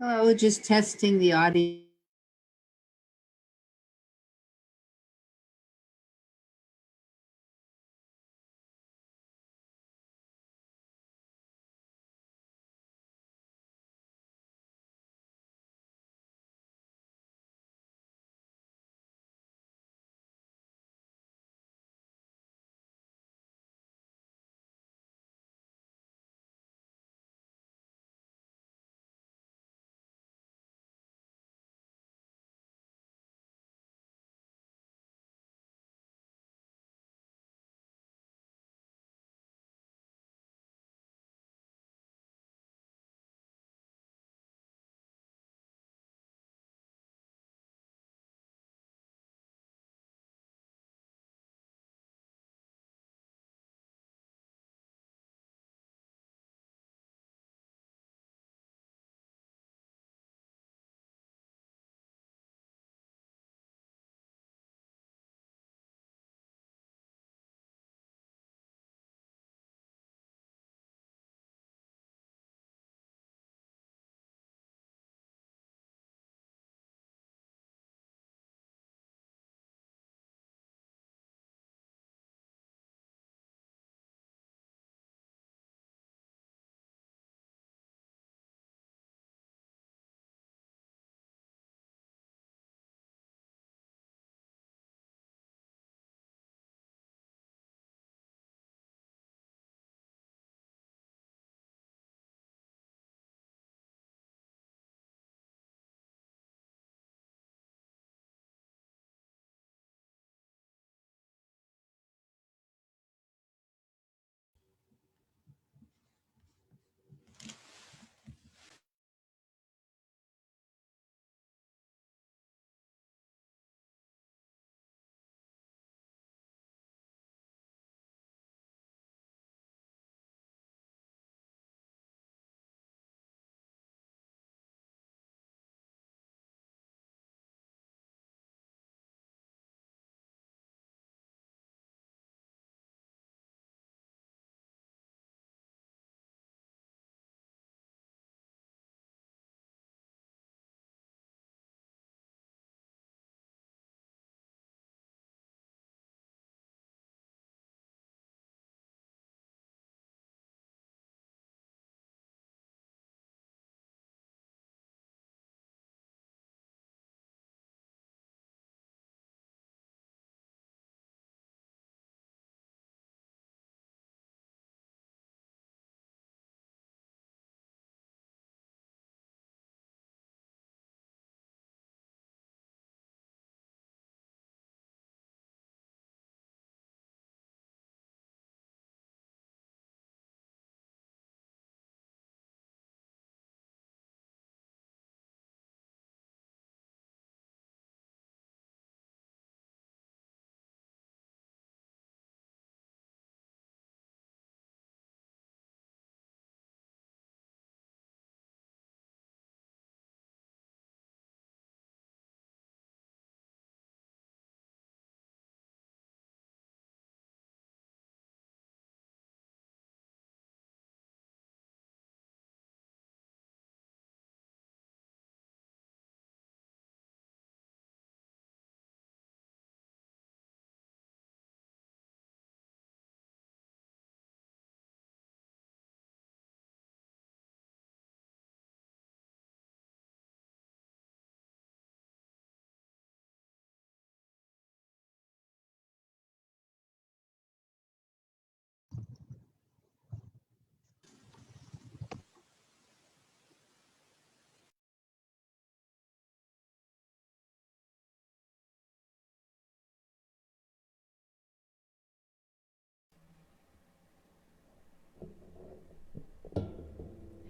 Hello, just testing the audio.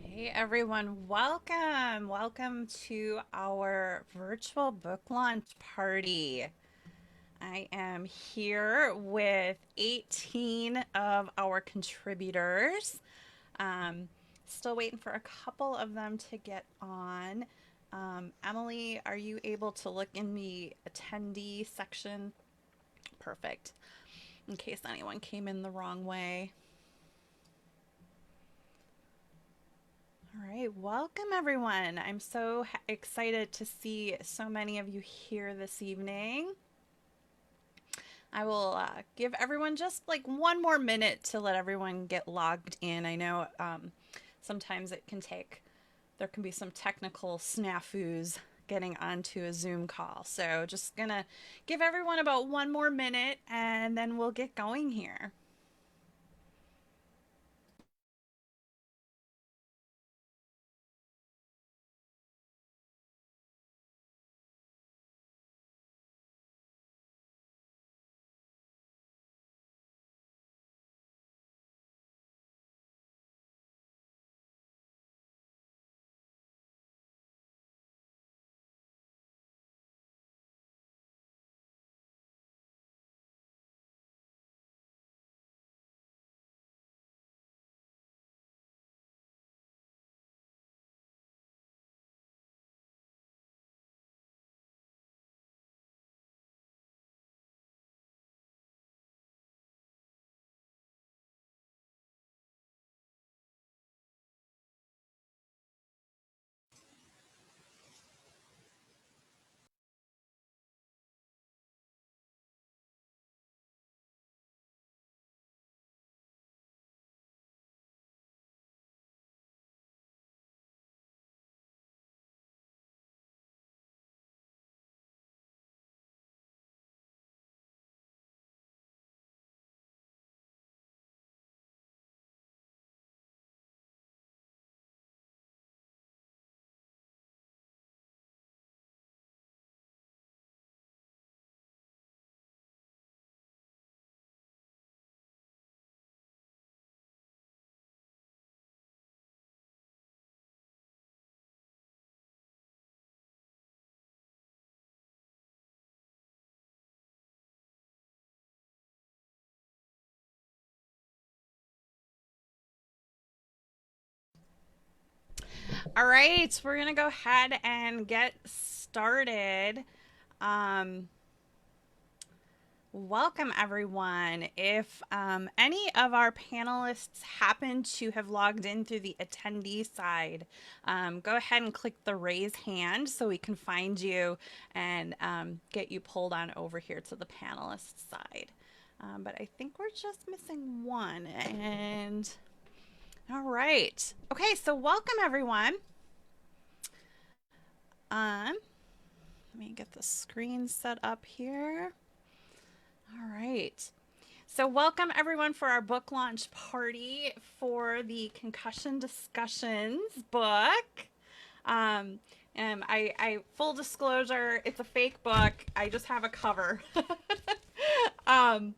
Hey everyone, welcome. Welcome to our virtual book launch party. I am here with 18 of our contributors. Um, Still waiting for a couple of them to get on. Emily, are you able to look in the attendee section? Perfect. In case anyone came in the wrong way. right, welcome everyone. I'm so excited to see so many of you here this evening. I will give everyone just like one more minute to let everyone get logged in. I know sometimes there can be some technical snafus getting onto a Zoom call. So just gonna give everyone about one more minute and then we'll get going here. All right, we're gonna go ahead and get started. Um, Welcome, everyone. If any of our panelists happen to have logged in through the attendee side, go ahead and click the raise hand so we can find you and get you pulled on over here to the panelist side. But I think we're just missing one. And all right. Okay, so welcome, everyone. Let me get the screen set up here. All right. So, welcome everyone for our book launch party for the Concussion Discussions book. And full disclosure, it's a fake book. I just have a cover. um,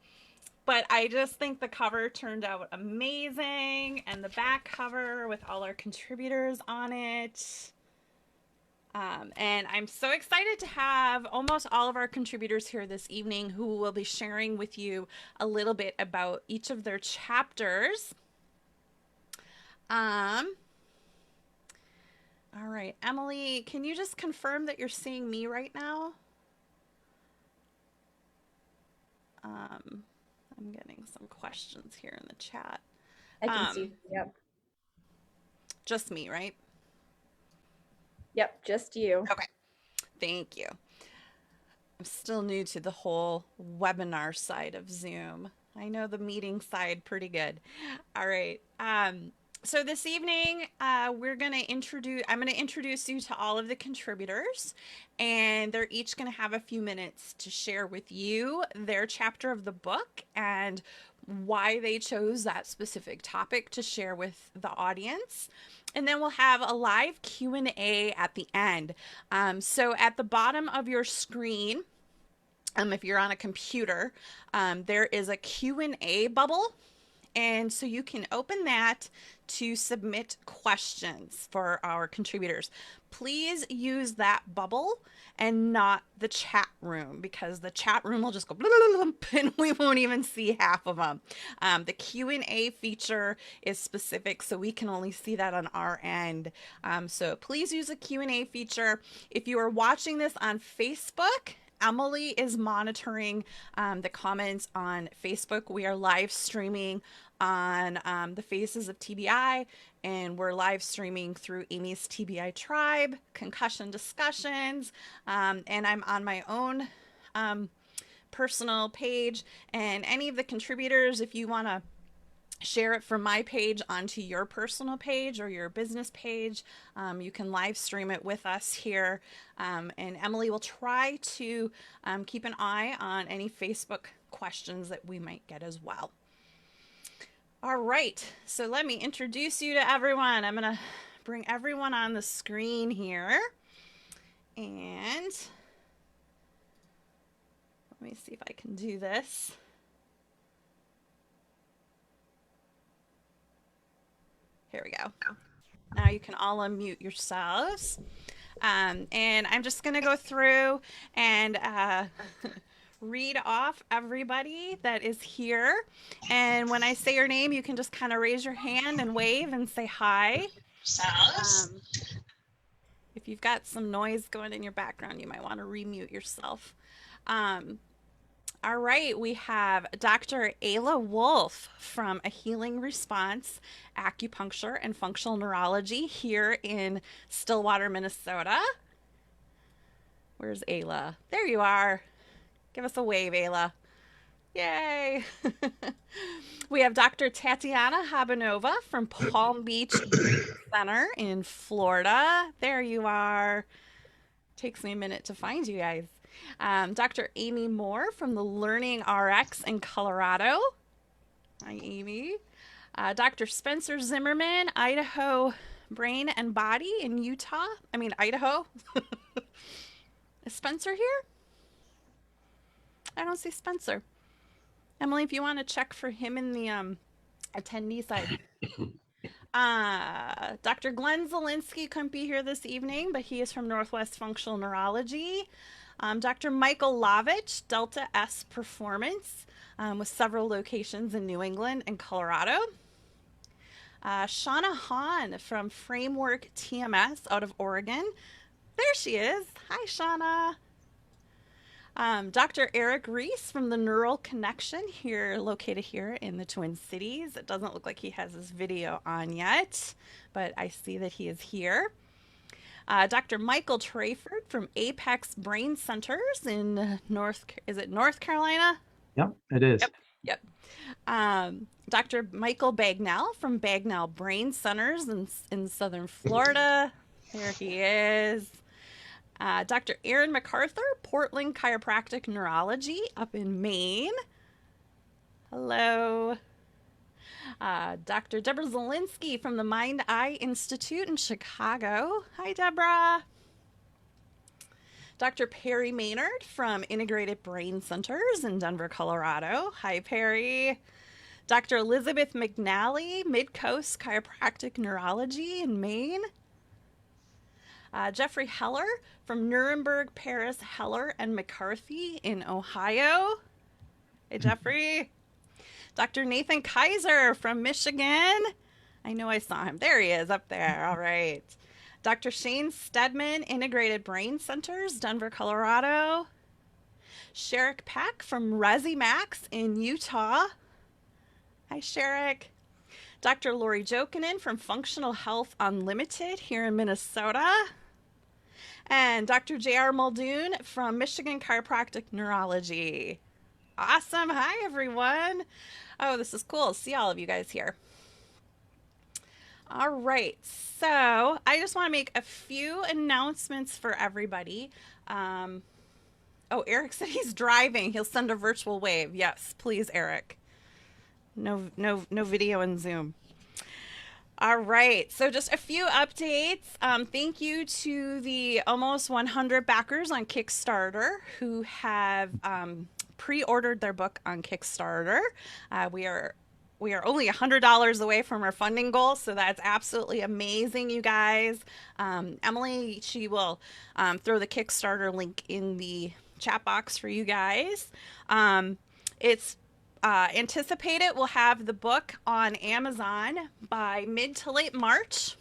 but I just think the cover turned out amazing, and the back cover with all our contributors on it. And I'm so excited to have almost all of our contributors here this evening who will be sharing with you a little bit about each of their chapters. Um, all right, Emily, can you just confirm that you're seeing me right now? I'm getting some questions here in the chat. I can see. Yep. Just me, right? Yep, just you. Okay, thank you. I'm still new to the whole webinar side of Zoom. I know the meeting side pretty good. All right. So this evening, I'm going to introduce you to all of the contributors, and they're each going to have a few minutes to share with you their chapter of the book and why they chose that specific topic to share with the audience. And then we'll have a live Q&A at the end. So at the bottom of your screen, if you're on a computer, there is a Q&A bubble. And so you can open that to submit questions for our contributors. Please use that bubble and not the chat room, because the chat room will just go and we won't even see half of them. The Q&A feature is specific, so we can only see that on our end. So please use the Q&A feature. If you are watching this on Facebook, Emily is monitoring the comments on Facebook. We are live streaming on the Faces of TBI, and we're live streaming through Amy's TBI Tribe, Concussion Discussions, and I'm on my own personal page. And any of the contributors, if you want to share it from my page onto your personal page or your business page, you can live stream it with us here. And Emily will try to keep an eye on any Facebook questions that we might get as well. All right, so let me introduce you to everyone. I'm going to bring everyone on the screen here. And let me see if I can do this. Here we go. Now you can all unmute yourselves. And I'm just going to go through and read off everybody that is here. And when I say your name, you can just kind of raise your hand and wave and say hi. If you've got some noise going in your background, you might want to remute yourself. All right, we have Dr. Ayla Wolf from A Healing Response, Acupuncture and Functional Neurology here in Stillwater, Minnesota. Where's Ayla? There you are. Give us a wave, Ayla. Yay. We have Dr. Tatiana Habanova from Palm Beach Center in Florida. There you are. Takes me a minute to find you guys. Dr. Amy Moore from the Learning RX in Colorado. Hi, Amy. Dr. Spencer Zimmerman, Idaho Brain and Body in Utah. Idaho. Is Spencer here? I don't see Spencer. Emily, if you want to check for him in the attendee side. Dr. Glenn Zielinski couldn't be here this evening, but he is from Northwest Functional Neurology. Dr. Michael Lovich, Delta S Performance, with several locations in New England and Colorado. Shauna Hahn from Framework TMS out of Oregon. There she is. Hi, Shauna. Dr. Eric Reese from the Neural Connection located here in the Twin Cities. It doesn't look like he has his video on yet, but I see that he is here. Dr. Michael Trayford from Apex Brain Centers in North Carolina? Yep, it is. Yep. Dr. Michael Bagnell from Bagnell Brain Centers in Southern Florida. There he is. Dr. Aaron MacArthur, Portland Chiropractic Neurology up in Maine. Hello. Dr. Deborah Zielinski from the Mind Eye Institute in Chicago. Hi, Deborah. Dr. Perry Maynard from Integrated Brain Centers in Denver, Colorado. Hi, Perry. Dr. Elizabeth McNally, Mid-Coast Chiropractic Neurology in Maine. Jeffrey Heller from Nuremberg, Paris, Heller, and McCarthy in Ohio. Hey, Jeffrey. Dr. Nathan Kaiser from Michigan. I know I saw him. There he is up there. All right. Dr. Shane Stedman, Integrated Brain Centers, Denver, Colorado. Sherrick Peck from Resi Max in Utah. Hi, Sherrick. Dr. Lori Jokinen from Functional Health Unlimited here in Minnesota. And Dr. J.R. Muldoon from Michigan Chiropractic Neurology. Awesome. Hi, everyone. Oh, this is cool. See all of you guys here. All right. So I just want to make a few announcements for everybody. Oh, Eric said he's driving. He'll send a virtual wave. Yes, please, Eric. No video in Zoom. All right, so just a few updates. Thank you to the almost 100 backers on Kickstarter who have pre-ordered their book on Kickstarter. We are only $100 away from our funding goal, so that's absolutely amazing, you guys. Emily, she will throw the Kickstarter link in the chat box for you guys. It's anticipated we'll have the book on Amazon by mid to late March.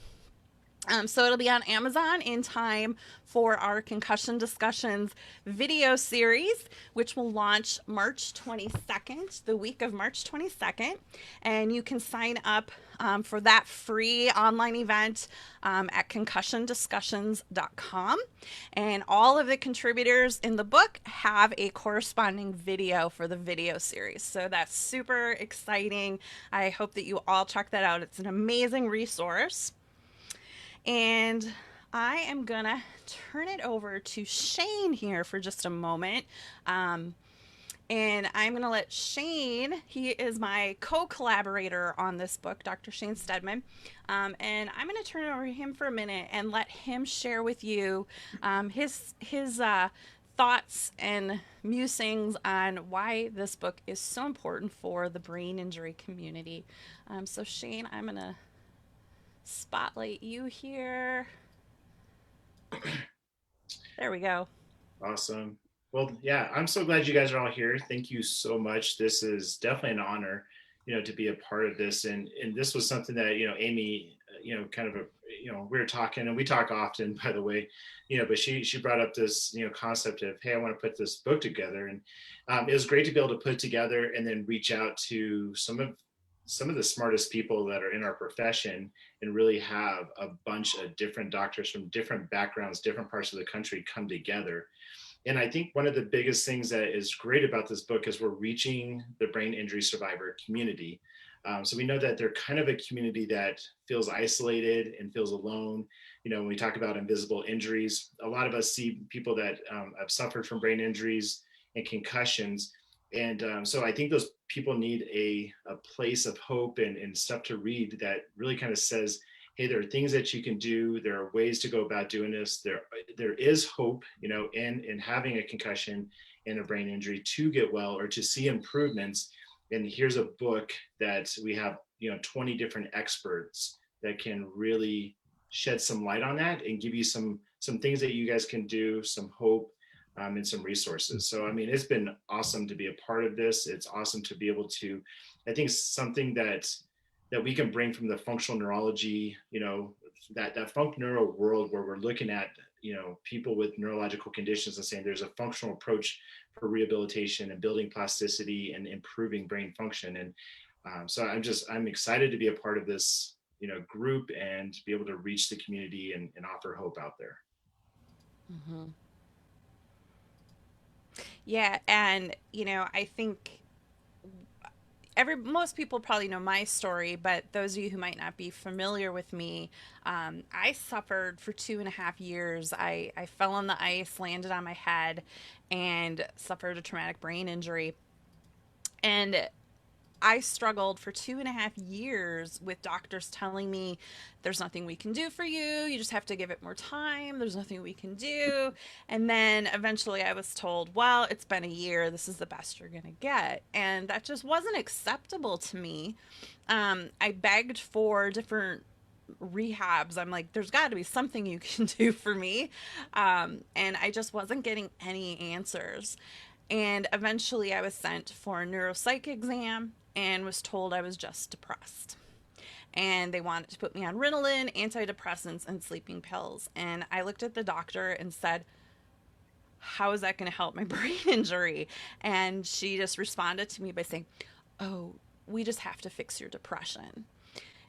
So it'll be on Amazon in time for our Concussion Discussions video series, which will launch March 22nd, the week of March 22nd. And you can sign up for that free online event at concussiondiscussions.com. And all of the contributors in the book have a corresponding video for the video series. So that's super exciting. I hope that you all check that out. It's an amazing resource. And I am going to turn it over to Shane here for just a moment. And I'm going to let Shane, he is my co-collaborator on this book, Dr. Shane Steadman. And I'm going to turn it over to him for a minute and let him share with you his thoughts and musings on why this book is so important for the brain injury community. So Shane, I'm going to spotlight you here. There we go. Awesome. Well, yeah, I'm so glad you guys are all here. Thank you so much. This is definitely an honor, to be a part of this. And this was something that, Amy, kind of we were talking, and we talk often, by the way, but she brought up this, concept of, hey, I want to put this book together. And it was great to be able to put together and then reach out to some of the smartest people that are in our profession and really have a bunch of different doctors from different backgrounds, different parts of the country come together. And I think one of the biggest things that is great about this book is we're reaching the brain injury survivor community. So we know that they're kind of a community that feels isolated and feels alone. When we talk about invisible injuries, a lot of us see people that have suffered from brain injuries and concussions. And so I think those people need a place of hope and stuff to read that really kind of says, hey, there are things that you can do. There are ways to go about doing this. There is hope, in having a concussion and a brain injury to get well or to see improvements. And here's a book that we have, 20 different experts that can really shed some light on that and give you some things that you guys can do, some hope, and some resources. So, it's been awesome to be a part of this. It's awesome to be able to, I think something that we can bring from the functional neurology, that funk neuro world where we're looking at, people with neurological conditions and saying there's a functional approach for rehabilitation and building plasticity and improving brain function. And so I'm excited to be a part of this, group and be able to reach the community and offer hope out there. Mm-hmm. Yeah, and I think most people probably know my story, but those of you who might not be familiar with me, I suffered for 2.5 years. I fell on the ice, landed on my head, and suffered a traumatic brain injury. And I struggled for 2.5 years with doctors telling me there's nothing we can do for you. You just have to give it more time. There's nothing we can do. And then eventually I was told, well, it's been a year. This is the best you're going to get. And that just wasn't acceptable to me. I begged for different rehabs. I'm like, there's got to be something you can do for me. And I just wasn't getting any answers. And eventually I was sent for a neuropsych exam and was told I was just depressed. And they wanted to put me on Ritalin, antidepressants, and sleeping pills. And I looked at the doctor and said, how is that going to help my brain injury? And she just responded to me by saying, oh, we just have to fix your depression.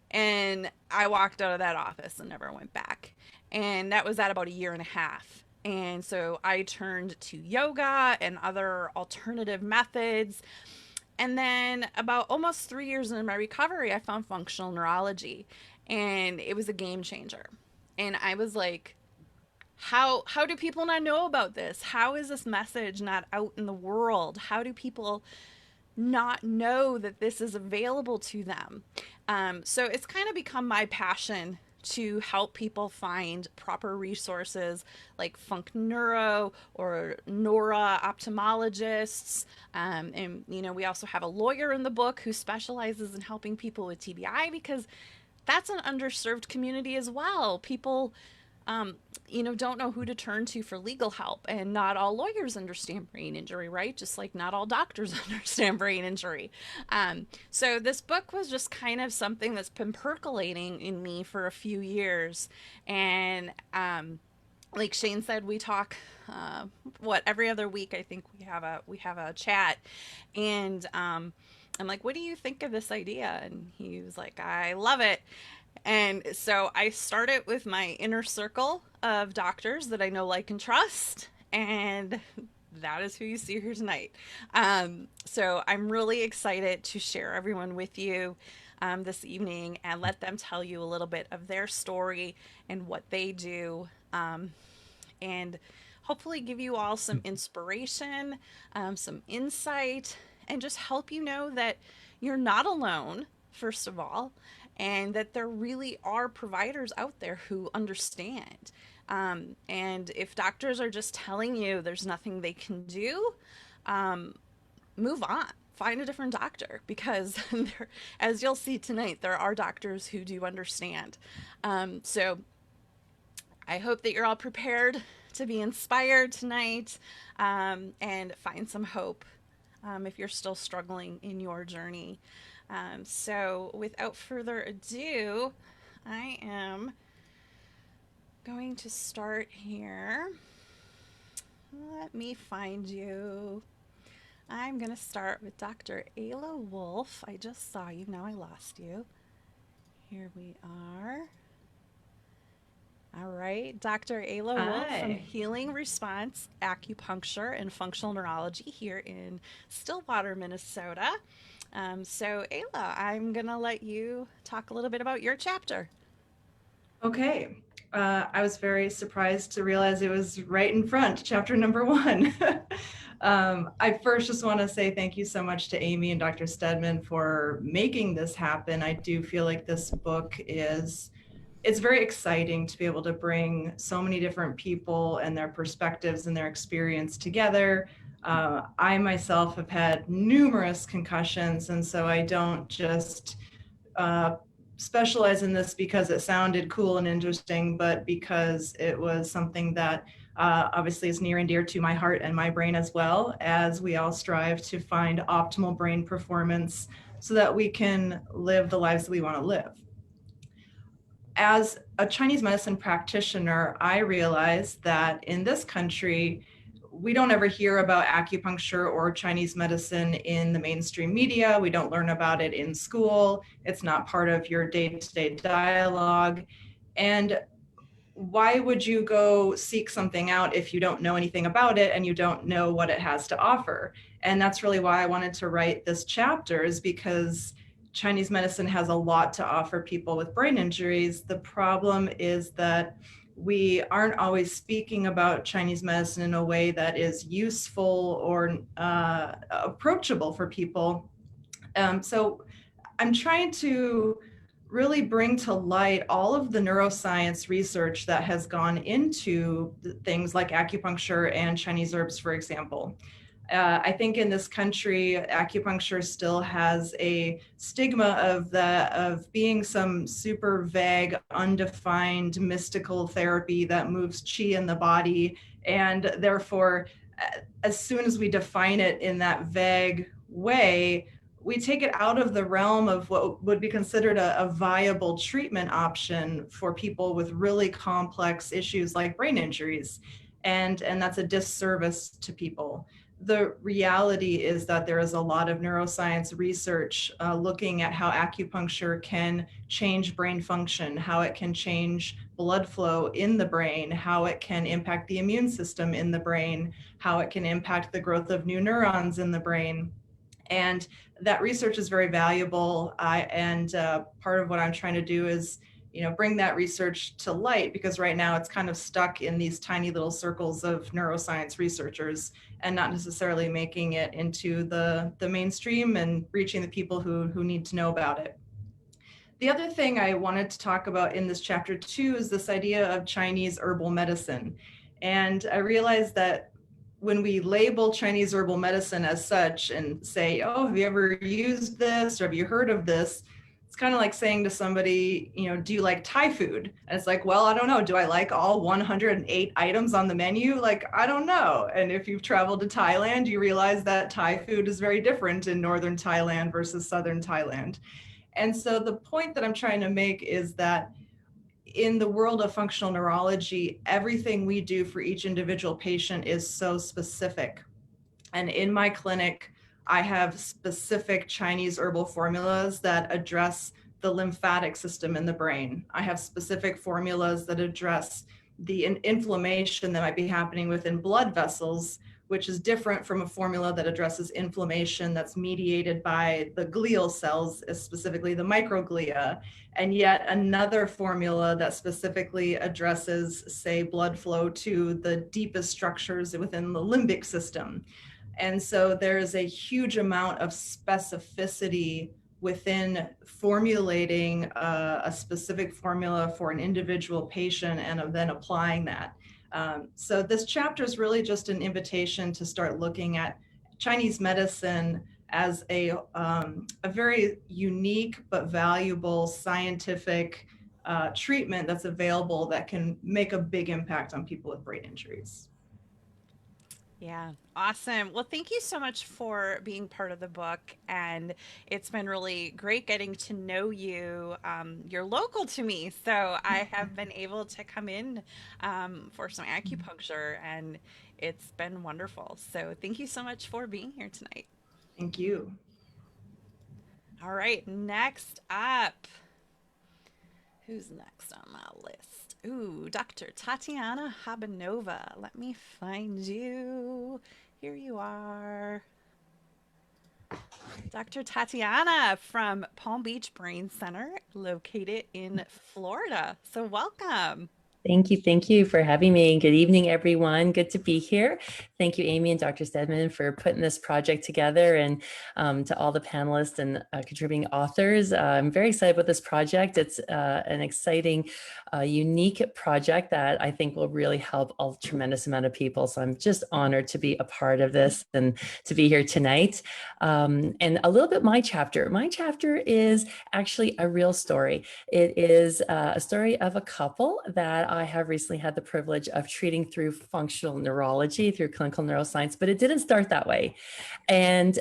And I walked out of that office and never went back. And that was at about 1.5 years. And so I turned to yoga and other alternative methods. And then about almost 3 years into my recovery, I found functional neurology, and it was a game changer. And I was like, how do people not know about this? How is this message not out in the world? How do people not know that this is available to them? So it's kind of become my passion to help people find proper resources like Funk Neuro or Nora ophthalmologists. And, we also have a lawyer in the book who specializes in helping people with TBI because that's an underserved community as well. People don't know who to turn to for legal help. And not all lawyers understand brain injury, right? Just like not all doctors understand brain injury. So this book was just kind of something that's been percolating in me for a few years. And like Shane said, we talk every other week. I think we have a chat, and I'm like, what do you think of this idea? And he was like, I love it. And so I started with my inner circle of doctors that I know, like, and trust. And that is who you see here tonight. So I'm really excited to share everyone with you this evening and let them tell you a little bit of their story and what they do. And hopefully give you all some inspiration, some insight, and just help you know that you're not alone, first of all, and that there really are providers out there who understand. And if doctors are just telling you there's nothing they can do, move on. Find a different doctor, because as you'll see tonight, there are doctors who do understand. So I hope that you're all prepared to be inspired tonight, and find some hope if you're still struggling in your journey. So without further ado, I am going to start here. Let me find you. I'm going to start with Dr. Ayla Wolf. I just saw you. Now I lost you. Here we are. All right, Dr. Ayla Wolf from Healing Response Acupuncture and Functional Neurology here in Stillwater, Minnesota. So Ayla, I'm going to let you talk a little bit about your chapter. Okay. I was very surprised to realize it was right in front, chapter number 1. I first just want to say thank you so much to Amy and Dr. Stedman for making this happen. I do feel like this book it's very exciting to be able to bring so many different people and their perspectives and their experience together. I myself have had numerous concussions, and so I don't just specialize in this because it sounded cool and interesting, but because it was something that obviously is near and dear to my heart and my brain, as well, as we all strive to find optimal brain performance so that we can live the lives that we want to live. As a Chinese medicine practitioner, I realized that in this country, we don't ever hear about acupuncture or Chinese medicine in the mainstream media. We don't learn about it in school. It's not part of your day-to-day dialogue. And why would you go seek something out if you don't know anything about it and you don't know what it has to offer? And that's really why I wanted to write this chapter, is because Chinese medicine has a lot to offer people with brain injuries. The problem is that we aren't always speaking about Chinese medicine in a way that is useful or approachable for people. So I'm trying to really bring to light all of the neuroscience research that has gone into things like acupuncture and Chinese herbs, for example. I think in this country, acupuncture still has a stigma of being some super vague, undefined, mystical therapy that moves qi in the body. And therefore, as soon as we define it in that vague way, we take it out of the realm of what would be considered a viable treatment option for people with really complex issues like brain injuries. And that's a disservice to people. The reality is that there is a lot of neuroscience research looking at how acupuncture can change brain function, how it can change blood flow in the brain, how it can impact the immune system in the brain, how it can impact the growth of new neurons in the brain. And that research is very valuable. And part of what I'm trying to do is bring that research to light, because right now it's kind of stuck in these tiny little circles of neuroscience researchers and not necessarily making it into the mainstream and reaching the people who need to know about it. The other thing I wanted to talk about in this chapter too is this idea of Chinese herbal medicine. And I realized that when we label Chinese herbal medicine as such and say, oh, have you ever used this or have you heard of this? It's kind of like saying to somebody, do you like Thai food? And it's like, well, I don't know. Do I like all 108 items on the menu? Like, I don't know. And if you've traveled to Thailand, you realize that Thai food is very different in northern Thailand versus southern Thailand. And so the point that I'm trying to make is that in the world of functional neurology, everything we do for each individual patient is so specific. And in my clinic, I have specific Chinese herbal formulas that address the lymphatic system in the brain. I have specific formulas that address the inflammation that might be happening within blood vessels, which is different from a formula that addresses inflammation that's mediated by the glial cells, specifically the microglia, and yet another formula that specifically addresses, say, blood flow to the deepest structures within the limbic system. And so there's a huge amount of specificity within formulating a specific formula for an individual patient and then applying that. So this chapter is really just an invitation to start looking at Chinese medicine as a very unique but valuable scientific treatment that's available that can make a big impact on people with brain injuries. Yeah, awesome. Well, thank you so much for being part of the book. And it's been really great getting to know you. You're local to me, so I have been able to come in for some acupuncture, and it's been wonderful. So thank you so much for being here tonight. Thank you. All right, next up. Who's next on my list? Ooh, Dr. Tatiana Habanova. Let me find you. Here you are. Dr. Tatiana from Palm Beach Brain Center, located in Florida. So welcome. Thank you for having me. Good evening, everyone. Good to be here. Thank you, Amy and Dr. Stedman, for putting this project together, and to all the panelists and contributing authors. I'm very excited about this project. It's an exciting, unique project that I think will really help a tremendous amount of people. So I'm just honored to be a part of this and to be here tonight. And a little bit my chapter. My chapter is actually a real story. It is a story of a couple that I have recently had the privilege of treating through functional neurology, through clinical neuroscience, but it didn't start that way. And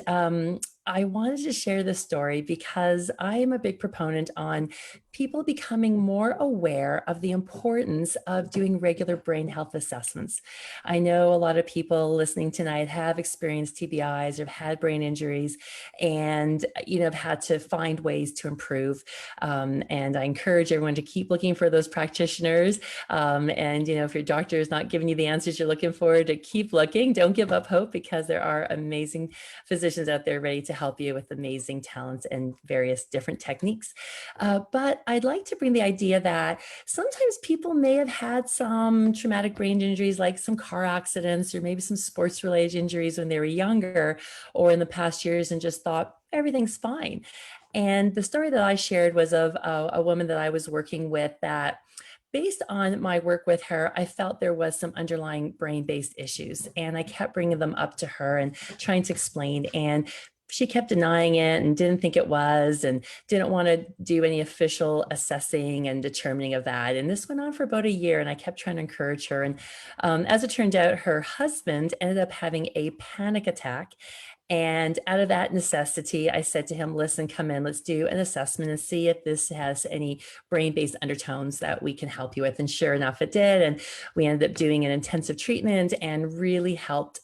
I wanted to share this story because I am a big proponent on people becoming more aware of the importance of doing regular brain health assessments. I know a lot of people listening tonight have experienced TBIs or have had brain injuries and have had to find ways to improve. And I encourage everyone to keep looking for those practitioners. And if your doctor is not giving you the answers you're looking for, to keep looking. Don't give up hope, because there are amazing physicians out there ready to help you with amazing talents and various different techniques. But I'd like to bring the idea that sometimes people may have had some traumatic brain injuries, like some car accidents or maybe some sports related injuries when they were younger or in the past years, and just thought everything's fine. And the story that I shared was of a woman that I was working with that, based on my work with her, I felt there was some underlying brain-based issues, and I kept bringing them up to her and trying to explain. And she kept denying it and didn't think it was, and didn't want to do any official assessing and determining of that. And this went on for about a year, and I kept trying to encourage her. And as it turned out, her husband ended up having a panic attack. And out of that necessity, I said to him, listen, come in, let's do an assessment and see if this has any brain-based undertones that we can help you with. And sure enough, it did. And we ended up doing an intensive treatment and really helped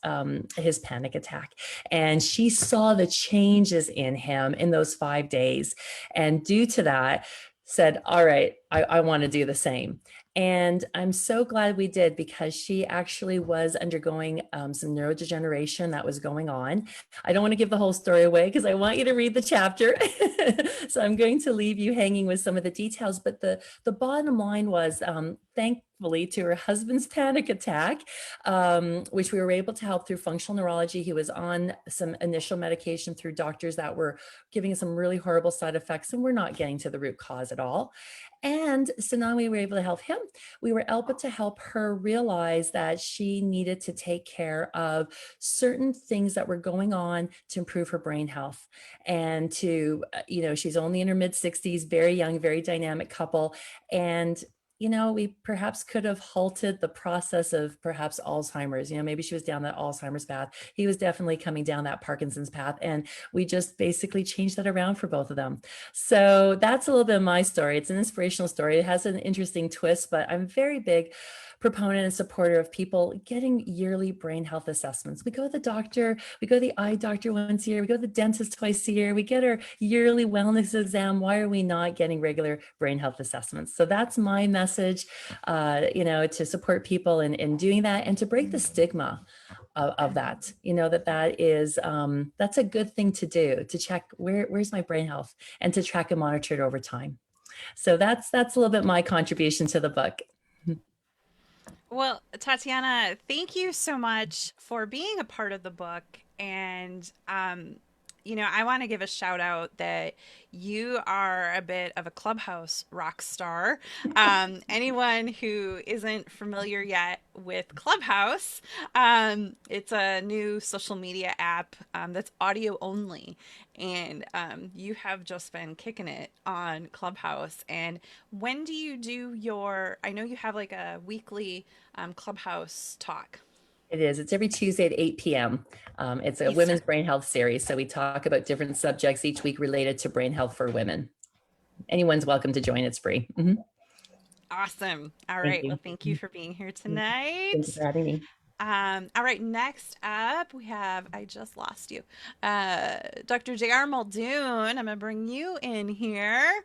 his panic attack. And she saw the changes in him in those 5 days. And due to that, said, all right, I want to do the same. And I'm so glad we did, because she actually was undergoing some neurodegeneration that was going on. I don't want to give the whole story away because I want you to read the chapter. So I'm going to leave you hanging with some of the details. But the bottom line was, thankfully, to her husband's panic attack, which we were able to help through functional neurology. He was on some initial medication through doctors that were giving him some really horrible side effects, and we're not getting to the root cause at all. And so not only were we able to help him, we were able to help her realize that she needed to take care of certain things that were going on to improve her brain health. And to, she's only in her mid 60s, very young, very dynamic couple. And we perhaps could have halted the process of perhaps Alzheimer's. Maybe she was down that Alzheimer's path. He was definitely coming down that Parkinson's path. And we just basically changed that around for both of them. So that's a little bit of my story. It's an inspirational story. It has an interesting twist, but I'm very big proponent and supporter of people getting yearly brain health assessments. We go to the doctor, we go to the eye doctor once a year, we go to the dentist twice a year, we get our yearly wellness exam. Why are we not getting regular brain health assessments? So that's my message, to support people in doing that and to break the stigma of that, that is, that's a good thing to do, to check where's my brain health and to track and monitor it over time. So that's a little bit my contribution to the book. Well, Tatiana, thank you so much for being a part of the book. And, I want to give a shout out that you are a bit of a Clubhouse rock star. Anyone who isn't familiar yet with Clubhouse, it's a new social media app that's audio only. And you have just been kicking it on Clubhouse. And when do you do I know you have like a weekly Clubhouse talk. It is. It's every Tuesday at 8 p.m. It's a Eastern. women's brain health series. So we talk about different subjects each week related to brain health for women. Anyone's welcome to join. It's free. Mm-hmm. Awesome. All right. Well, thank you for being here tonight. Thank you for having me. All right. Next up, we have, I just lost you, Dr. J.R. Muldoon. I'm going to bring you in here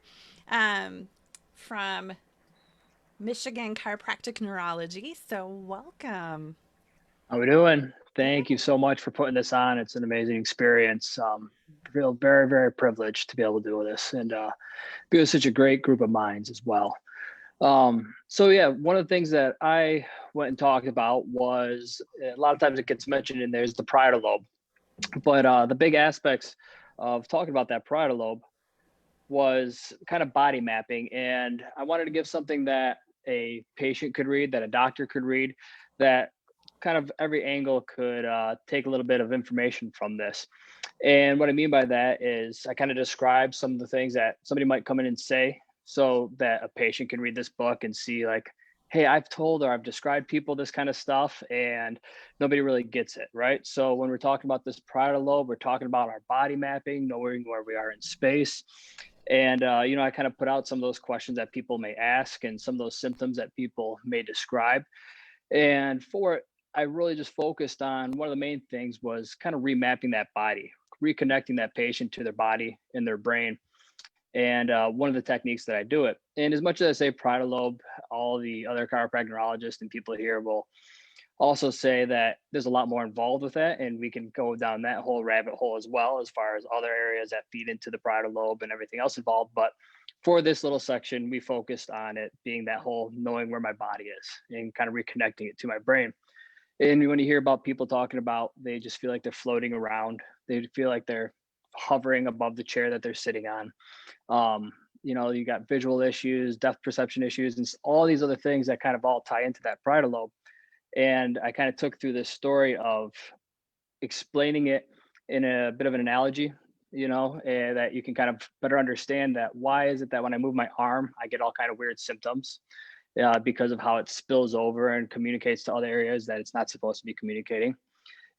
from Michigan Chiropractic Neurology. So welcome. How we doing? Thank you so much for putting this on. It's an amazing experience. Feel very, very privileged to be able to do this and be with such a great group of minds as well. So yeah, one of the things that I went and talked about was, a lot of times it gets mentioned in there's the parietal lobe, but the big aspects of talking about that parietal lobe was kind of body mapping. And I wanted to give something that a patient could read, that a doctor could read, that kind of every angle could take a little bit of information from this. And what I mean by that is I kind of describe some of the things that somebody might come in and say so that a patient can read this book and see like, hey, I've told or I've described people this kind of stuff and nobody really gets it, right? So when we're talking about this parietal lobe, we're talking about our body mapping, knowing where we are in space. And, I kind of put out some of those questions that people may ask and some of those symptoms that people may describe. And for it, I really just focused on one of the main things was kind of remapping that body, reconnecting that patient to their body and their brain. And one of the techniques that I do it, and as much as I say parietal lobe, all the other chiropractic neurologists and people here will also say that there's a lot more involved with that. And we can go down that whole rabbit hole as well, as far as other areas that feed into the parietal lobe and everything else involved. But for this little section, we focused on it being that whole knowing where my body is and kind of reconnecting it to my brain. And when you hear about people talking about, they just feel like they're floating around. They feel like they're hovering above the chair that they're sitting on. You got visual issues, depth perception issues, and all these other things that kind of all tie into that parietal lobe. And I kind of took through this story of explaining it in a bit of an analogy, that you can kind of better understand that why is it that when I move my arm, I get all kind of weird symptoms. Because of how it spills over and communicates to other areas that it's not supposed to be communicating.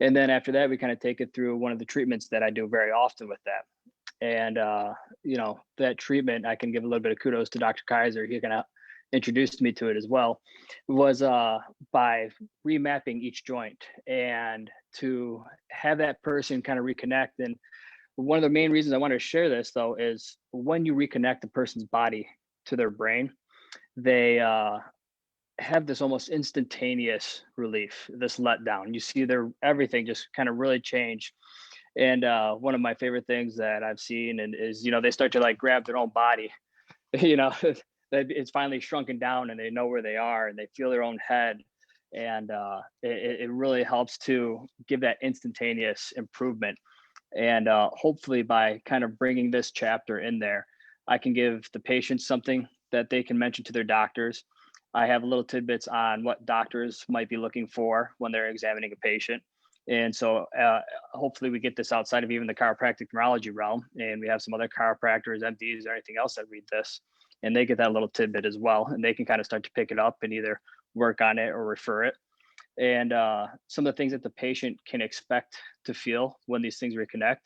And then after that, we kind of take it through one of the treatments that I do very often with that. And, that treatment, I can give a little bit of kudos to Dr. Kaiser. He kind of introduced me to it as well, was by remapping each joint and to have that person kind of reconnect. And one of the main reasons I wanted to share this, though, is when you reconnect a person's body to their brain, they have this almost instantaneous relief, this letdown. You see their everything just kind of really change. And one of my favorite things that I've seen is, they start to like grab their own body, that it's finally shrunken down and they know where they are and they feel their own head. And it really helps to give that instantaneous improvement. And hopefully by kind of bringing this chapter in there, I can give the patient something that they can mention to their doctors. I have little tidbits on what doctors might be looking for when they're examining a patient. And so hopefully we get this outside of even the chiropractic neurology realm, and we have some other chiropractors, MDs, or anything else that read this, and they get that little tidbit as well, and they can kind of start to pick it up and either work on it or refer it. And some of the things that the patient can expect to feel when these things reconnect,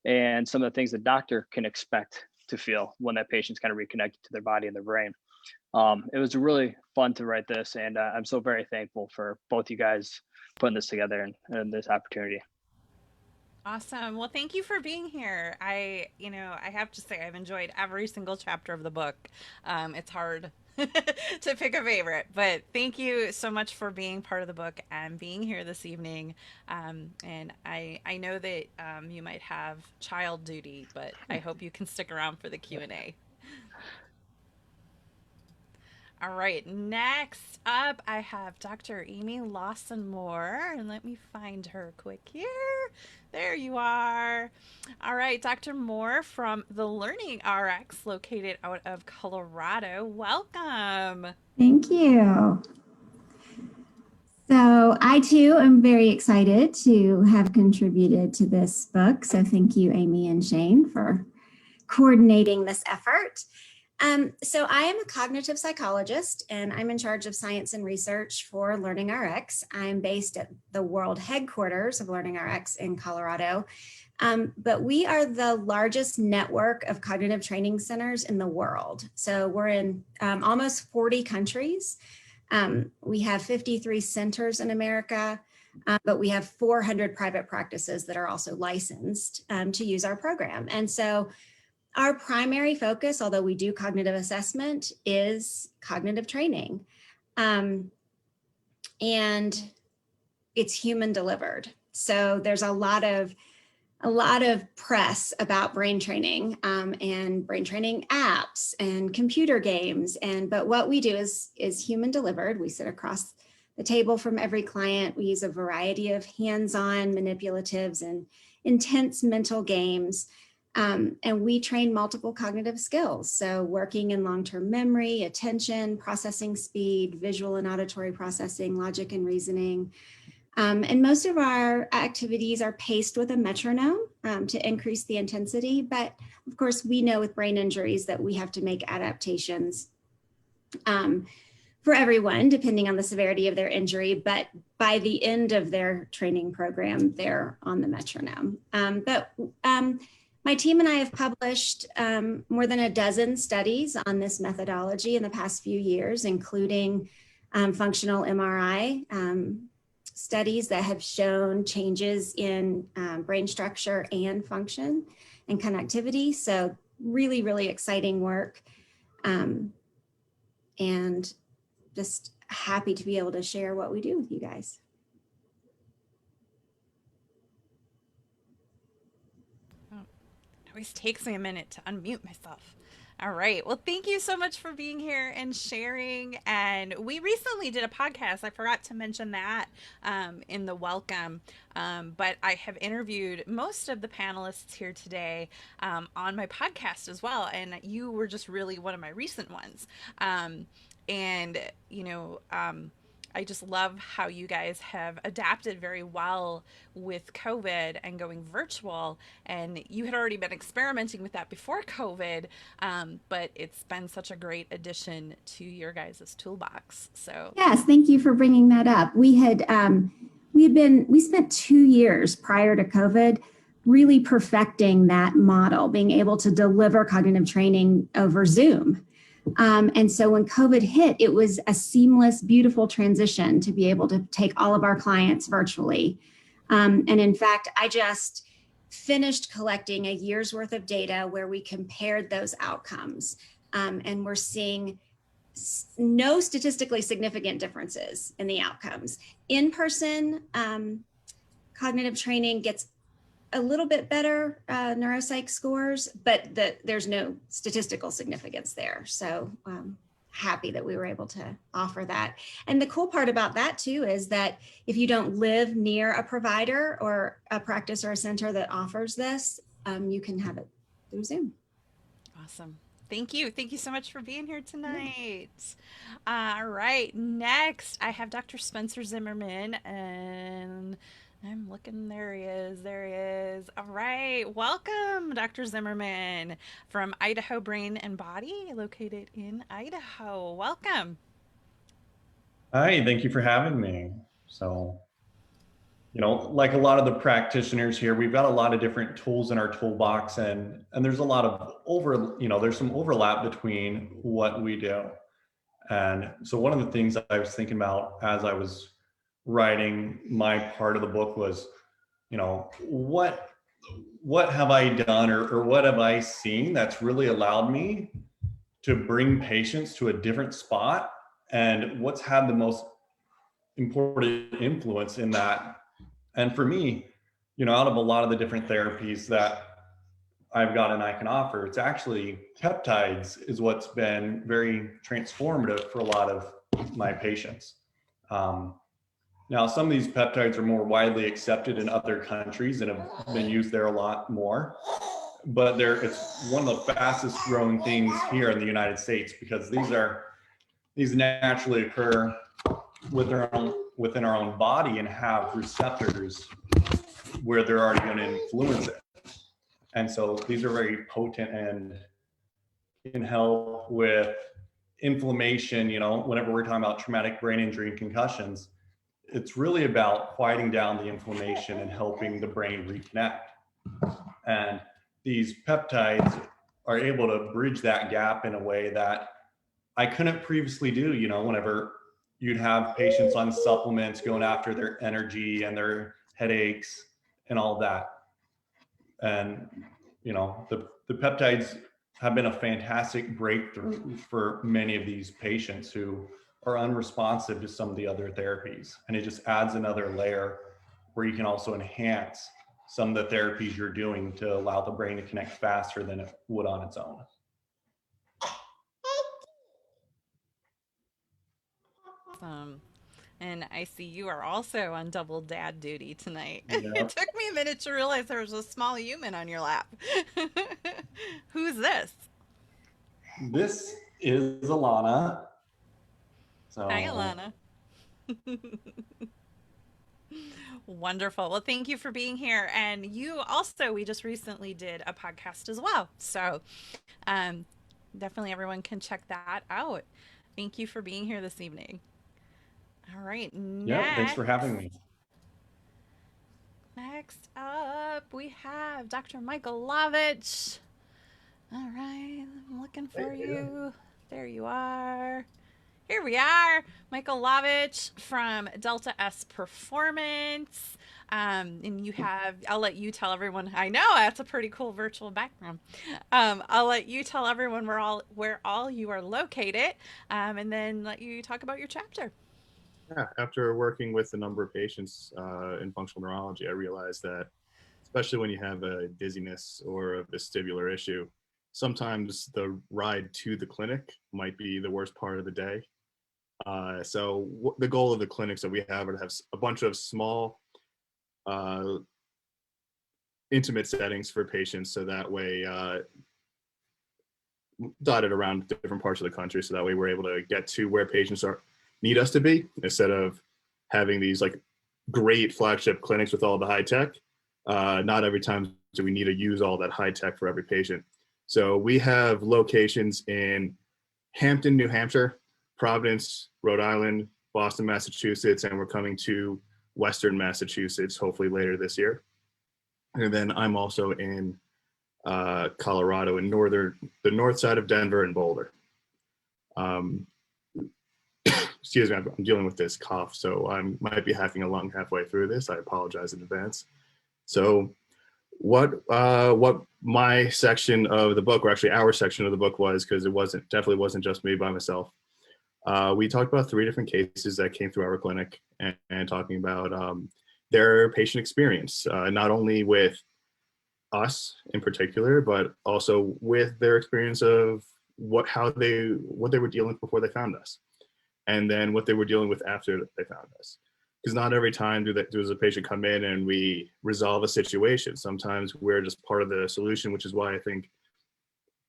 and some of the things the doctor can expect to feel when that patient's kind of reconnected to their body and their brain. It was really fun to write this, and I'm so very thankful for both you guys putting this together and this opportunity. Awesome. Well, thank you for being here. I have to say I've enjoyed every single chapter of the book. It's hard to pick a favorite, but thank you so much for being part of the book and being here this evening. And I know that you might have child duty, but I hope you can stick around for the Q&A. All right, next up, I have Dr. Amy Lawson-Moore, and let me find her quick here. There you are. All right, Dr. Moore from the Learning RX, located out of Colorado. Welcome. Thank you. So I too am very excited to have contributed to this book. So thank you, Amy and Shane, for coordinating this effort. So I am a cognitive psychologist, and I'm in charge of science and research for Learning RX. I'm based at the world headquarters of Learning RX in Colorado, but we are the largest network of cognitive training centers in the world. So we're in almost 40 countries. We have 53 centers in America, but we have 400 private practices that are also licensed to use our program. And so our primary focus, although we do cognitive assessment, is cognitive training. And it's human delivered. So there's a lot of press about brain training and brain training apps and computer games. But what we do is human delivered. We sit across the table from every client. We use a variety of hands-on manipulatives and intense mental games. And we train multiple cognitive skills. So working in long-term memory, attention, processing speed, visual and auditory processing, logic and reasoning. And most of our activities are paced with a metronome to increase the intensity. But of course, we know with brain injuries that we have to make adaptations for everyone, depending on the severity of their injury. But by the end of their training program, they're on the metronome. My team and I have published more than a dozen studies on this methodology in the past few years, including functional MRI studies that have shown changes in brain structure and function and connectivity. So really, really exciting work. And just happy to be able to share what we do with you guys. Always takes me a minute to unmute myself. All right. Well, thank you so much for being here and sharing. And we recently did a podcast. I forgot to mention that in the welcome. But I have interviewed most of the panelists here today on my podcast as well. And you were just really one of my recent ones. I just love how you guys have adapted very well with COVID and going virtual. And you had already been experimenting with that before COVID, but it's been such a great addition to your guys' toolbox. So yes, thank you for bringing that up. We spent 2 years prior to COVID really perfecting that model, being able to deliver cognitive training over Zoom. And so when COVID hit, it was a seamless, beautiful transition to be able to take all of our clients virtually. And in fact, I just finished collecting a year's worth of data where we compared those outcomes. And we're seeing no statistically significant differences in the outcomes. In-person cognitive training gets a little bit better neuropsych scores, but there's no statistical significance there. So happy that we were able to offer that. And the cool part about that too is that if you don't live near a provider or a practice or a center that offers this, you can have it through Zoom. awesome. Thank you. Thank you so much for being here tonight. All right. Next, I have Dr. Spencer Zimmerman, and I'm looking. There he is. There he is. All right. Welcome, Dr. Zimmerman from Idaho Brain and Body, located in Idaho. Welcome. Hi, thank you for having me. So, like a lot of the practitioners here, we've got a lot of different tools in our toolbox, and there's a lot of there's some overlap between what we do. And so one of the things I was thinking about as I was writing my part of the book was, what have I done or what have I seen that's really allowed me to bring patients to a different spot, and what's had the most important influence in that. And for me, out of a lot of the different therapies that I've got and I can offer, it's actually peptides is what's been very transformative for a lot of my patients. Now, some of these peptides are more widely accepted in other countries and have been used there a lot more. But it's one of the fastest growing things here in the United States, because these naturally occur within our own body and have receptors where they're already going to influence it. And so these are very potent and can help with inflammation. Whenever we're talking about traumatic brain injury and concussions, it's really about quieting down the inflammation and helping the brain reconnect. And these peptides are able to bridge that gap in a way that I couldn't previously do. Whenever you'd have patients on supplements going after their energy and their headaches and all that. And, the peptides have been a fantastic breakthrough for many of these patients who are unresponsive to some of the other therapies. And it just adds another layer where you can also enhance some of the therapies you're doing to allow the brain to connect faster than it would on its own. Awesome. And I see you are also on double dad duty tonight. Yeah. It took me a minute to realize there was a small human on your lap. Who's this? This is Alana. So, Hi, Alana. Wonderful. Well, thank you for being here. And you also, we just recently did a podcast as well. So definitely everyone can check that out. Thank you for being here this evening. All right. Yeah, thanks for having me. Next up, we have Dr. Michael Lovich. All right, I'm looking for you. There you are. Here we are, Michael Lovich from Delta S Performance. And you have, I'll let you tell everyone, I know that's a pretty cool virtual background. I'll let you tell everyone where all you are located, and then let you talk about your chapter. Yeah, after working with a number of patients in functional neurology, I realized that, especially when you have a dizziness or a vestibular issue, sometimes the ride to the clinic might be the worst part of the day. So the goal of the clinics that we have are to have a bunch of small, intimate settings for patients, so that way dotted around different parts of the country, so that way we're able to get to where patients need us to be, instead of having these like great flagship clinics with all the high tech. Not every time do we need to use all that high tech for every patient. So we have locations in Hampton, New Hampshire, Providence, Rhode Island, Boston, Massachusetts, and we're coming to Western Massachusetts hopefully later this year. And then I'm also in Colorado, in the north side of Denver and Boulder. Excuse me, I'm dealing with this cough, so I might be hacking a lung halfway through this. I apologize in advance. So what my section of the book, or actually our section of the book, was, because it definitely wasn't just me by myself. We talked about 3 different cases that came through our clinic, and talking about their patient experience, not only with us in particular, but also with their experience of what they were dealing with before they found us, and then what they were dealing with after they found us. Because not every time does a patient come in and we resolve a situation. Sometimes we're just part of the solution, which is why I think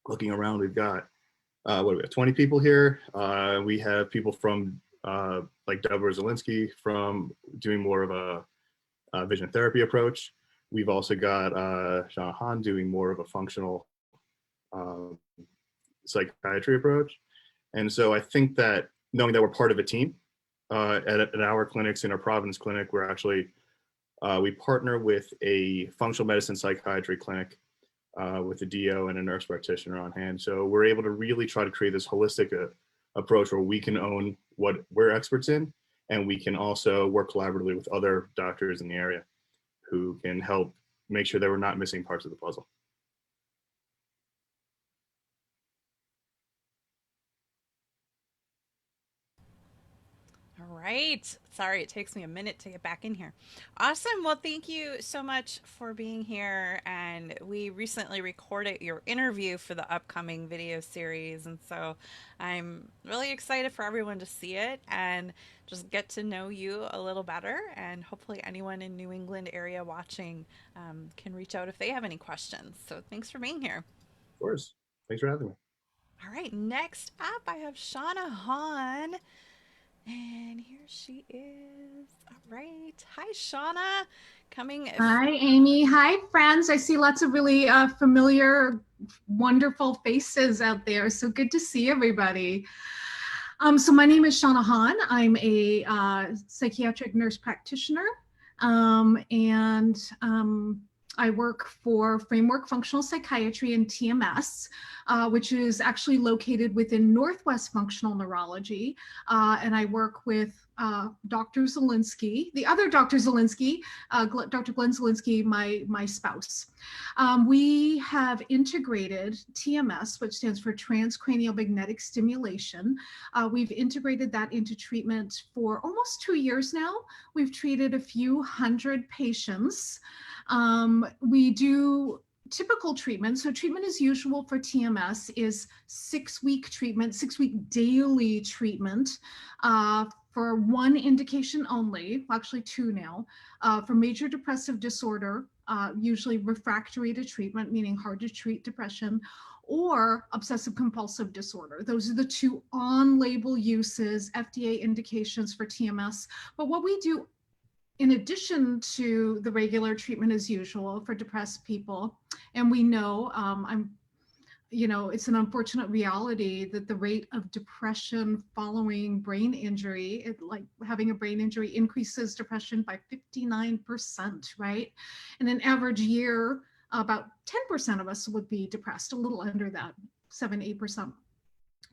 looking around, we've got, what do we have, 20 people here. We have people from like Deborah Zielinski from doing more of a vision therapy approach. We've also got Shauna Han doing more of a functional psychiatry approach. And so I think that knowing that we're part of a team at our clinics, in our Providence clinic, we're actually, we partner with a functional medicine psychiatry clinic with a DO and a nurse practitioner on hand. So we're able to really try to create this holistic approach where we can own what we're experts in, and we can also work collaboratively with other doctors in the area who can help make sure that we're not missing parts of the puzzle. All right. Sorry, it takes me a minute to get back in here. Awesome. Well, thank you so much for being here. And we recently recorded your interview for the upcoming video series. And so I'm really excited for everyone to see it and just get to know you a little better. And hopefully anyone in New England area watching can reach out if they have any questions. So thanks for being here. Of course. Thanks for having me. All right. Next up, I have Shauna Han. And here she is. All right. Hi, Shauna. Hi, Amy. Hi, friends. I see lots of really familiar, wonderful faces out there. So good to see everybody. So my name is Shauna Han. I'm a psychiatric nurse practitioner. I work for Framework Functional Psychiatry and TMS, which is actually located within Northwest Functional Neurology. And I work with Dr. Zielinski, the other Dr. Zielinski, Dr. Glenn Zielinski, my spouse. We have integrated TMS, which stands for transcranial magnetic stimulation. We've integrated that into treatment for almost 2 years now. We've treated a few hundred patients. We do typical treatment. So treatment as usual for TMS is 6-week treatment, 6-week daily treatment for one indication only, actually 2 now, for major depressive disorder, usually refractory to treatment, meaning hard to treat depression, or obsessive compulsive disorder. Those are the 2 on-label uses, FDA indications for TMS. But what we do in addition to the regular treatment as usual for depressed people, and we know, it's an unfortunate reality that the rate of depression following brain injury, like having a brain injury, increases depression by 59%, right? In an average year, about 10% of us would be depressed, a little under that, 7-8%.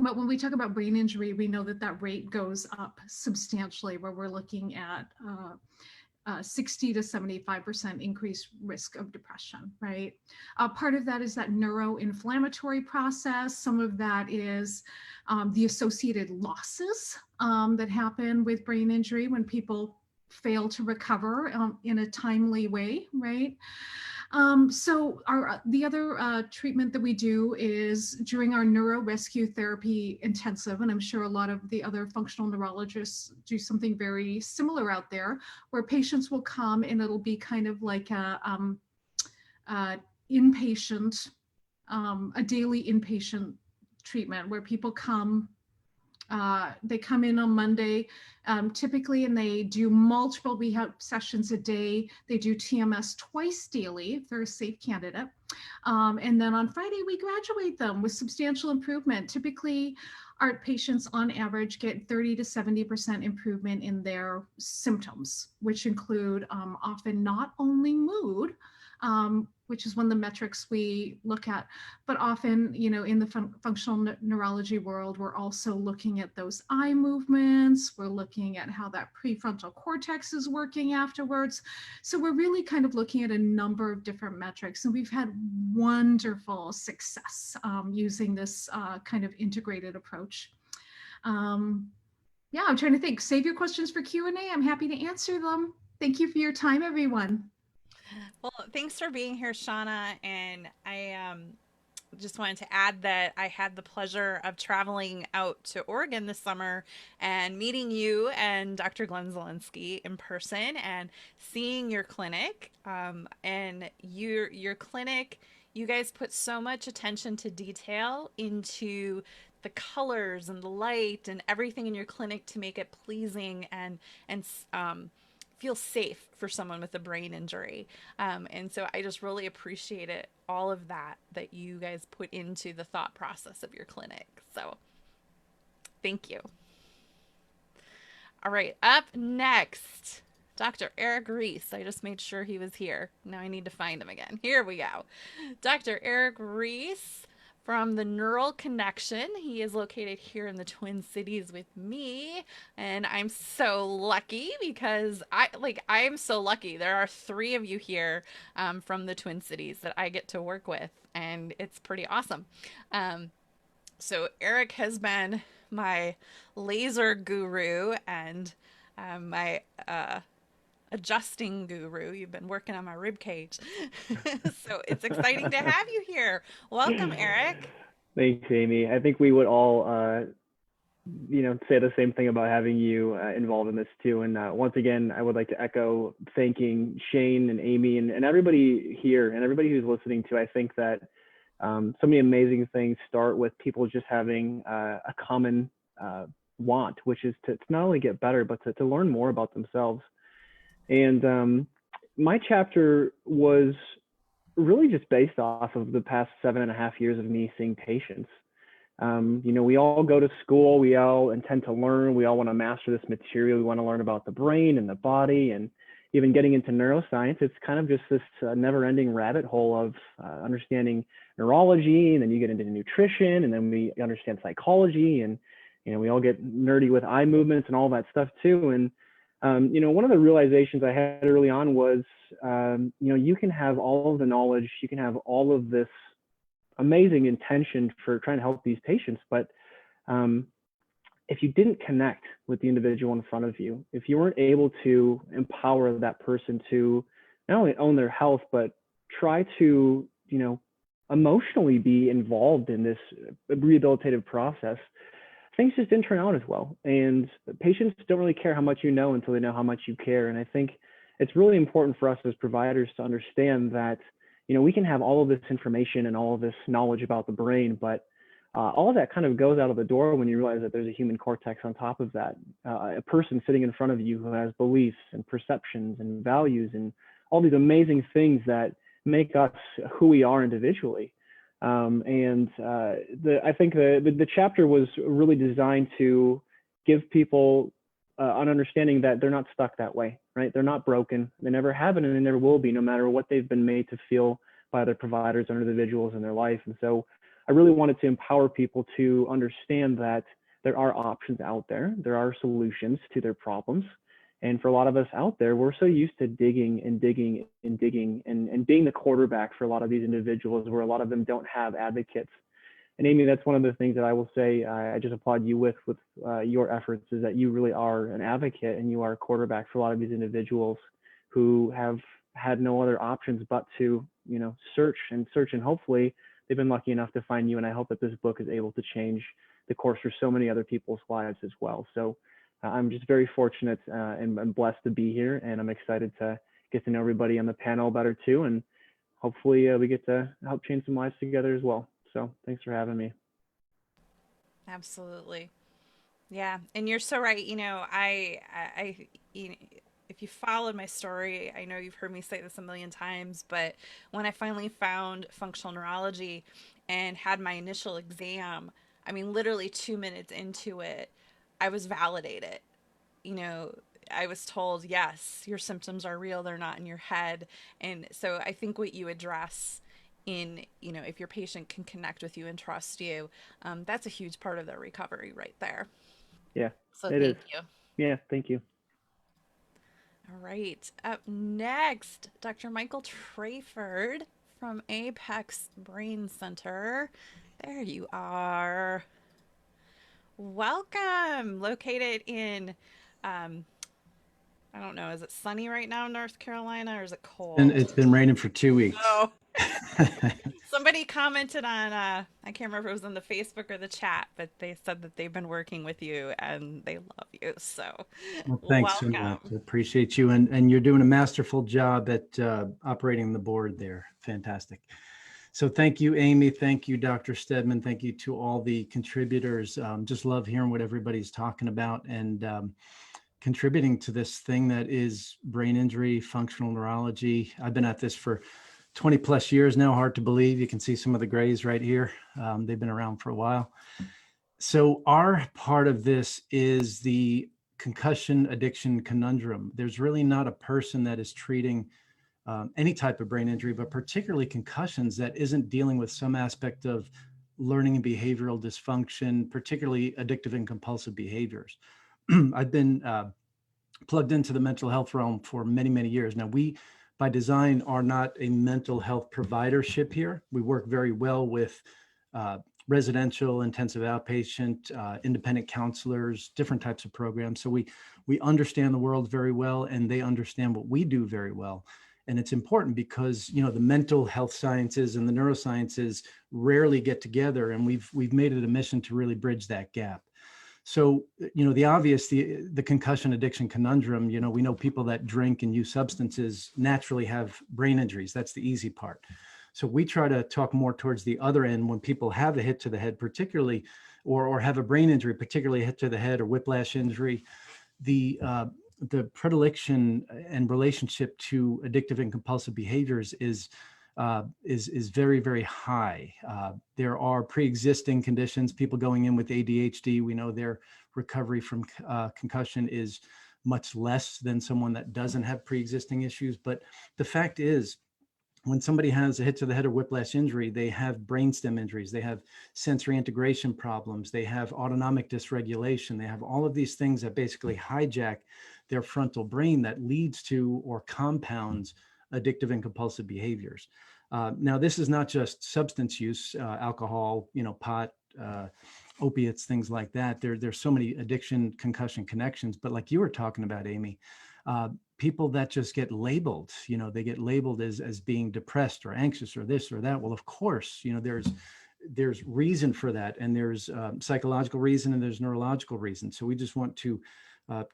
But when we talk about brain injury, we know that that rate goes up substantially, where we're looking at 60 to 75% increased risk of depression, right? Part of that is that neuroinflammatory process. Some of that is the associated losses that happen with brain injury when people fail to recover in a timely way, right? So the other treatment that we do is during our neurorescue therapy intensive, and I'm sure a lot of the other functional neurologists do something very similar out there, where patients will come and it'll be kind of like a inpatient, a daily inpatient treatment where people come. They come in on Monday, typically, and they do multiple rehab sessions a day. They do TMS twice daily if they're a safe candidate. And then on Friday, we graduate them with substantial improvement. Typically, our patients on average get 30 to 70% improvement in their symptoms, which include often not only mood, which is one of the metrics we look at, but often, in the functional neurology world, we're also looking at those eye movements. We're looking at how that prefrontal cortex is working afterwards. So we're really kind of looking at a number of different metrics, and we've had wonderful success using this kind of integrated approach. Yeah, I'm trying to think. Save your questions for Q&A. I'm happy to answer them. Thank you for your time, everyone. Well, thanks for being here, Shauna. And I just wanted to add that I had the pleasure of traveling out to Oregon this summer and meeting you and Dr. Glenn Zielinski in person and seeing your clinic. And your clinic You guys put so much attention to detail into the colors and the light and everything in your clinic to make it pleasing and feel safe for someone with a brain injury. And so I just really appreciate it, all of that you guys put into the thought process of your clinic. So thank you. All right, up next, Dr. Eric Reese. I just made sure he was here. Now I need to find him again. Here we go. Dr. Eric Reese from the Neural Connection. He is located here in the Twin Cities with me, and I'm so lucky because I'm so lucky. There are 3 of you here from the Twin Cities that I get to work with, and it's pretty awesome. So Eric has been my laser guru and my adjusting guru. You've been working on my rib cage. So it's exciting to have you here. Welcome, Eric. Thanks, Amy. I think we would all, say the same thing about having you involved in this too. And once again, I would like to echo thanking Shane and Amy and everybody here and everybody who's listening to. I think that so many amazing things start with people just having a common want, which is to not only get better, but to learn more about themselves. And my chapter was really just based off of the past 7.5 years of me seeing patients. We all go to school, we all intend to learn, we all want to master this material, we want to learn about the brain and the body, and even getting into neuroscience, it's kind of just this never-ending rabbit hole of understanding neurology, and then you get into nutrition, and then we understand psychology, and we all get nerdy with eye movements and all that stuff too. And one of the realizations I had early on was, you can have all of the knowledge, you can have all of this amazing intention for trying to help these patients, but if you didn't connect with the individual in front of you, if you weren't able to empower that person to not only own their health, but try to, emotionally be involved in this rehabilitative process, things just didn't turn out as well. And patients don't really care how much you know until they know how much you care. And I think it's really important for us as providers to understand that, we can have all of this information and all of this knowledge about the brain, but all of that kind of goes out of the door when you realize that there's a human cortex on top of that, a person sitting in front of you who has beliefs and perceptions and values and all these amazing things that make us who we are individually. I think the chapter was really designed to give people an understanding that they're not stuck that way, right? They're not broken. They never have been, and they never will be, no matter what they've been made to feel by their providers and individuals in their life. And so I really wanted to empower people to understand that there are options out there. There are solutions to their problems. And for a lot of us out there, we're so used to digging and digging and digging and being the quarterback for a lot of these individuals, where a lot of them don't have advocates. And Amy, that's one of the things that I will say, I just applaud you with your efforts, is that you really are an advocate and you are a quarterback for a lot of these individuals who have had no other options but to, search, and hopefully they've been lucky enough to find you. And I hope that this book is able to change the course for so many other people's lives as well. So I'm just very fortunate and blessed to be here, and I'm excited to get to know everybody on the panel better too. And hopefully we get to help change some lives together as well. So thanks for having me. Absolutely. Yeah. And you're so right. If you followed my story, I know you've heard me say this a million times, but when I finally found functional neurology and had my initial exam, literally 2 minutes into it, I was validated. I was told, yes, your symptoms are real. They're not in your head. And so I think what you address in, if your patient can connect with you and trust you, that's a huge part of their recovery right there. Yeah. So thank you. Yeah, thank you. All right. Up next, Dr. Michael Trayford from Apex Brain Center. There you are. Welcome. Located in, I don't know, is it sunny right now in North Carolina, or is it cold? And it's been raining for 2 weeks. Oh. Somebody commented on, I can't remember if it was in the Facebook or the chat, but they said that they've been working with you and they love you. So well, thanks so much. I appreciate you. And you're doing a masterful job at operating the board there. Fantastic. So thank you, Amy. Thank you, Dr. Stedman. Thank you to all the contributors. Just love hearing what everybody's talking about and contributing to this thing that is brain injury, functional neurology. I've been at this for 20 plus years now, hard to believe. You can see some of the grays right here. They've been around for a while. So our part of this is the concussion addiction conundrum. There's really not a person that is treating any type of brain injury, but particularly concussions, that isn't dealing with some aspect of learning and behavioral dysfunction, particularly addictive and compulsive behaviors. I've been plugged into the mental health realm for many, many years. Now, we, by design, are not a mental health providership here. We work very well with residential, intensive outpatient, independent counselors, different types of programs. So we understand the world very well, and they understand what we do very well. And it's important because, you know, the mental health sciences and the neurosciences rarely get together, and we've made it a mission to really bridge that gap. So, you know, the obvious, the concussion addiction conundrum, you know, we know people that drink and use substances naturally have brain injuries. That's the easy part. So we try to talk more towards the other end when people have a hit to the head, particularly, or have a brain injury, particularly a hit to the head or whiplash injury. The predilection and relationship to addictive and compulsive behaviors is very, very high. There are pre-existing conditions, people going in with ADHD. We know their recovery from concussion is much less than someone that doesn't have pre-existing issues. But the fact is, when somebody has a hit to the head or whiplash injury, they have brainstem injuries, they have sensory integration problems, they have autonomic dysregulation, they have all of these things that basically hijack their frontal brain that leads to or compounds addictive and compulsive behaviors. Now, this is not just substance use, alcohol, you know, pot, opiates, things like that. There's so many addiction, concussion connections. But like you were talking about, Amy, people that just get labeled, you know, they get labeled as being depressed or anxious or this or that. Well, of course, you know, there's reason for that, and there's psychological reason and there's neurological reason. So we just want to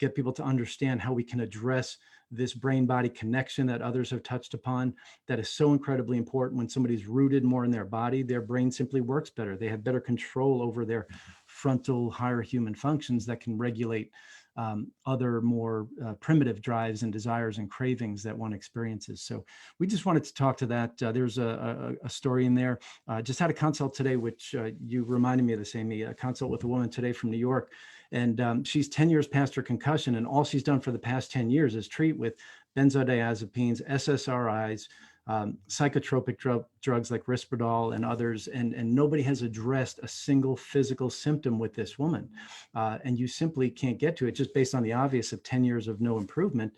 get people to understand how we can address this brain-body connection that others have touched upon, that is so incredibly important. When somebody's rooted more in their body, their brain simply works better. They have better control over their frontal higher human functions that can regulate other more primitive drives and desires and cravings that one experiences. So we just wanted to talk to that. There's a story in there. Just had a consult today, which you reminded me of this, Amy, a consult with a woman today from New York. And she's 10 years past her concussion, and all she's done for the past 10 years is treat with benzodiazepines, SSRIs, psychotropic drugs like Risperdal and others, and nobody has addressed a single physical symptom with this woman. And you simply can't get to it just based on the obvious of 10 years of no improvement.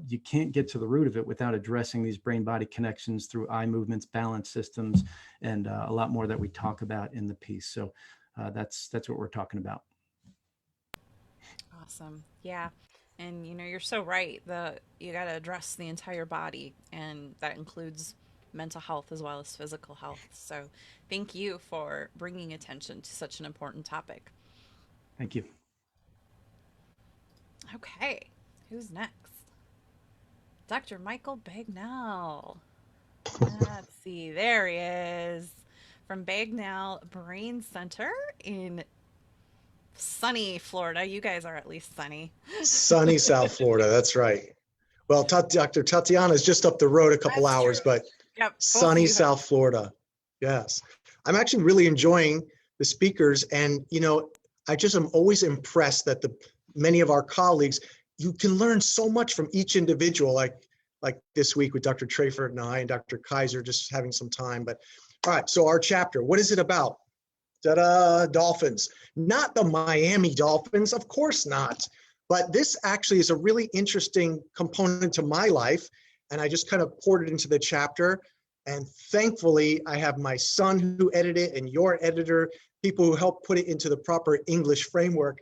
You can't get to the root of it without addressing these brain-body connections through eye movements, balance systems, and a lot more that we talk about in the piece. So that's what we're talking about. Awesome. Yeah. And you know, you're so right. You got to address the entire body, and that includes mental health as well as physical health. So thank you for bringing attention to such an important topic. Thank you. Okay. Who's next? Dr. Michael Bagnell. Let's see. There he is. From Bagnell Brain Center in sunny Florida. You guys are at least sunny. Sunny South Florida. That's right. Well, Dr. Tatiana is just up the road a couple hours, but yep, sunny South Florida. Yes. I'm actually really enjoying the speakers. And, you know, I just am always impressed that many of our colleagues, you can learn so much from each individual, like this week with Dr. Treyford and I and Dr. Kaiser, just having some time. But all right, so our chapter, what is it about? Ta-da, dolphins. Not the Miami Dolphins, of course not. But this actually is a really interesting component to my life. And I just kind of poured it into the chapter. And thankfully, I have my son who edited it and your editor, people who helped put it into the proper English framework.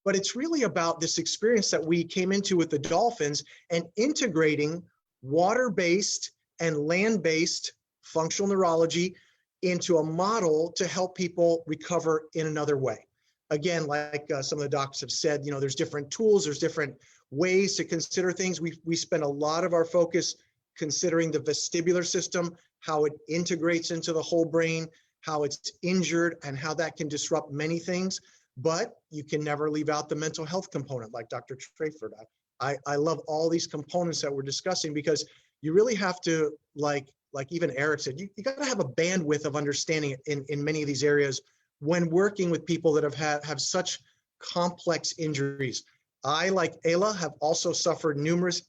But it's really about this experience that we came into with the dolphins and integrating water-based and land-based functional neurology into a model to help people recover in another way. Again, like some of the docs have said, you know, there's different tools, there's different ways to consider things. We spend a lot of our focus considering the vestibular system, how it integrates into the whole brain, how it's injured, and how that can disrupt many things. But you can never leave out the mental health component, like Dr. Trayford. I love all these components that we're discussing, because you really have to, like even Eric said, you got to have a bandwidth of understanding in many of these areas when working with people that have such complex injuries. I, like Ayla, have also suffered numerous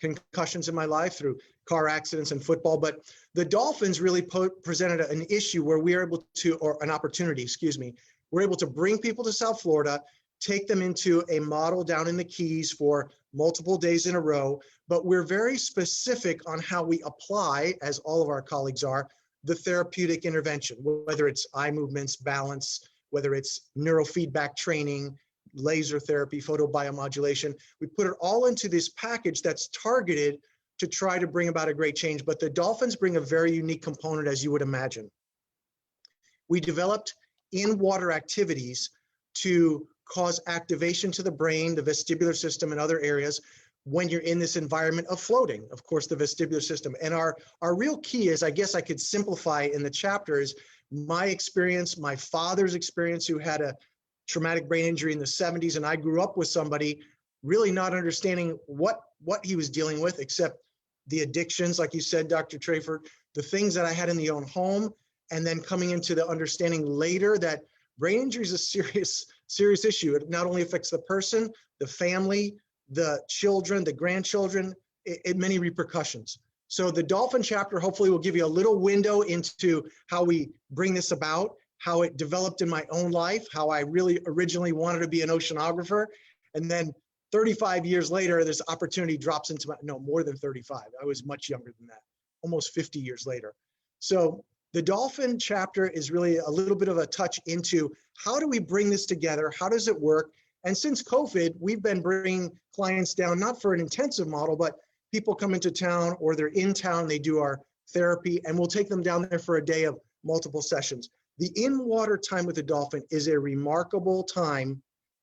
concussions in my life through car accidents and football, but the Dolphins really presented an issue where we are able to, or an opportunity, excuse me, we're able to bring people to South Florida, take them into a model down in the Keys for multiple days in a row, but we're very specific on how we apply, as all of our colleagues are, the therapeutic intervention, whether it's eye movements, balance, whether it's neurofeedback training, laser therapy, photobiomodulation. We put it all into this package that's targeted to try to bring about a great change. But the Dolphins bring a very unique component, as you would imagine. We developed in-water activities to cause activation to the brain, the vestibular system, and other areas when you're in this environment of floating, of course, the vestibular system. And our real key is, I guess I could simplify in the chapter, is my experience, my father's experience, who had a traumatic brain injury in the 70s, and I grew up with somebody really not understanding what he was dealing with, except the addictions, like you said, Dr. Trayford, the things that I had in the own home, and then coming into the understanding later that brain injury is a serious issue. It not only affects the person, the family, the children, the grandchildren, many repercussions. So the Dolphin chapter hopefully will give you a little window into how we bring this about, how it developed in my own life, how I really originally wanted to be an oceanographer. And then 35 years later, this opportunity drops into more than 35. I was much younger than that, almost 50 years later. So the Dolphin chapter is really a little bit of a touch into how do we bring this together? How does it work? And since COVID, we've been bringing clients down, not for an intensive model, but people come into town, or they're in town, they do our therapy, and we'll take them down there for a day of multiple sessions. The in-water time with the Dolphin is a remarkable time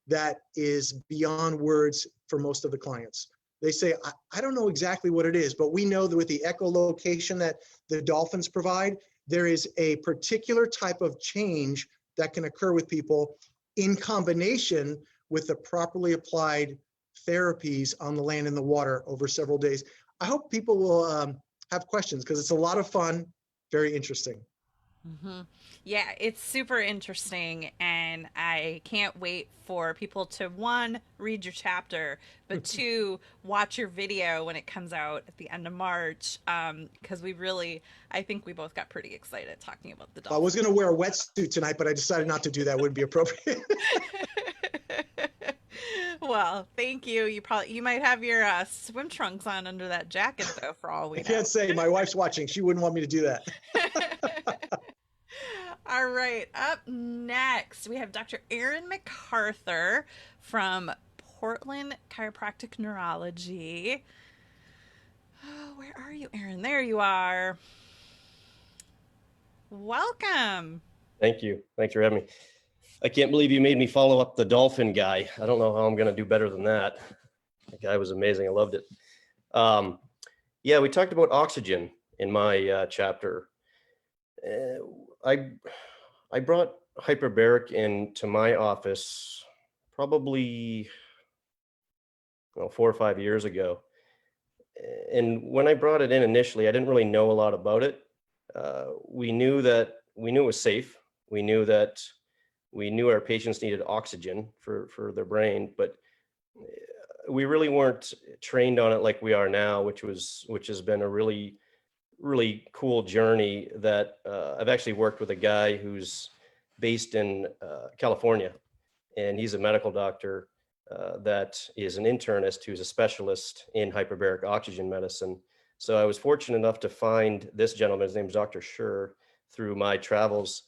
that is beyond words for most of the clients. They say, I don't know exactly what it is, but we know that with the echolocation that the Dolphins provide, there is a particular type of change that can occur with people in combination with the properly applied therapies on the land and the water over several days. I hope people will have questions, because it's a lot of fun, very interesting. Mm-hmm. Yeah, it's super interesting, and I can't wait for people to, one, read your chapter, but two, watch your video when it comes out at the end of March, because I think we both got pretty excited talking about the Dolphins. I was going to wear a wetsuit tonight, but I decided not to do that. Wouldn't be appropriate. Well, thank you. You might have your swim trunks on under that jacket, though, for all we know. I can't say. My wife's watching. She wouldn't want me to do that. All right. Up next, we have Dr. Aaron MacArthur from Portland Chiropractic Neurology. Oh, where are you, Aaron? There you are. Welcome. Thank you. Thanks for having me. I can't believe you made me follow up the Dolphin guy. I don't know how I'm going to do better than that. The guy was amazing. I loved it. Yeah, we talked about oxygen in my chapter. I brought hyperbaric into my office probably 4 or 5 years ago. And when I brought it in initially, I didn't really know a lot about it. We knew it was safe. We knew our patients needed oxygen for their brain, but we really weren't trained on it like we are now, which has been a really, really cool journey that I've actually worked with a guy who's based in California, and he's a medical doctor that is an internist who's a specialist in hyperbaric oxygen medicine. So I was fortunate enough to find this gentleman, his name's Dr. Schur, through my travels.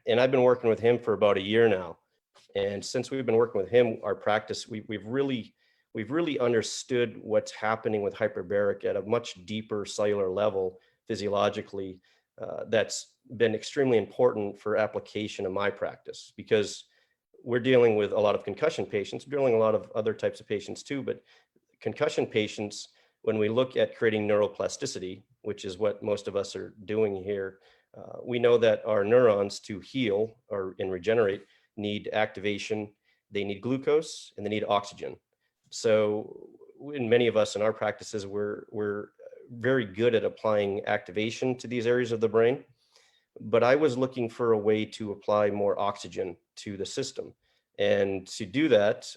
And I've been working with him for about a year now. And since we've been working with him, our practice, we've really understood what's happening with hyperbaric at a much deeper cellular level physiologically. That's been extremely important for application in my practice, because we're dealing with a lot of concussion patients, we're dealing with a lot of other types of patients too, but concussion patients, when we look at creating neuroplasticity, which is what most of us are doing here, we know that our neurons to heal and regenerate need activation, they need glucose, and they need oxygen. So in many of us in our practices, we're very good at applying activation to these areas of the brain. But I was looking for a way to apply more oxygen to the system. And to do that,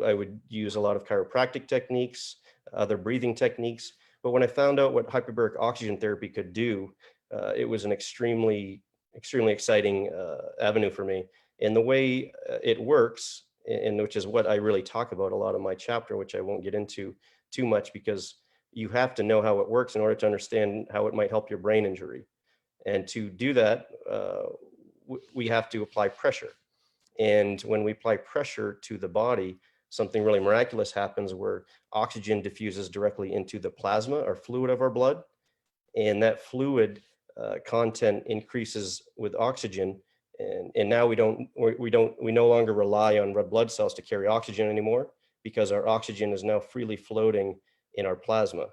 I would use a lot of chiropractic techniques, other breathing techniques. But when I found out what hyperbaric oxygen therapy could do, it was an extremely exciting avenue for me. And the way it works, and which is what I really talk about a lot in my chapter, which I won't get into too much because you have to know how it works in order to understand how it might help your brain injury. And to do that, we have to apply pressure. And when we apply pressure to the body, something really miraculous happens where oxygen diffuses directly into the plasma or fluid of our blood. And that fluid content increases with oxygen. And now we no longer rely on red blood cells to carry oxygen anymore, because our oxygen is now freely floating in our plasma.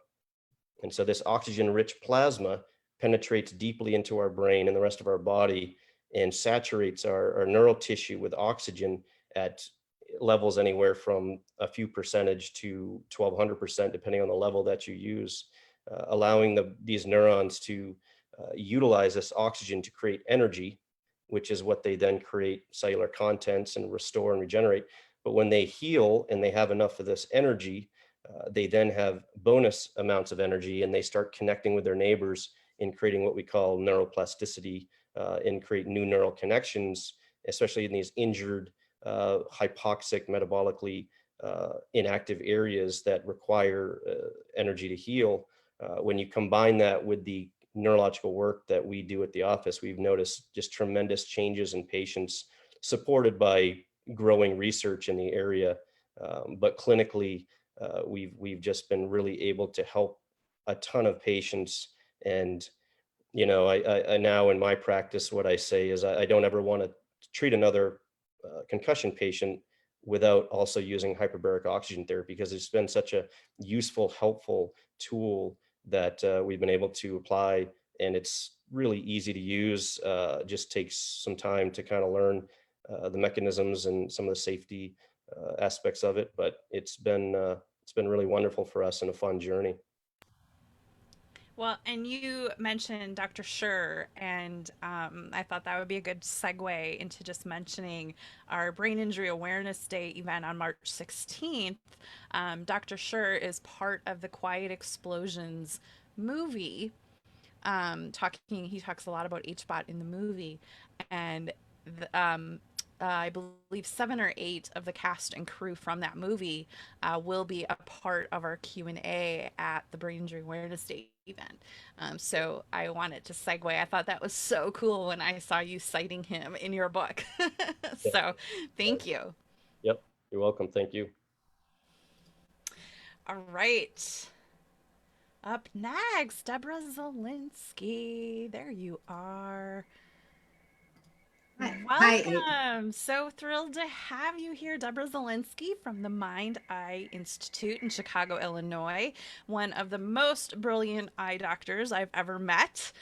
And so this oxygen-rich plasma penetrates deeply into our brain and the rest of our body and saturates our neural tissue with oxygen at levels anywhere from a few percentage to 1200%, depending on the level that you use, allowing these neurons to utilize this oxygen to create energy, which is what they then create cellular contents and restore and regenerate. But when they heal and they have enough of this energy, they then have bonus amounts of energy, and they start connecting with their neighbors in creating what we call neuroplasticity, and create new neural connections, especially in these injured, hypoxic, metabolically inactive areas that require energy to heal. When you combine that with the neurological work that we do at the office, we've noticed just tremendous changes in patients, supported by growing research in the area. But clinically, we've just been really able to help a ton of patients. And I now in my practice, what I say is I don't ever want to treat another concussion patient without also using hyperbaric oxygen therapy, because it's been such a useful, helpful tool that we've been able to apply, and it's really easy to use. Just takes some time to kind of learn the mechanisms and some of the safety aspects of it, but it's been really wonderful for us and a fun journey. Well, and you mentioned Dr. Schur, and I thought that would be a good segue into just mentioning our Brain Injury Awareness Day event on March 16th. Dr. Schur is part of the Quiet Explosions movie. He talks a lot about HBOT in the movie, and I believe 7 or 8 of the cast and crew from that movie will be a part of our Q&A at the Brain Injury Awareness Day event. So I wanted to segue. I thought that was so cool when I saw you citing him in your book. So thank you. Yep, you're welcome. Thank you. All right. Up next, Deborah Zielinski. There you are. Welcome. So thrilled to have you here, Deborah Zielinski from the Mind Eye Institute in Chicago, Illinois. One of the most brilliant eye doctors I've ever met.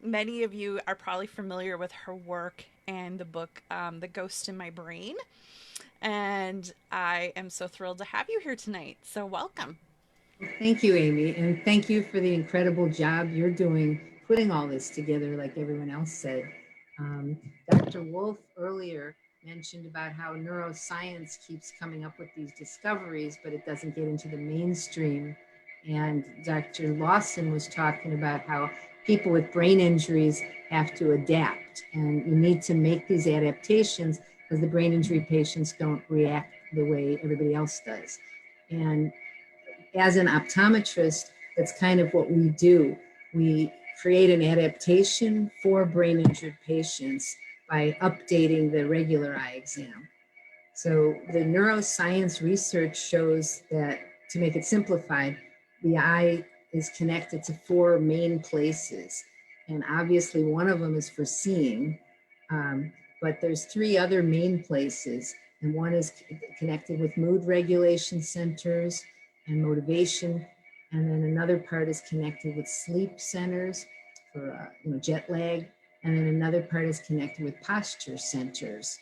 Many of you are probably familiar with her work and the book, The Ghost in My Brain. And I am so thrilled to have you here tonight. So welcome. Thank you, Amy. And thank you for the incredible job you're doing putting all this together, like everyone else said. Dr. Wolf earlier mentioned about how neuroscience keeps coming up with these discoveries, but it doesn't get into the mainstream. And Dr. Lawson was talking about how people with brain injuries have to adapt, and you need to make these adaptations because the brain injury patients don't react the way everybody else does. And as an optometrist, that's kind of what we do. We create an adaptation for brain injured patients by updating the regular eye exam. So the neuroscience research shows that, to make it simplified, the eye is connected to 4 main places. And obviously one of them is for seeing, but there's 3 other main places. And one is connected with mood regulation centers and motivation. And then another part is connected with sleep centers for jet lag. And then another part is connected with posture centers.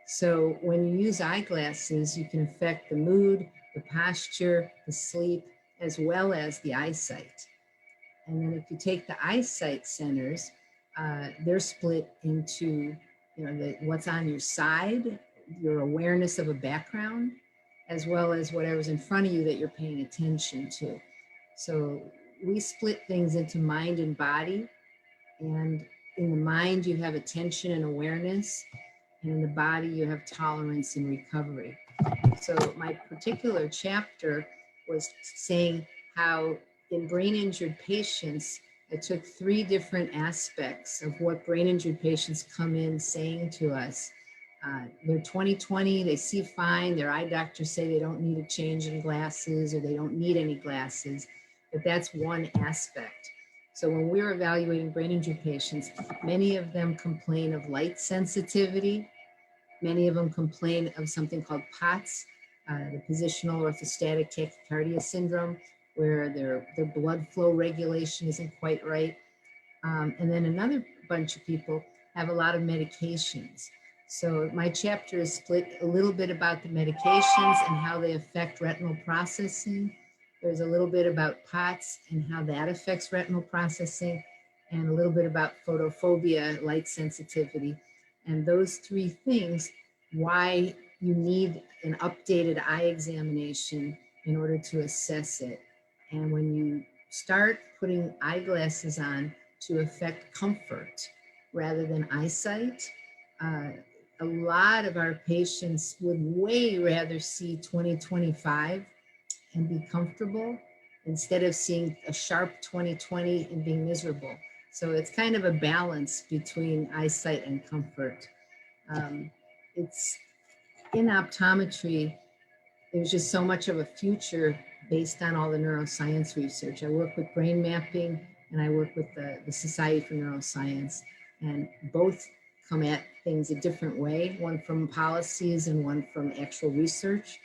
So when you use eyeglasses, you can affect the mood, the posture, the sleep, as well as the eyesight. And then if you take the eyesight centers, they're split into what's on your side, your awareness of a background, as well as whatever's in front of you that you're paying attention to. So we split things into mind and body. And in the mind, you have attention and awareness. And in the body, you have tolerance and recovery. So my particular chapter was saying how in brain injured patients, I took 3 different aspects of what brain injured patients come in saying to us. They're 20/20, they see fine, their eye doctors say they don't need a change in glasses or they don't need any glasses, but that's one aspect. So when we're evaluating brain injured patients, many of them complain of light sensitivity. Many of them complain of something called POTS, the positional orthostatic tachycardia syndrome, where their blood flow regulation isn't quite right. And then another bunch of people have a lot of medications. So my chapter is split a little bit about the medications and how they affect retinal processing. There's a little bit about POTS and how that affects retinal processing, and a little bit about photophobia, light sensitivity. And those 3 things, why you need an updated eye examination in order to assess it. And when you start putting eyeglasses on to affect comfort rather than eyesight, a lot of our patients would way rather see 20/25 and be comfortable instead of seeing a sharp 20/20 and being miserable. So it's kind of a balance between eyesight and comfort. It's in optometry, there's just so much of a future based on all the neuroscience research. I work with brain mapping and I work with the Society for Neuroscience, and both come at things a different way, one from policies and one from actual research.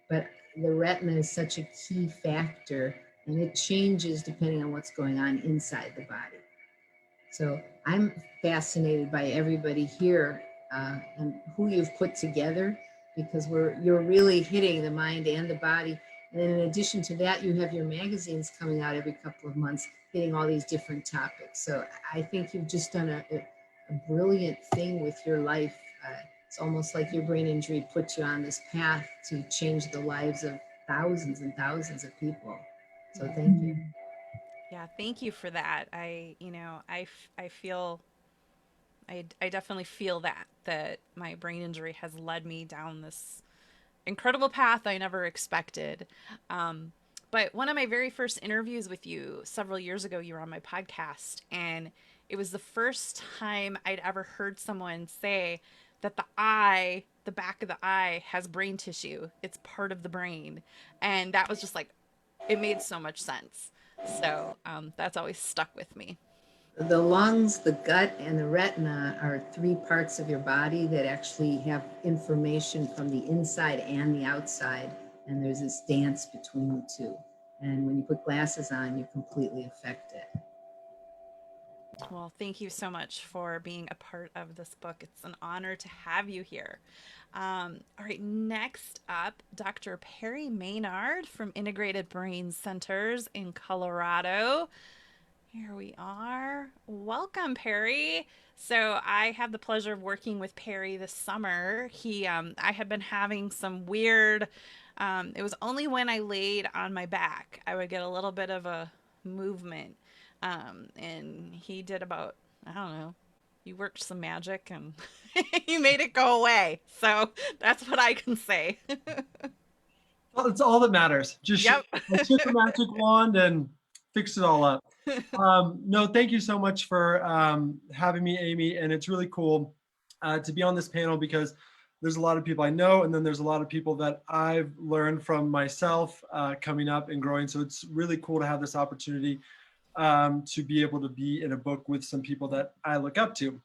But the retina is such a key factor, and it changes depending on what's going on inside the body. So I'm fascinated by everybody here and who you've put together, because you're really hitting the mind and the body. And then in addition to that, you have your magazines coming out every couple of months, hitting all these different topics. So I think you've just done a brilliant thing with your life. It's almost like your brain injury put you on this path to change the lives of thousands and thousands of people. So thank you. Yeah, thank you for that. I feel, I definitely feel that my brain injury has led me down this incredible path I never expected. But one of my very first interviews with you several years ago, you were on my podcast, and it was the first time I'd ever heard someone say that the back of the eye has brain tissue. It's part of the brain. And that was just like, it made so much sense. So that's always stuck with me. The lungs, the gut, and the retina are 3 parts of your body that actually have information from the inside and the outside. And there's this dance between the 2. And when you put glasses on, you completely affect it. Well, thank you so much for being a part of this book. It's an honor to have you here. All right, next up, Dr. Perry Maynard from Integrated Brain Centers in Colorado. Here we are. Welcome, Perry. So I had the pleasure of working with Perry this summer. I had been having some weird, it was only when I laid on my back, I would get a little bit of a movement. And he did about, I don't know, you worked some magic and he made it go away. So that's what I can say. Well, it's all that matters. Just Yep. I took a magic wand and fixed it all up. No, thank you so much for having me, Amy. And it's really cool to be on this panel, because there's a lot of people I know, and then there's a lot of people that I've learned from myself coming up and growing. So it's really cool to have this opportunity to be able to be in a book with some people that I look up to.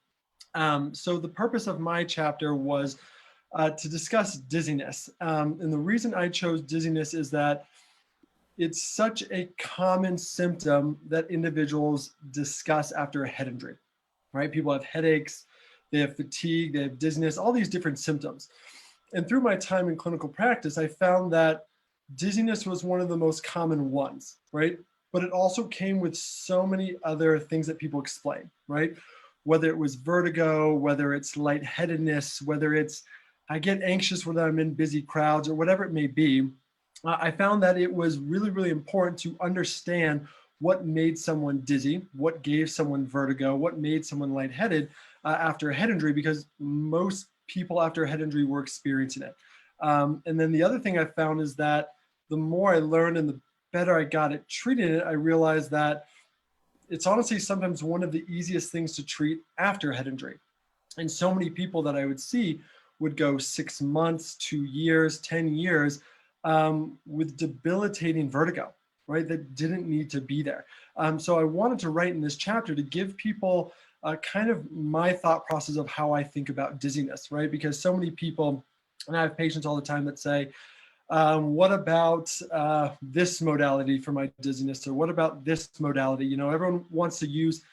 So the purpose of my chapter was to discuss dizziness. And the reason I chose dizziness is that it's such a common symptom that individuals discuss after a head injury, right? People have headaches, they have fatigue, they have dizziness, all these different symptoms. And through my time in clinical practice, I found that dizziness was one of the most common ones, right? But it also came with so many other things that people explain, right? Whether it was vertigo, whether it's lightheadedness, whether it's I get anxious when I'm in busy crowds or whatever it may be. I found that it was really, really important to understand what made someone dizzy, what gave someone vertigo, what made someone lightheaded after a head injury, because most people after a head injury were experiencing it. And then the other thing I found is that the more I learned and the better I got at treating it, I realized that it's honestly sometimes one of the easiest things to treat after a head injury. And so many people that I would see would go 6 months, 2 years, 10 years with debilitating vertigo, right? That didn't need to be there. So I wanted to write in this chapter to give people kind of my thought process of how I think about dizziness, right? Because so many people, and I have patients all the time that say, what about this modality for my dizziness? Or what about this modality? You know, everyone wants to use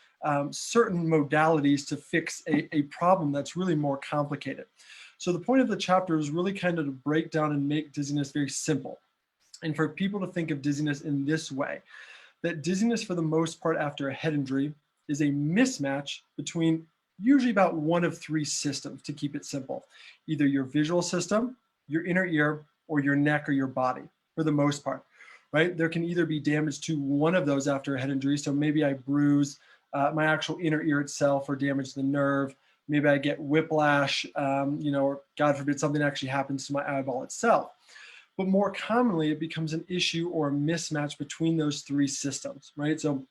certain modalities to fix a problem that's really more complicated. So the point of the chapter is really kind of to break down and make dizziness very simple. And for people to think of dizziness in this way, that dizziness for the most part after a head injury is a mismatch between usually about one of three systems, to keep it simple. Either your visual system, your inner ear, or your neck or your body, for the most part, right? There can either be damage to one of those after a head injury. So maybe I bruise my actual inner ear itself or damage the nerve. Maybe I get whiplash, or God forbid something actually happens to my eyeball itself. But more commonly, it becomes an issue or a mismatch between those three systems, right? So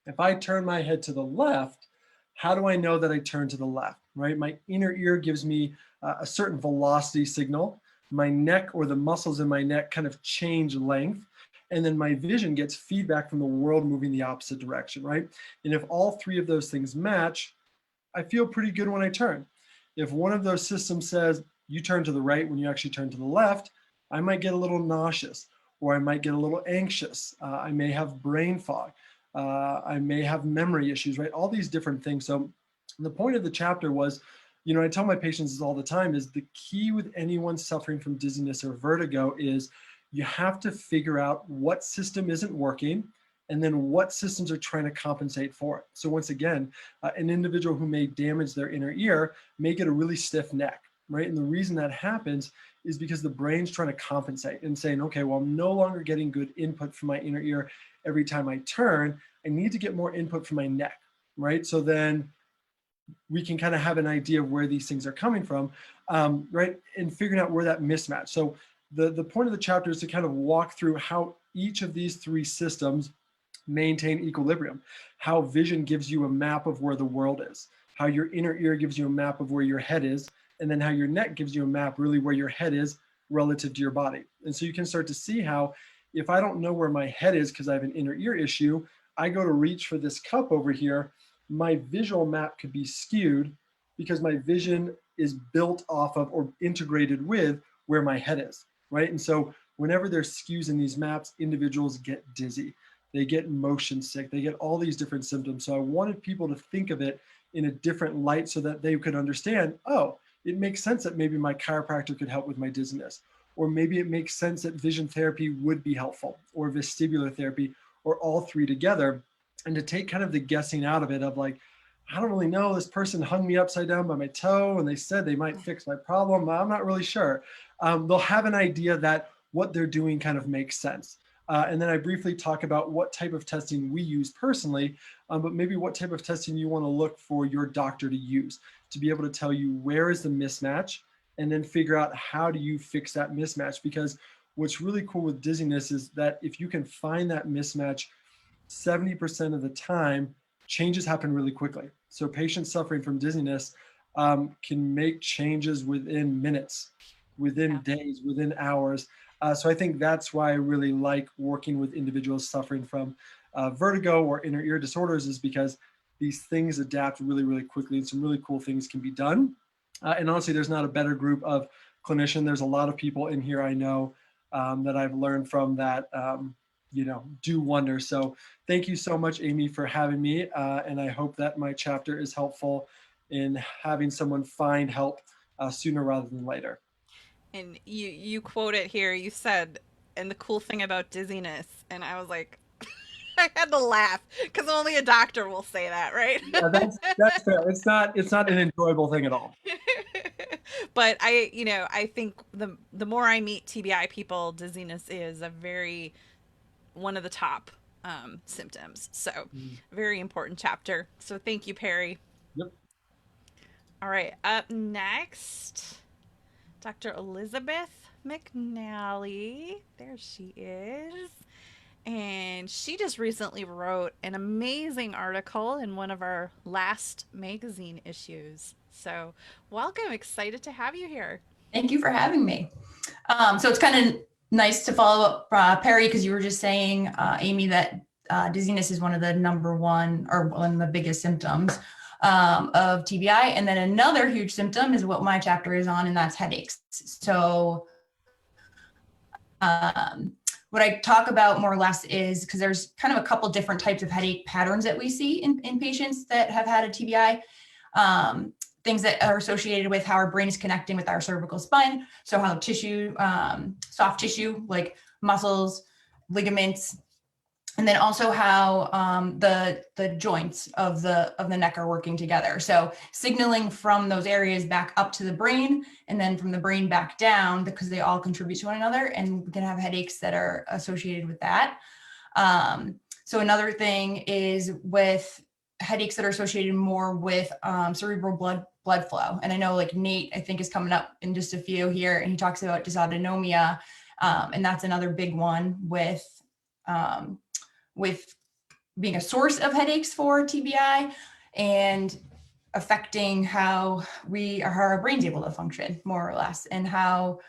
if I turn my head to the left, how do I know that I turn to the left, right? My inner ear gives me a certain velocity signal. My neck or the muscles in my neck kind of change length. And then my vision gets feedback from the world moving the opposite direction, right? And if all three of those things match, I feel pretty good when I turn. If one of those systems says you turn to the right when you actually turn to the left, I might get a little nauseous, or I might get a little anxious. I may have brain fog. I may have memory issues, right? All these different things. So the point of the chapter was, I tell my patients this all the time, is the key with anyone suffering from dizziness or vertigo is you have to figure out what system isn't working and then what systems are trying to compensate for it. So once again, an individual who may damage their inner ear may get a really stiff neck, right? And the reason that happens is because the brain's trying to compensate and saying, okay, well, I'm no longer getting good input from my inner ear every time I turn. I need to get more input from my neck, right? So then we can kind of have an idea of where these things are coming from, right? And figuring out where that mismatch. So the point of the chapter is to kind of walk through how each of these three systems maintain equilibrium, how vision gives you a map of where the world is, how your inner ear gives you a map of where your head is, and then how your neck gives you a map really where your head is relative to your body. And so you can start to see how if I don't know where my head is because I have an inner ear issue, I go to reach for this cup over here, my visual map could be skewed because my vision is built off of or integrated with where my head is, right? And so whenever there's skews in these maps, individuals get dizzy. They get motion sick, they get all these different symptoms. So I wanted people to think of it in a different light so that they could understand, oh, it makes sense that maybe my chiropractor could help with my dizziness, or maybe it makes sense that vision therapy would be helpful, or vestibular therapy, or all three together. And to take kind of the guessing out of it of like, I don't really know, this person hung me upside down by my toe and they said they might fix my problem. I'm not really sure. They'll have an idea that what they're doing kind of makes sense. And then I briefly talk about what type of testing we use personally, but maybe what type of testing you want to look for your doctor to use to be able to tell you where is the mismatch and then figure out how do you fix that mismatch. Because what's really cool with dizziness is that if you can find that mismatch, 70% of the time, changes happen really quickly. So patients suffering from dizziness can make changes within minutes, within days, within hours. So I think that's why I really like working with individuals suffering from vertigo or inner ear disorders, is because these things adapt really, really quickly and some really cool things can be done. And honestly, there's not a better group of clinicians. There's a lot of people in here I know that I've learned from that do wonders. So thank you so much, Amy, for having me. And I hope that my chapter is helpful in having someone find help sooner rather than later. And you quote it here. You said, "And the cool thing about dizziness," and I was like, I had to laugh because only a doctor will say that, right? Yeah, that's fair. It's not an enjoyable thing at all. But I think the more I meet TBI people, dizziness is one of the top symptoms. So very important chapter. So thank you, Perry. Yep. All right, up next, Dr. Elizabeth McNally. There she is. And she just recently wrote an amazing article in one of our last magazine issues. So welcome, excited to have you here. Thank you for having me. So it's kind of nice to follow up, Perry, because you were just saying, Amy, that dizziness is one of the number one or one of the biggest symptoms of TBI. And then another huge symptom is what my chapter is on, and that's headaches. So what I talk about more or less is, because there's kind of a couple different types of headache patterns that we see in patients that have had a TBI. Things that are associated with how our brain is connecting with our cervical spine. So how tissue, soft tissue like muscles, ligaments, and then also how the joints of the neck are working together. So signaling from those areas back up to the brain, and then from the brain back down, because they all contribute to one another, and we can have headaches that are associated with that. So another thing is with headaches that are associated more with cerebral blood flow. And I know like Nate, I think, is coming up in just a few here, and he talks about dysautonomia. And that's another big one with being a source of headaches for TBI and affecting how our brain's able to function more or less, and how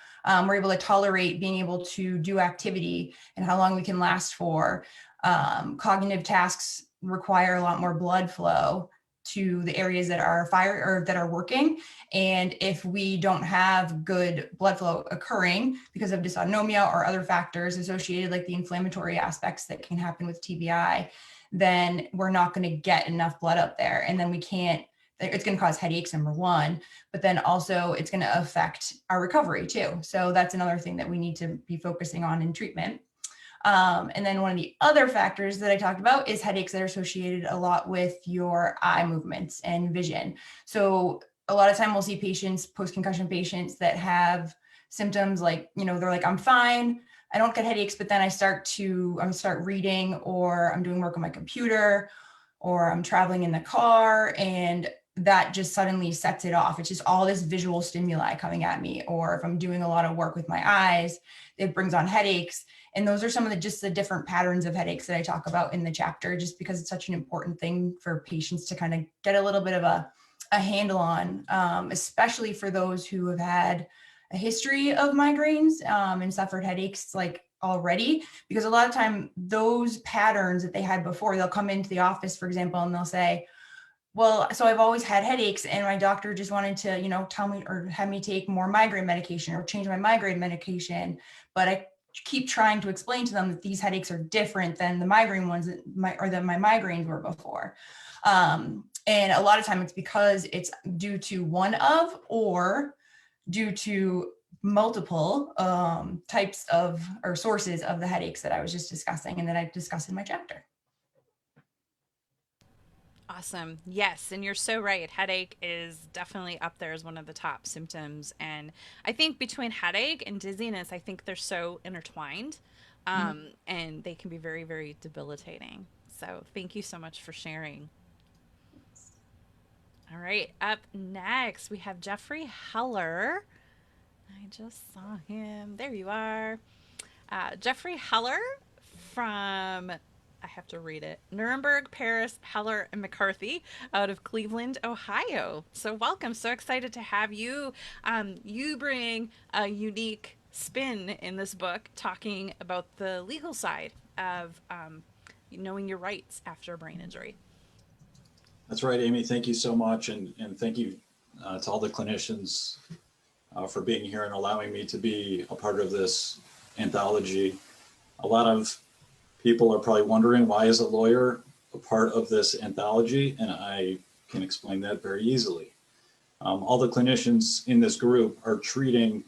we're able to tolerate being able to do activity and how long we can last for. Cognitive tasks require a lot more blood flow to the areas that are that are working. And if we don't have good blood flow occurring because of dysautonomia or other factors associated, like the inflammatory aspects that can happen with TBI, then we're not going to get enough blood up there. And then it's going to cause headaches, number one, but then also it's going to affect our recovery too. So that's another thing that we need to be focusing on in treatment. And then one of the other factors that I talked about is headaches that are associated a lot with your eye movements and vision. So a lot of time we'll see patients, post-concussion patients, that have symptoms like, they're like, I'm fine, I don't get headaches, but then I start reading, or I'm doing work on my computer, or I'm traveling in the car, and that just suddenly sets it off. It's just all this visual stimuli coming at me. Or if I'm doing a lot of work with my eyes, it brings on headaches. And those are some of the different patterns of headaches that I talk about in the chapter, just because it's such an important thing for patients to kind of get a little bit of a handle on, especially for those who have had a history of migraines and suffered headaches like already, because a lot of time those patterns that they had before, they'll come into the office, for example, and they'll say, well, so I've always had headaches, and my doctor just wanted to, tell me or have me take more migraine medication or change my migraine medication. But I keep trying to explain to them that these headaches are different than the migraine ones that my migraines were before. And a lot of time it's because it's due to one of, or due to multiple types of, or sources of the headaches that I was just discussing and that I discussed in my chapter. Awesome. Yes, and you're so right. Headache is definitely up there as one of the top symptoms. And I think between headache and dizziness, I think they're so intertwined, and they can be very, very debilitating. So thank you so much for sharing. All right, up next, we have Jeffrey Heller. I just saw him. There you are. Jeffrey Heller from... I have to read it. Nuremberg, Paris, Heller, and McCarthy out of Cleveland, Ohio. So welcome. So excited to have you. You bring a unique spin in this book, talking about the legal side of knowing your rights after a brain injury. That's right, Amy. Thank you so much. And thank you to all the clinicians for being here and allowing me to be a part of this anthology. A lot of people are probably wondering, why is a lawyer a part of this anthology? And I can explain that very easily. All the clinicians in this group are treating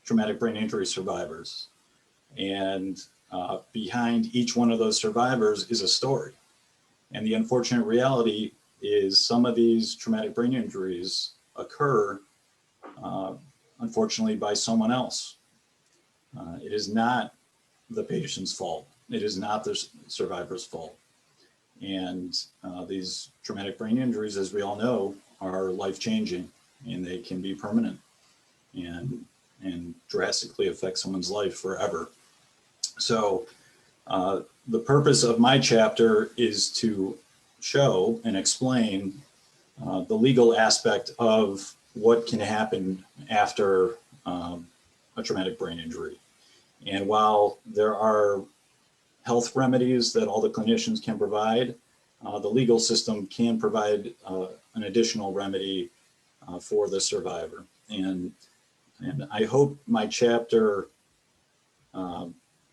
traumatic brain injury survivors. And behind each one of those survivors is a story. And the unfortunate reality is some of these traumatic brain injuries occur, unfortunately, by someone else. It is not the patient's fault. It is not the survivor's fault. And these traumatic brain injuries, as we all know, are life-changing, and they can be permanent and drastically affect someone's life forever. So the purpose of my chapter is to show and explain the legal aspect of what can happen after a traumatic brain injury. And while there are health remedies that all the clinicians can provide, the legal system can provide an additional remedy for the survivor. And I hope my chapter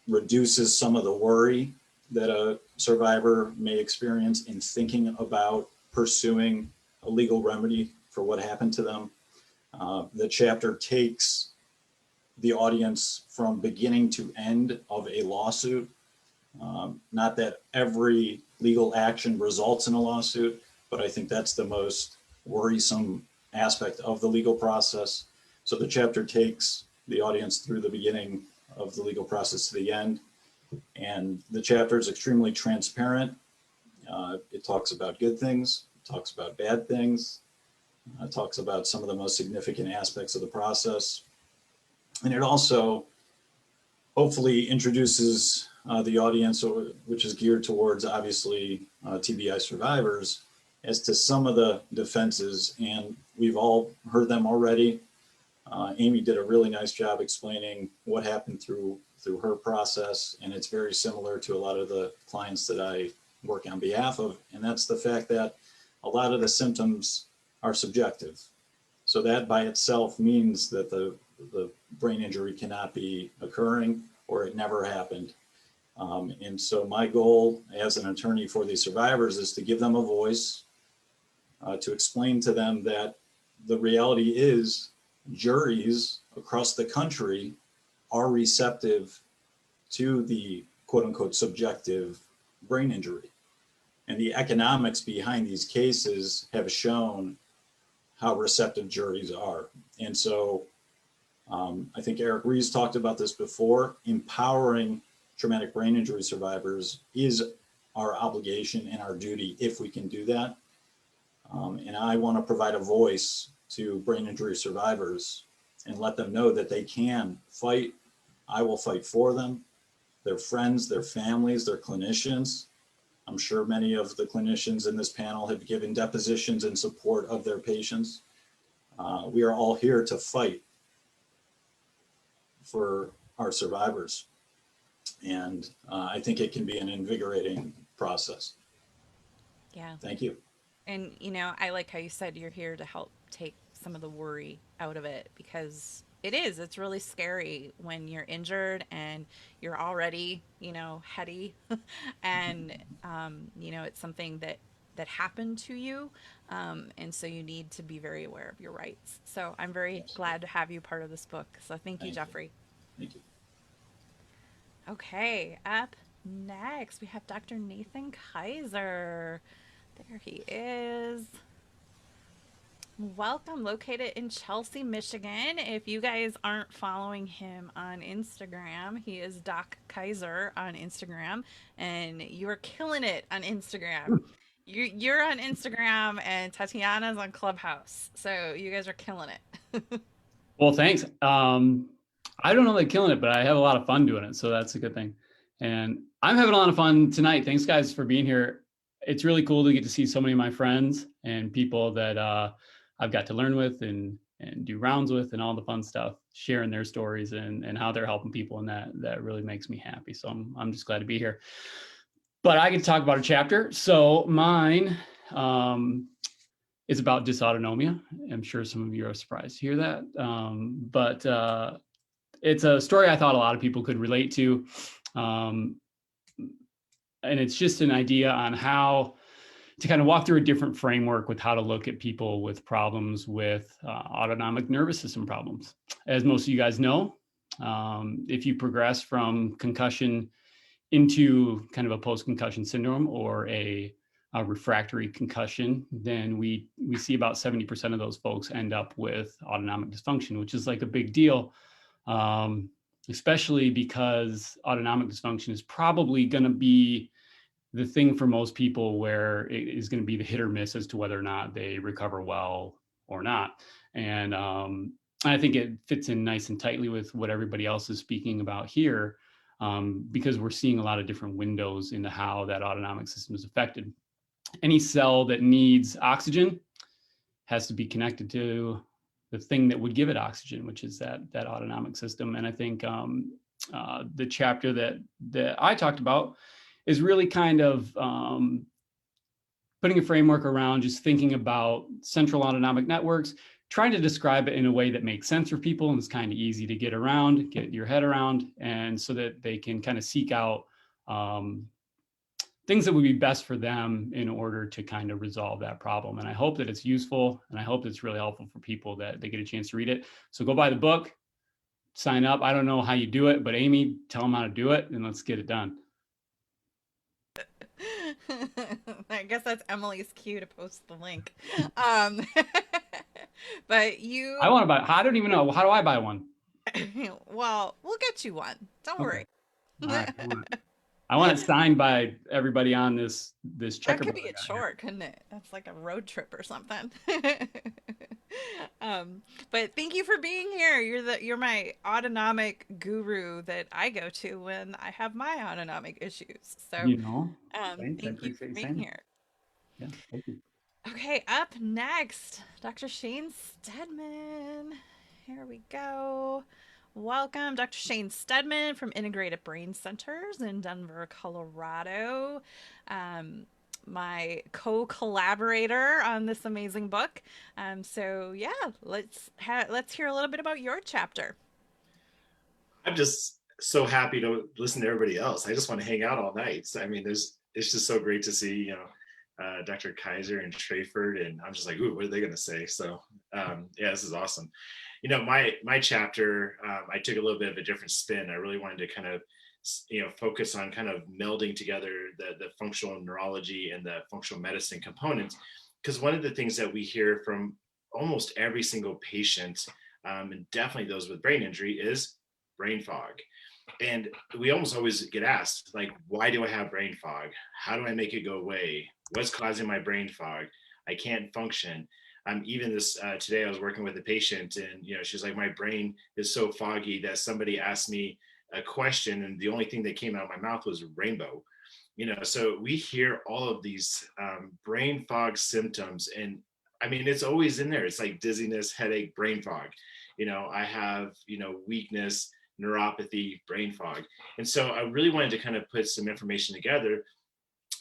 reduces some of the worry that a survivor may experience in thinking about pursuing a legal remedy for what happened to them. The chapter takes the audience from beginning to end of a lawsuit. Not that every legal action results in a lawsuit, but I think that's the most worrisome aspect of the legal process. So the chapter takes the audience through the beginning of the legal process to the end. And the chapter is extremely transparent. It talks about good things, it talks about bad things, it talks about some of the most significant aspects of the process. And it also hopefully introduces the audience, which is geared towards obviously TBI survivors, as to some of the defenses. And we've all heard them already. Amy did a really nice job explaining what happened through her process. And it's very similar to a lot of the clients that I work on behalf of. And that's the fact that a lot of the symptoms are subjective. So that by itself means that the brain injury cannot be occurring or it never happened. And so my goal as an attorney for these survivors is to give them a voice, to explain to them that the reality is juries across the country are receptive to the quote unquote subjective brain injury. And the economics behind these cases have shown how receptive juries are. And so I think Eric Rees talked about this before. Empowering traumatic brain injury survivors is our obligation and our duty if we can do that. And I want to provide a voice to brain injury survivors and let them know that they can fight. I will fight for them, their friends, their families, their clinicians. I'm sure many of the clinicians in this panel have given depositions in support of their patients. We are all here to fight for our survivors. And I think it can be an invigorating process. Yeah. Thank you. And, you know, I like how you said you're here to help take some of the worry out of it, because it's really scary when you're injured and you're already, you know, heady and, you know, it's something that happened to you. And so you need to be very aware of your rights. So I'm very glad to have you part of this book. So thank you, Jeffrey. Thank you. Okay, up next we have Dr. Nathan Kaiser. There he is. Welcome, located in Chelsea, Michigan. If you guys aren't following him on Instagram, he is Doc Kaiser on Instagram, and you are killing it on Instagram. You're on Instagram, and Tatiana's on Clubhouse, so you guys are killing it. Well, thanks. I don't know that killing it, but I have a lot of fun doing it, so that's a good thing. And I'm having a lot of fun tonight. Thanks, guys, for being here. It's really cool to get to see so many of my friends and people that I've got to learn with and do rounds with and all the fun stuff, sharing their stories and how they're helping people, and that really makes me happy. So I'm just glad to be here. But I get to talk about a chapter. So mine is about dysautonomia. I'm sure some of you are surprised to hear that. But it's a story I thought a lot of people could relate to. it's just an idea on how to kind of walk through a different framework with how to look at people with problems with autonomic nervous system problems. As most of you guys know, if you progress from concussion into kind of a post-concussion syndrome or a refractory concussion, then we see about 70% of those folks end up with autonomic dysfunction, which is like a big deal, especially because autonomic dysfunction is probably going to be the thing for most people where it is going to be the hit or miss as to whether or not they recover well or not. And I think it fits in nice and tightly with what everybody else is speaking about here, because we're seeing a lot of different windows into how that autonomic system is affected. Any cell that needs oxygen has to be connected to the thing that would give it oxygen, which is that autonomic system. And I think the chapter that I talked about is really kind of putting a framework around just thinking about central autonomic networks, trying to describe it in a way that makes sense for people and is kind of easy to get around, get your head around, and so that they can kind of seek out things that would be best for them in order to kind of resolve that problem. And I hope that it's useful, and I hope it's really helpful for people that they get a chance to read it. So go buy the book, sign up. I don't know how you do it, but Amy, tell them how to do it, and let's get it done. I guess that's Emily's cue to post the link. But you, I want to buy. I don't even know. How do I buy one? Well, we'll get you one. Don't worry. All right. I want it signed by everybody on this checkerboard. That could be a chore, couldn't it? That's like a road trip or something. But thank you for being here. You're my autonomic guru that I go to when I have my autonomic issues. So thank you for being here. Yeah, thank you. Okay, up next, Dr. Shane Steadman. Here we go. Welcome, Dr. Shane Steadman from Integrated Brain Centers in Denver, Colorado. My co-collaborator on this amazing book. So yeah, let's hear a little bit about your chapter. I'm just so happy to listen to everybody else. I just want to hang out all night. I mean, it's just so great to see, Dr. Kaiser and Trayford, and I'm just like, ooh, what are they going to say? So yeah, this is awesome. My chapter, I took a little bit of a different spin. I really wanted to kind of, focus on kind of melding together the functional neurology and the functional medicine components. Because one of the things that we hear from almost every single patient, and definitely those with brain injury, is brain fog. And we almost always get asked, like, why do I have brain fog? How do I make it go away? What's causing my brain fog? I can't function. Even this today, I was working with a patient, and she's like, my brain is so foggy that somebody asked me a question, and the only thing that came out of my mouth was rainbow. So we hear all of these brain fog symptoms, and I mean, it's always in there. It's like dizziness, headache, brain fog. I have weakness, neuropathy, brain fog, and so I really wanted to kind of put some information together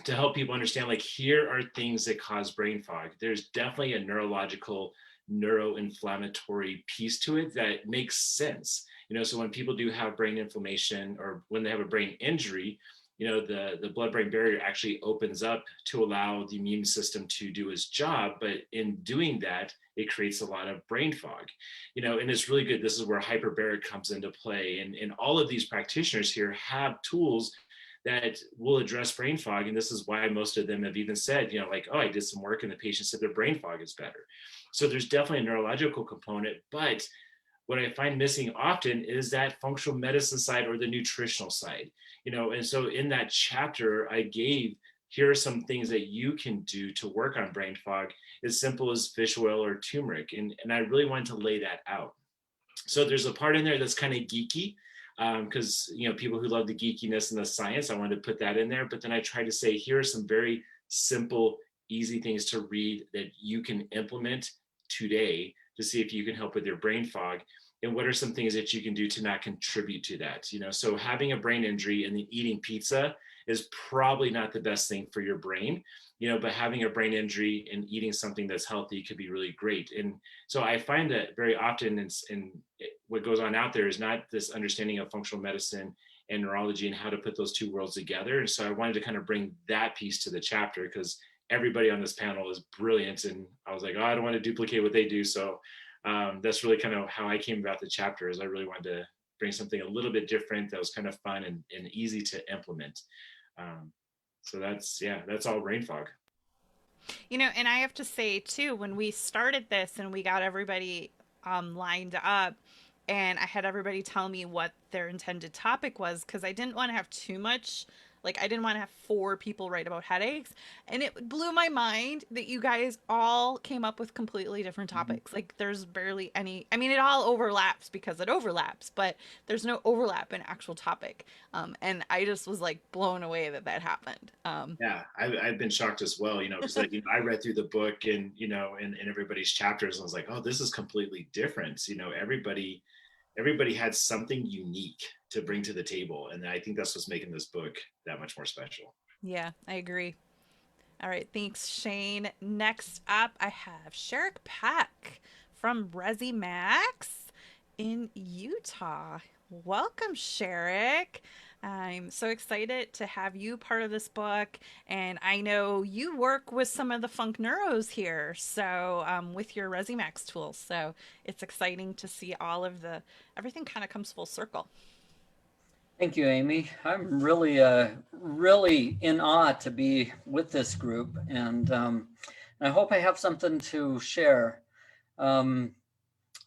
to help people understand, like, here are things that cause brain fog. There's definitely a neurological, neuroinflammatory piece to it that makes sense. So when people do have brain inflammation, or when they have a brain injury, the blood-brain barrier actually opens up to allow the immune system to do its job. But in doing that, it creates a lot of brain fog, and it's really good. This is where hyperbaric comes into play. And all of these practitioners here have tools that will address brain fog. And this is why most of them have even said, like, oh, I did some work and the patient said their brain fog is better. So there's definitely a neurological component, but what I find missing often is that functional medicine side or the nutritional side, and so in that chapter, I gave, here are some things that you can do to work on brain fog, as simple as fish oil or turmeric. And I really wanted to lay that out. So there's a part in there that's kind of geeky, because people who love the geekiness and the science, I wanted to put that in there. But then I tried to say, here are some very simple, easy things to read that you can implement today to see if you can help with your brain fog. And what are some things that you can do to not contribute to that? So having a brain injury and then eating pizza is probably not the best thing for your brain, but having a brain injury and eating something that's healthy could be really great. And so I find that very often in what goes on out there is not this understanding of functional medicine and neurology and how to put those two worlds together. And so I wanted to kind of bring that piece to the chapter because everybody on this panel is brilliant. And I was like, oh, I don't want to duplicate what they do. So that's really kind of how I came about the chapter, is I really wanted to bring something a little bit different that was kind of fun and easy to implement. So that's all brain fog. You know, and I have to say too, when we started this and we got everybody lined up, and I had everybody tell me what their intended topic was, because I didn't want to have too much, like I didn't want to have 4 people write about headaches. And it blew my mind that you guys all came up with completely different topics. Like there's barely any, I mean, it all overlaps because it overlaps, but there's no overlap in actual topic. And I just was like blown away that that happened. Yeah, I've been shocked as well, because like, I read through the book and, in everybody's chapters, and I was like, oh, this is completely different. Everybody had something unique to bring to the table. And I think that's what's making this book that much more special. Yeah, I agree. All right, thanks, Shane. Next up, I have Sherrick Peck from Resi Max in Utah. Welcome, Sherrick. I'm so excited to have you part of this book, and I know you work with some of the Funk Neuros here, so with your Resi Max tools. So it's exciting to see all of everything kind of comes full circle. Thank you, Amy. I'm really in awe to be with this group, and I hope I have something to share.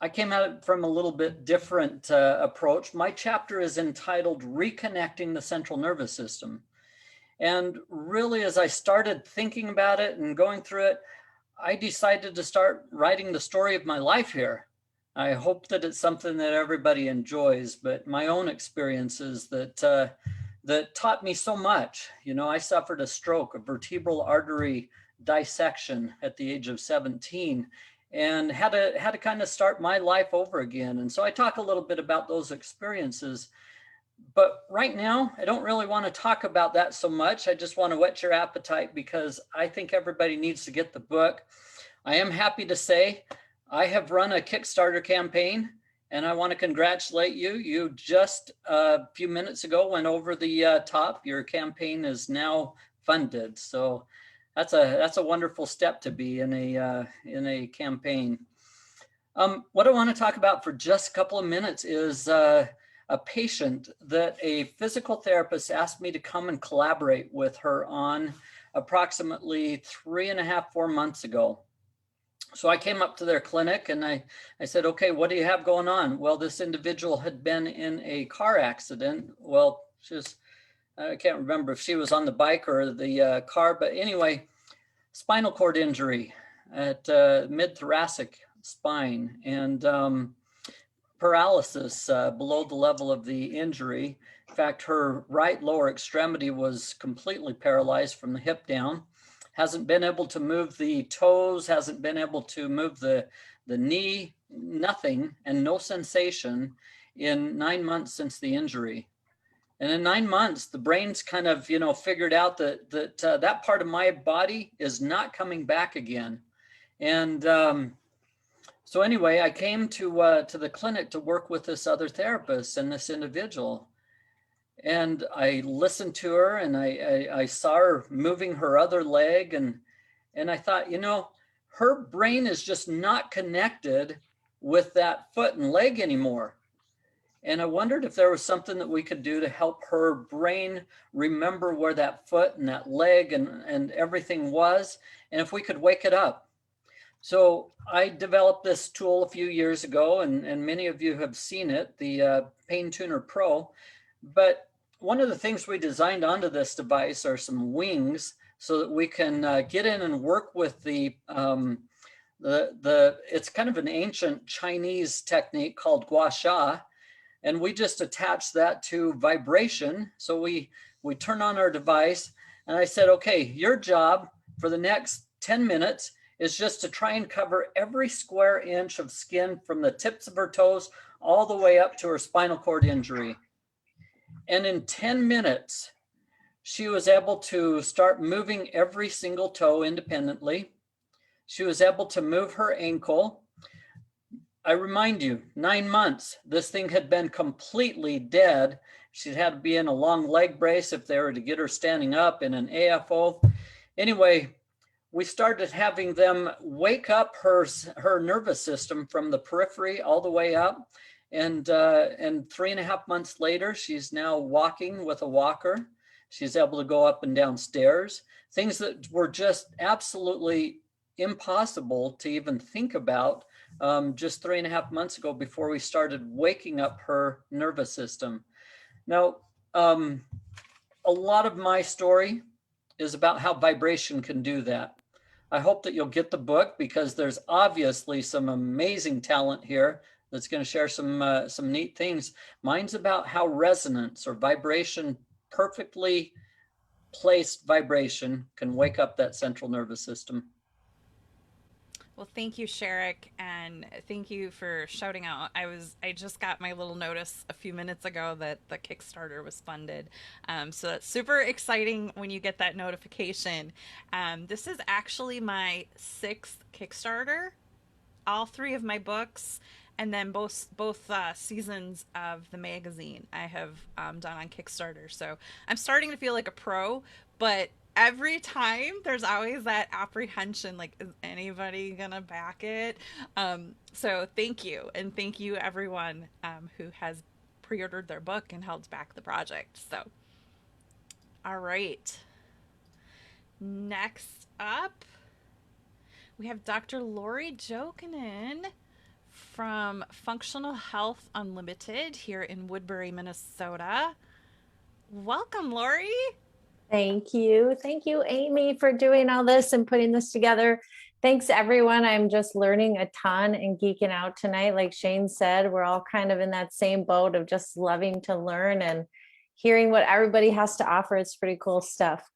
I came at it from a little bit different approach. My chapter is entitled Reconnecting the Central Nervous System. And really, as I started thinking about it and going through it, I decided to start writing the story of my life here. I hope that it's something that everybody enjoys, but my own experiences that taught me so much. I suffered a stroke, a vertebral artery dissection at the age of 17, and had to kind of start my life over again. And so I talk a little bit about those experiences. But right now, I don't really want to talk about that so much. I just want to whet your appetite because I think everybody needs to get the book. I am happy to say I have run a Kickstarter campaign, and I want to congratulate you. You just a few minutes ago went over the top. Your campaign is now funded. So that's a wonderful step to be in a campaign. What I want to talk about for just a couple of minutes is a patient that a physical therapist asked me to come and collaborate with her on approximately 3.5, 4 months ago. So I came up to their clinic and I said, okay, what do you have going on? Well, this individual had been in a car accident. Well, I can't remember if she was on the bike or the car, but anyway, spinal cord injury at mid-thoracic spine and paralysis below the level of the injury. In fact, her right lower extremity was completely paralyzed from the hip down. Hasn't been able to move the toes, hasn't been able to move the knee, nothing, and no sensation in 9 months since the injury. And in 9 months, the brain's kind of, figured out that that part of my body is not coming back again. And so anyway, I came to the clinic to work with this other therapist and this individual. And I listened to her and I saw her moving her other leg. And I thought, her brain is just not connected with that foot and leg anymore. And I wondered if there was something that we could do to help her brain remember where that foot and that leg and everything was, and if we could wake it up. So I developed this tool a few years ago, and many of you have seen it, the Pain Tuner Pro. But one of the things we designed onto this device are some wings so that we can get in and work with it's kind of an ancient Chinese technique called gua sha. And we just attach that to vibration. So we turn on our device and I said, okay, your job for the next 10 minutes is just to try and cover every square inch of skin from the tips of her toes all the way up to her spinal cord injury. And in 10 minutes, she was able to start moving every single toe independently. She was able to move her ankle. I remind you, 9 months, this thing had been completely dead. She'd had to be in a long leg brace if they were to get her standing up in an AFO. Anyway, we started having them wake up her nervous system from the periphery all the way up. And 3.5 months later, she's now walking with a walker. She's able to go up and down stairs, things that were just absolutely impossible to even think about just 3.5 months ago before we started waking up her nervous system. Now, a lot of my story is about how vibration can do that. I hope that you'll get the book because there's obviously some amazing talent here that's going to share some neat things. Mine's about how resonance or vibration, perfectly placed vibration, can wake up that central nervous system. Well, thank you, Sherrick, and thank you for shouting out. I just got my little notice a few minutes ago that the Kickstarter was funded. So that's super exciting when you get that notification. This is actually my 6th Kickstarter. All 3 of my books, and then both seasons of the magazine I have done on Kickstarter. So I'm starting to feel like a pro, but every time there's always that apprehension, like, is anybody gonna back it? So thank you, and thank you everyone who has pre-ordered their book and helped back the project. So, all right, next up we have Dr. Lori Jokinen from Functional Health Unlimited here in Woodbury, Minnesota. Welcome, Lori. Thank you. Thank you, Amy, for doing all this and putting this together. Thanks, everyone. I'm just learning a ton and geeking out tonight. Like Shane said, we're all kind of in that same boat of just loving to learn and hearing what everybody has to offer. It's pretty cool stuff.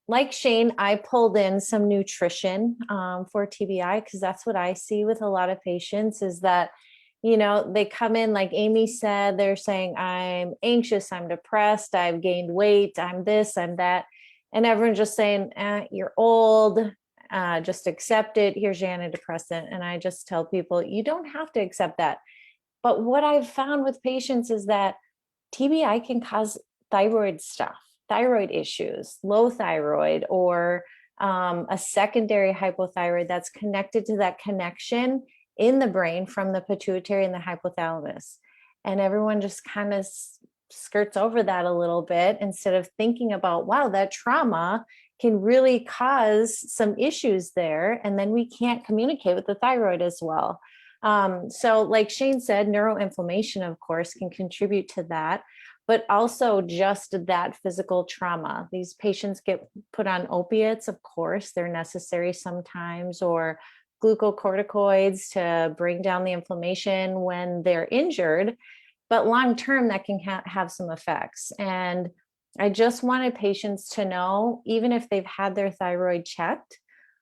Like Shane, I pulled in some nutrition for TBI because that's what I see with a lot of patients is that, you know, they come in, like Amy said, they're saying, I'm anxious, I'm depressed, I've gained weight, I'm this, I'm that. And everyone's just saying, you're old, just accept it. Here's your antidepressant. And I just tell people, you don't have to accept that. But what I've found with patients is that TBI can cause thyroid stuff, thyroid issues, low thyroid, or a secondary hypothyroid that's connected to that connection in the brain from the pituitary and the hypothalamus. And everyone just kind of skirts over that a little bit instead of thinking about, wow, that trauma can really cause some issues there. And then we can't communicate with the thyroid as well. So like Shane said, neuroinflammation, of course, can contribute to that, but also just that physical trauma. These patients get put on opiates, of course, they're necessary sometimes, or glucocorticoids to bring down the inflammation when they're injured, but long-term that can have some effects. And I just wanted patients to know, even if they've had their thyroid checked,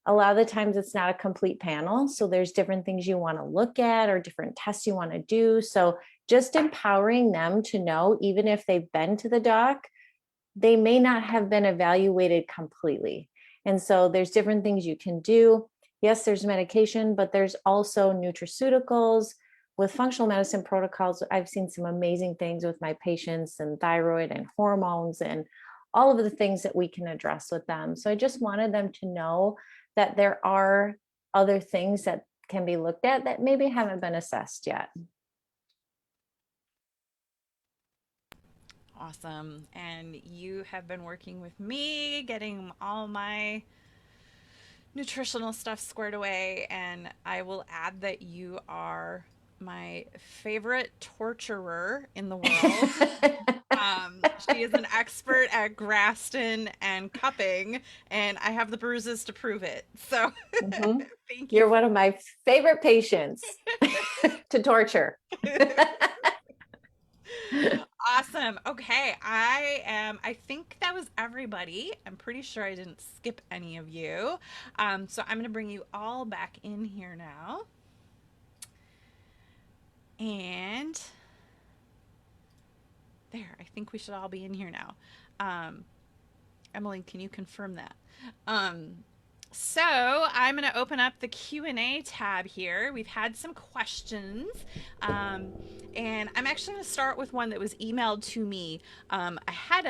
a lot of the times it's not a complete panel. So there's different things you want to look at or different tests you want to do. So just empowering them to know, even if they've been to the doc, they may not have been evaluated completely. And so there's different things you can do. Yes, there's medication, but there's also nutraceuticals. With functional medicine protocols, I've seen some amazing things with my patients and thyroid and hormones and all of the things that we can address with them. So I just wanted them to know that there are other things that can be looked at that maybe haven't been assessed yet. Awesome. And you have been working with me, getting all my nutritional stuff squared away. And I will add that you are my favorite torturer in the world. She is an expert at Graston and cupping, and I have the bruises to prove it. So thank you. You're one of my favorite patients to torture. Awesome. Okay. I think that was everybody. I'm pretty sure I didn't skip any of you. So I'm going to bring you all back in here now. And there, I think we should all be in here now. Emily, can you confirm that? So I'm going to open up the Q&A tab here. We've had some questions, And I'm actually going to start with one that was emailed to me ahead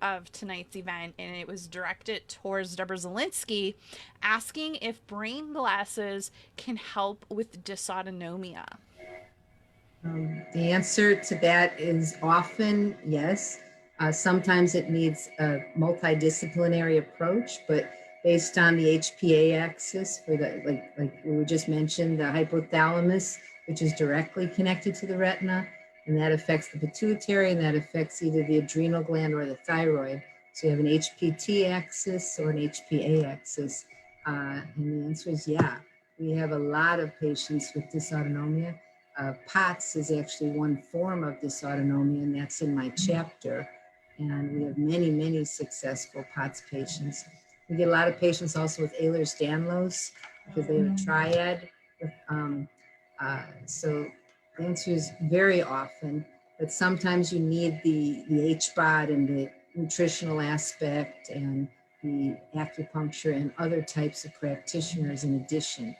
of tonight's event, and it was directed towards Deborah Zielinski, asking if brain glasses can help with dysautonomia. The answer to that is often yes. Sometimes it needs a multidisciplinary approach, but based on the HPA axis for the, like we just mentioned, the hypothalamus, which is directly connected to the retina, and that affects the pituitary, and that affects either the adrenal gland or the thyroid. So you have an HPT axis or an HPA axis. And the answer is yeah. We have a lot of patients with dysautonomia. POTS is actually one form of dysautonomia, and that's in my chapter. And we have many, many successful POTS patients. We get a lot of patients also with Ehlers-Danlos because they have a triad. So the answer is very often, but sometimes you need the HBOT and the nutritional aspect and the acupuncture and other types of practitioners in addition.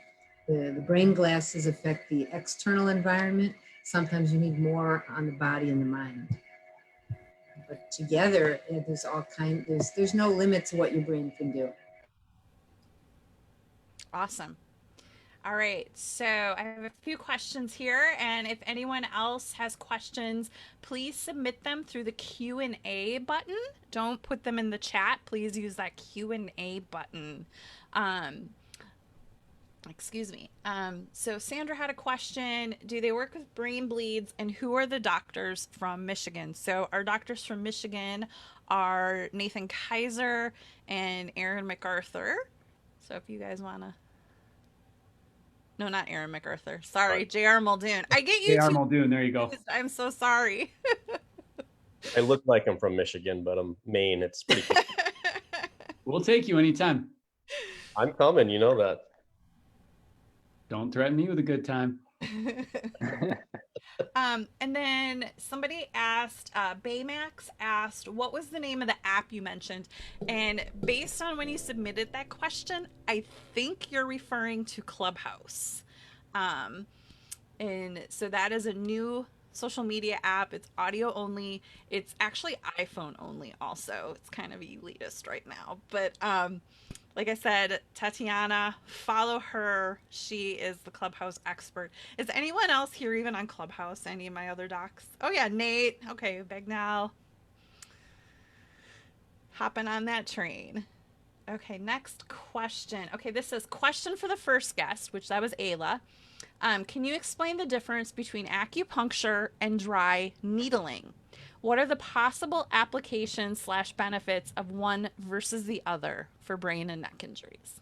The brain glasses affect the external environment. Sometimes you need more on the body and the mind. But together, there's there's no limit to what your brain can do. Awesome. All right, so I have a few questions here, and if anyone else has questions, please submit them through the Q&A button. Don't put them in the chat. Please use that Q&A button. Excuse me. So Sandra had a question. Do they work with brain bleeds, and who are the doctors from Michigan? So our doctors from Michigan are Nathan Kaiser and Aaron MacArthur. So if you guys want to... No, not Aaron MacArthur. Sorry, J.R. Muldoon. I get you J.R. two. Muldoon, there you go. I'm so sorry. I look like I'm from Michigan, but I'm Maine. It's pretty cool. We'll take you anytime. I'm coming, you know that. Don't threaten me with a good time. And then somebody asked, Baymax asked, what was the name of the app you mentioned? And based on when you submitted that question, I think you're referring to Clubhouse. And so that is a new social media app. It's audio only. It's actually iPhone only also. It's kind of elitist right now. But like I said, Tatiana, follow her. She is the Clubhouse expert. Is anyone else here even on Clubhouse? Any of my other docs? Oh yeah, Nate. Okay, Bagnell. Hopping on that train. Okay, next question. Okay, this says question for the first guest, which that was Ayla. Can you explain the difference between acupuncture and dry needling? What are the possible applications / benefits of one versus the other for brain and neck injuries?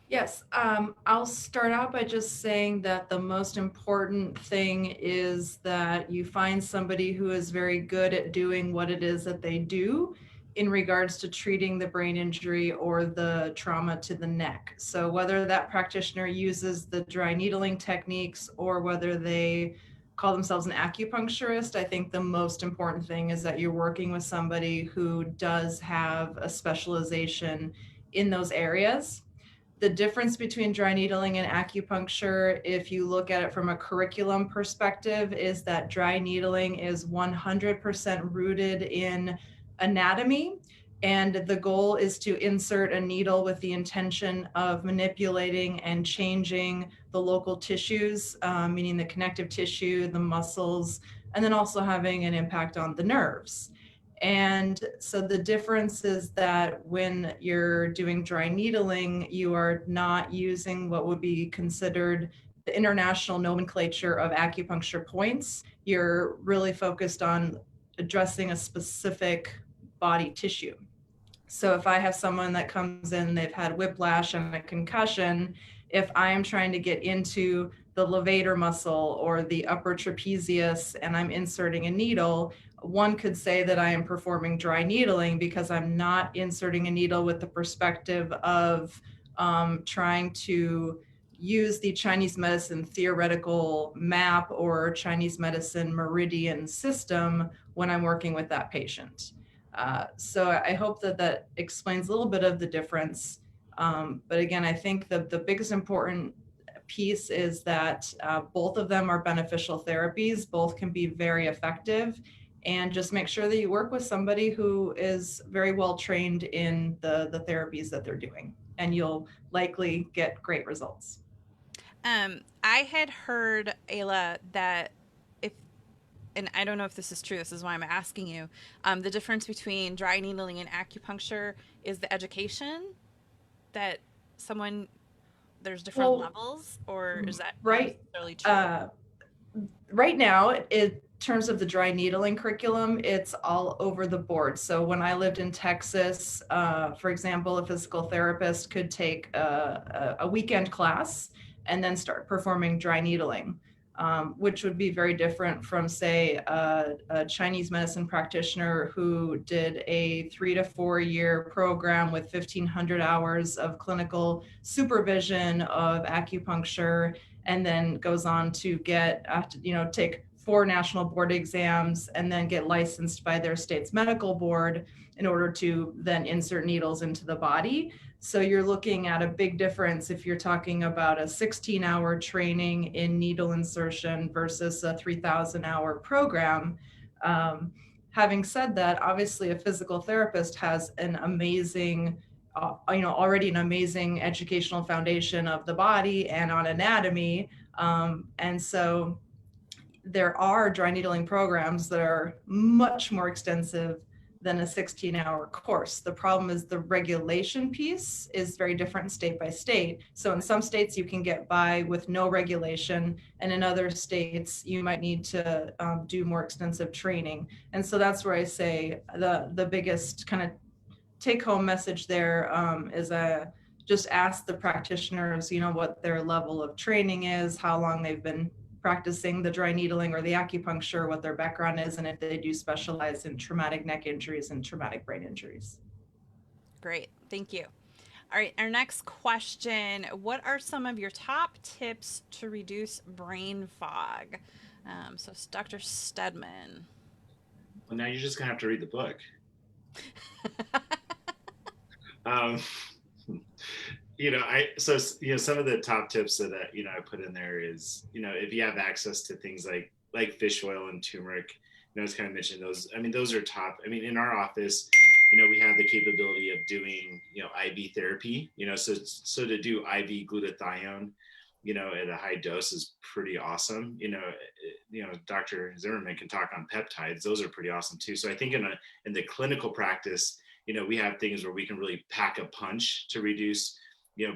Yes, I'll start out by just saying that the most important thing is that you find somebody who is very good at doing what it is that they do in regards to treating the brain injury or the trauma to the neck. So whether that practitioner uses the dry needling techniques or whether they call themselves an acupuncturist, I think the most important thing is that you're working with somebody who does have a specialization in those areas. The difference between dry needling and acupuncture, if you look at it from a curriculum perspective, is that dry needling is 100% rooted in anatomy. And the goal is to insert a needle with the intention of manipulating and changing the local tissues, meaning the connective tissue, the muscles, and then also having an impact on the nerves. And so the difference is that when you're doing dry needling, you are not using what would be considered the international nomenclature of acupuncture points. You're really focused on addressing a specific body tissue. So if I have someone that comes in, they've had whiplash and a concussion, if I am trying to get into the levator muscle or the upper trapezius and I'm inserting a needle, one could say that I am performing dry needling because I'm not inserting a needle with the perspective of trying to use the Chinese medicine theoretical map or Chinese medicine meridian system when I'm working with that patient. So I hope that that explains a little bit of the difference. But again, I think the biggest important piece is that both of them are beneficial therapies. Both can be very effective. And just make sure that you work with somebody who is very well trained in the therapies that they're doing, and you'll likely get great results. I had heard, Ayla, that if, and I don't know if this is true, this is why I'm asking you, the difference between dry needling and acupuncture is the education, that there's different levels, or is that right? Not necessarily true? Right now, in terms of the dry needling curriculum, it's all over the board. So when I lived in Texas, for example, a physical therapist could take a weekend class and then start performing dry needling, which would be very different from, say, a Chinese medicine practitioner who did a 3 to 4 year program with 1,500 hours of clinical supervision of acupuncture, and then goes on to take 4 national board exams and then get licensed by their state's medical board in order to then insert needles into the body. So you're looking at a big difference if you're talking about a 16-hour training in needle insertion versus a 3,000-hour program. Having said that, obviously a physical therapist has an amazing already an amazing educational foundation of the body and on anatomy. And so there are dry needling programs that are much more extensive than a 16-hour course. The problem is the regulation piece is very different state by state. So in some states you can get by with no regulation, and in other states you might need to do more extensive training. And so that's where I say the biggest kind of take-home message there is just ask the practitioners, what their level of training is, how long they've been practicing the dry needling or the acupuncture, what their background is, and if they do specialize in traumatic neck injuries and traumatic brain injuries. Great, thank you. All right, our next question. What are some of your top tips to reduce brain fog? So Dr. Stedman. Well, now you're just gonna have to read the book. Some of the top tips that I put in there is, if you have access to things like fish oil and turmeric, I was kind of mentioning those. I mean, those are top. I mean, in our office, we have the capability of doing, IV therapy, so to do IV glutathione, at a high dose is pretty awesome. Dr. Zimmerman can talk on peptides. Those are pretty awesome too. So I think in the clinical practice, we have things where we can really pack a punch to reduce,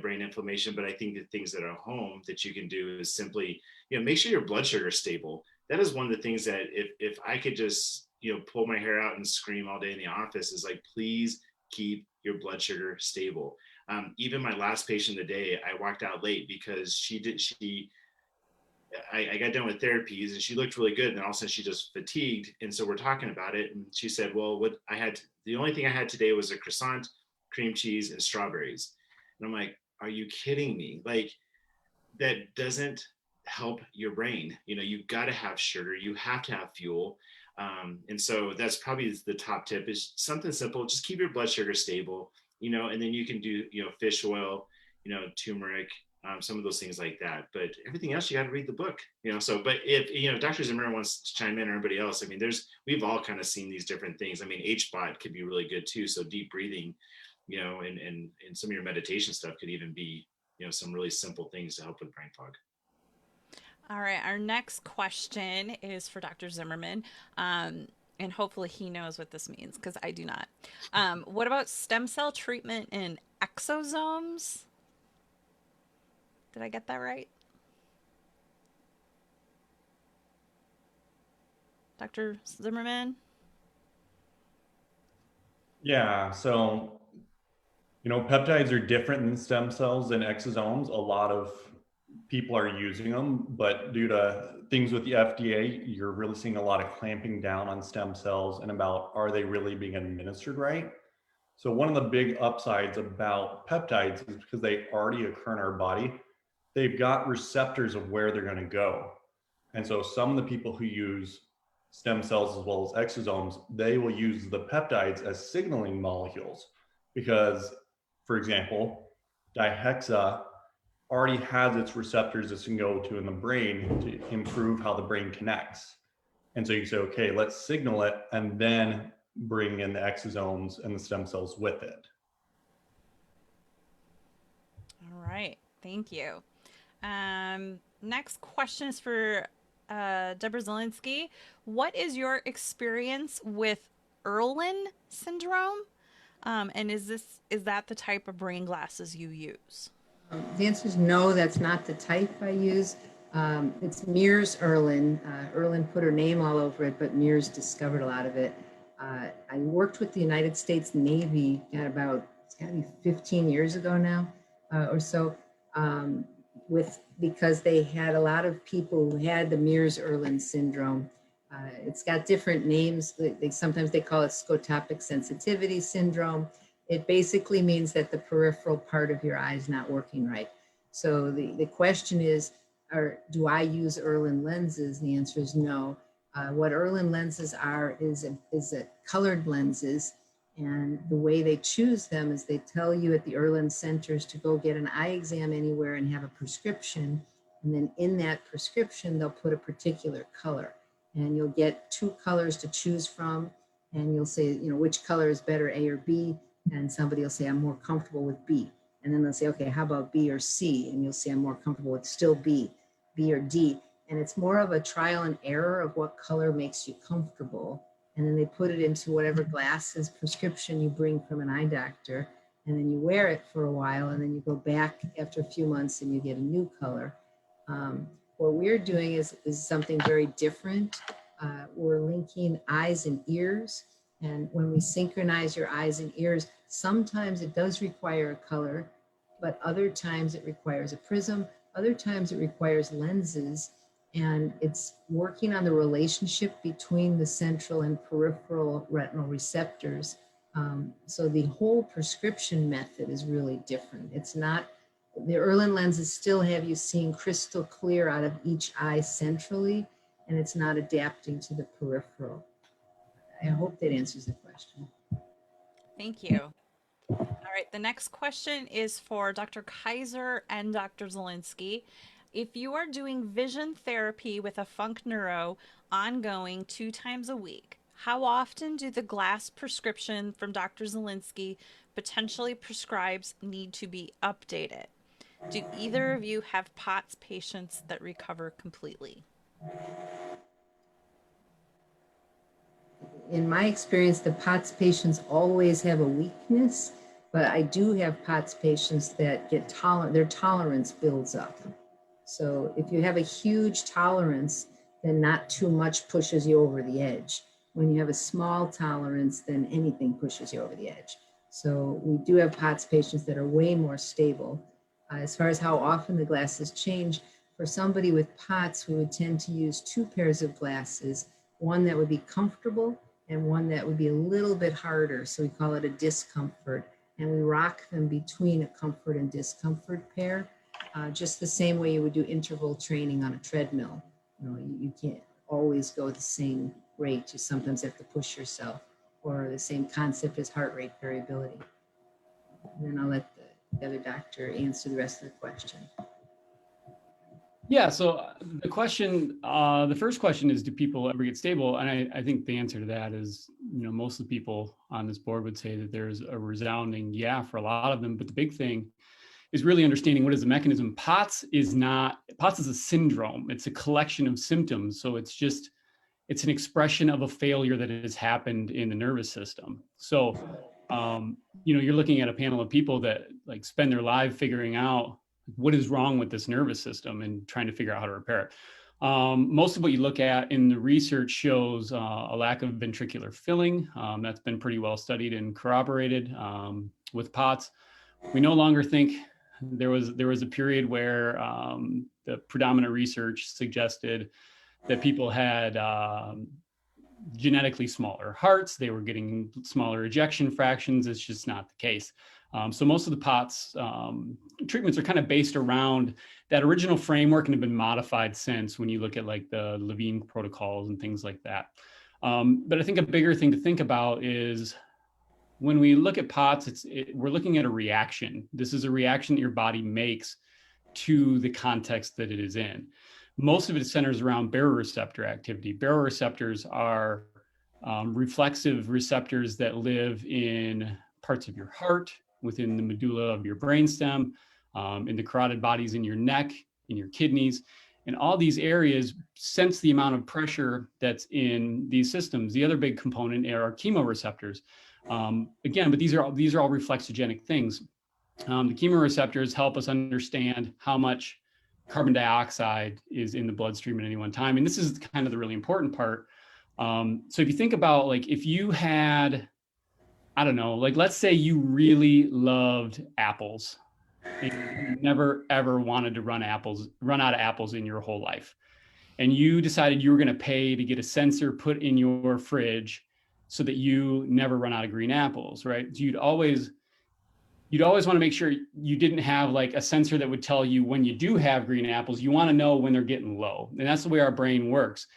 brain inflammation. But I think the things that are home that you can do is simply, make sure your blood sugar is stable. That is one of the things that if I could just, pull my hair out and scream all day in the office, is like, please keep your blood sugar stable. Even my last patient of the day, I walked out late because I got done with therapies and she looked really good. And then all of a sudden she just fatigued. And so we're talking about it. And she said, well, the only thing I had today was a croissant, cream cheese, and strawberries. And I'm like, are you kidding me? Like, that doesn't help your brain. You've got to have sugar. You have to have fuel. And so that's probably the top tip, is something simple. Just keep your blood sugar stable, and then you can do, fish oil, turmeric, some of those things like that. But everything else, you got to read the book, So, but if, Dr. Zimmerman wants to chime in, or everybody else, I mean, we've all kind of seen these different things. I mean, HBOT could be really good too. So deep breathing, and some of your meditation stuff could even be, some really simple things to help with brain fog. All right, our next question is for Dr. Zimmerman, and hopefully he knows what this means, because I do not. What about stem cell treatment in exosomes? Did I get that right? Dr. Zimmerman? Yeah, so, peptides are different than stem cells and exosomes. A lot of people are using them, but due to things with the FDA, you're really seeing a lot of clamping down on stem cells and about, are they really being administered right? So one of the big upsides about peptides is because they already occur in our body, they've got receptors of where they're going to go. And so some of the people who use stem cells as well as exosomes, they will use the peptides as signaling molecules because, for example, dihexa already has its receptors this can go to in the brain to improve how the brain connects. And so you say, okay, let's signal it and then bring in the exosomes and the stem cells with it. All right, thank you. Next question is for Deborah Zielinski. What is your experience with Irlen syndrome? And is that the type of brain glasses you use? The answer is no, that's not the type I use. It's Mears Irlen. Irlen put her name all over it, but Mears discovered a lot of it. I worked with the United States Navy it's gotta be 15 years ago now or so, because they had a lot of people who had the Mears-Irlen syndrome. It's got different names. Sometimes they call it scotopic sensitivity syndrome. It basically means that the peripheral part of your eye is not working right. So the question is, do I use Irlen lenses? The answer is no. What Irlen lenses are is colored lenses. And the way they choose them is they tell you at the Irlen centers to go get an eye exam anywhere and have a prescription. And then in that prescription, they'll put a particular color. And you'll get 2 colors to choose from. And you'll say, which color is better, A or B? And somebody will say, I'm more comfortable with B. And then they'll say, okay, how about B or C? And you'll say, I'm more comfortable with still B or D. And it's more of a trial and error of what color makes you comfortable. And then they put it into whatever glasses prescription you bring from an eye doctor. And then you wear it for a while, and then you go back after a few months and you get a new color. What we're doing is something very different. We're linking eyes and ears. And when we synchronize your eyes and ears, sometimes it does require a color, but other times it requires a prism. Other times it requires lenses. And it's working on the relationship between the central and peripheral retinal receptors. So the whole prescription method is really different. It's not, the Irlen lenses still have you seeing crystal clear out of each eye centrally, and it's not adapting to the peripheral. I hope that answers the question. Thank you. All right, the next question is for Dr. Kaiser and Dr. Zielinski. If you are doing vision therapy with a Funk Neuro ongoing 2 times a week, how often do the glass prescription from Dr. Zielinski potentially prescribes need to be updated? Do either of you have POTS patients that recover completely? In my experience, the POTS patients always have a weakness, but I do have POTS patients that get their tolerance builds up. So if you have a huge tolerance, then not too much pushes you over the edge. When you have a small tolerance, then anything pushes you over the edge. So we do have POTS patients that are way more stable. As far as how often the glasses change, for somebody with POTS, we would tend to use 2 pairs of glasses, one that would be comfortable and one that would be a little bit harder. So we call it a discomfort. And we rock them between a comfort and discomfort pair. Just the same way you would do interval training on a treadmill. You can't always go the same rate. You sometimes have to push yourself, or the same concept as heart rate variability. And then I'll let the other doctor answer the rest of the question. Yeah, so the question, the first question is, do people ever get stable? And I think the answer to that is, most of the people on this board would say that there's a resounding yeah for a lot of them. But the big thing is really understanding what is the mechanism. POTS is a syndrome. It's a collection of symptoms. So it's an expression of a failure that has happened in the nervous system. So, you're looking at a panel of people that spend their life figuring out what is wrong with this nervous system and trying to figure out how to repair it. Most of what you look at in the research shows a lack of ventricular filling. That's been pretty well studied and corroborated with POTS. We no longer think there was a period where the predominant research suggested that people had genetically smaller hearts. They were getting smaller ejection fractions. It's just not the case. So most of the POTS treatments are kind of based around that original framework and have been modified since, when you look at the Levine protocols and things like that. But I think a bigger thing to think about is when we look at POTS, we're looking at a reaction. This is a reaction that your body makes to the context that it is in. Most of it centers around baroreceptor activity. Baroreceptors are reflexive receptors that live in parts of your heart, within the medulla of your brainstem, in the carotid bodies in your neck, in your kidneys, and all these areas sense the amount of pressure that's in these systems. The other big component are chemoreceptors. Again, but these are all reflexogenic things. The chemoreceptors help us understand how much carbon dioxide is in the bloodstream at any one time. And this is kind of the really important part. So if you think about, like, if you had, I don't know, like, let's say you really loved apples and you never ever wanted to run out of apples in your whole life. And you decided you were going to pay to get a sensor put in your fridge so that you never run out of green apples, right? So you'd always want to make sure you didn't have like a sensor that would tell you when you do have green apples. You want to know when they're getting low. And that's the way our brain works.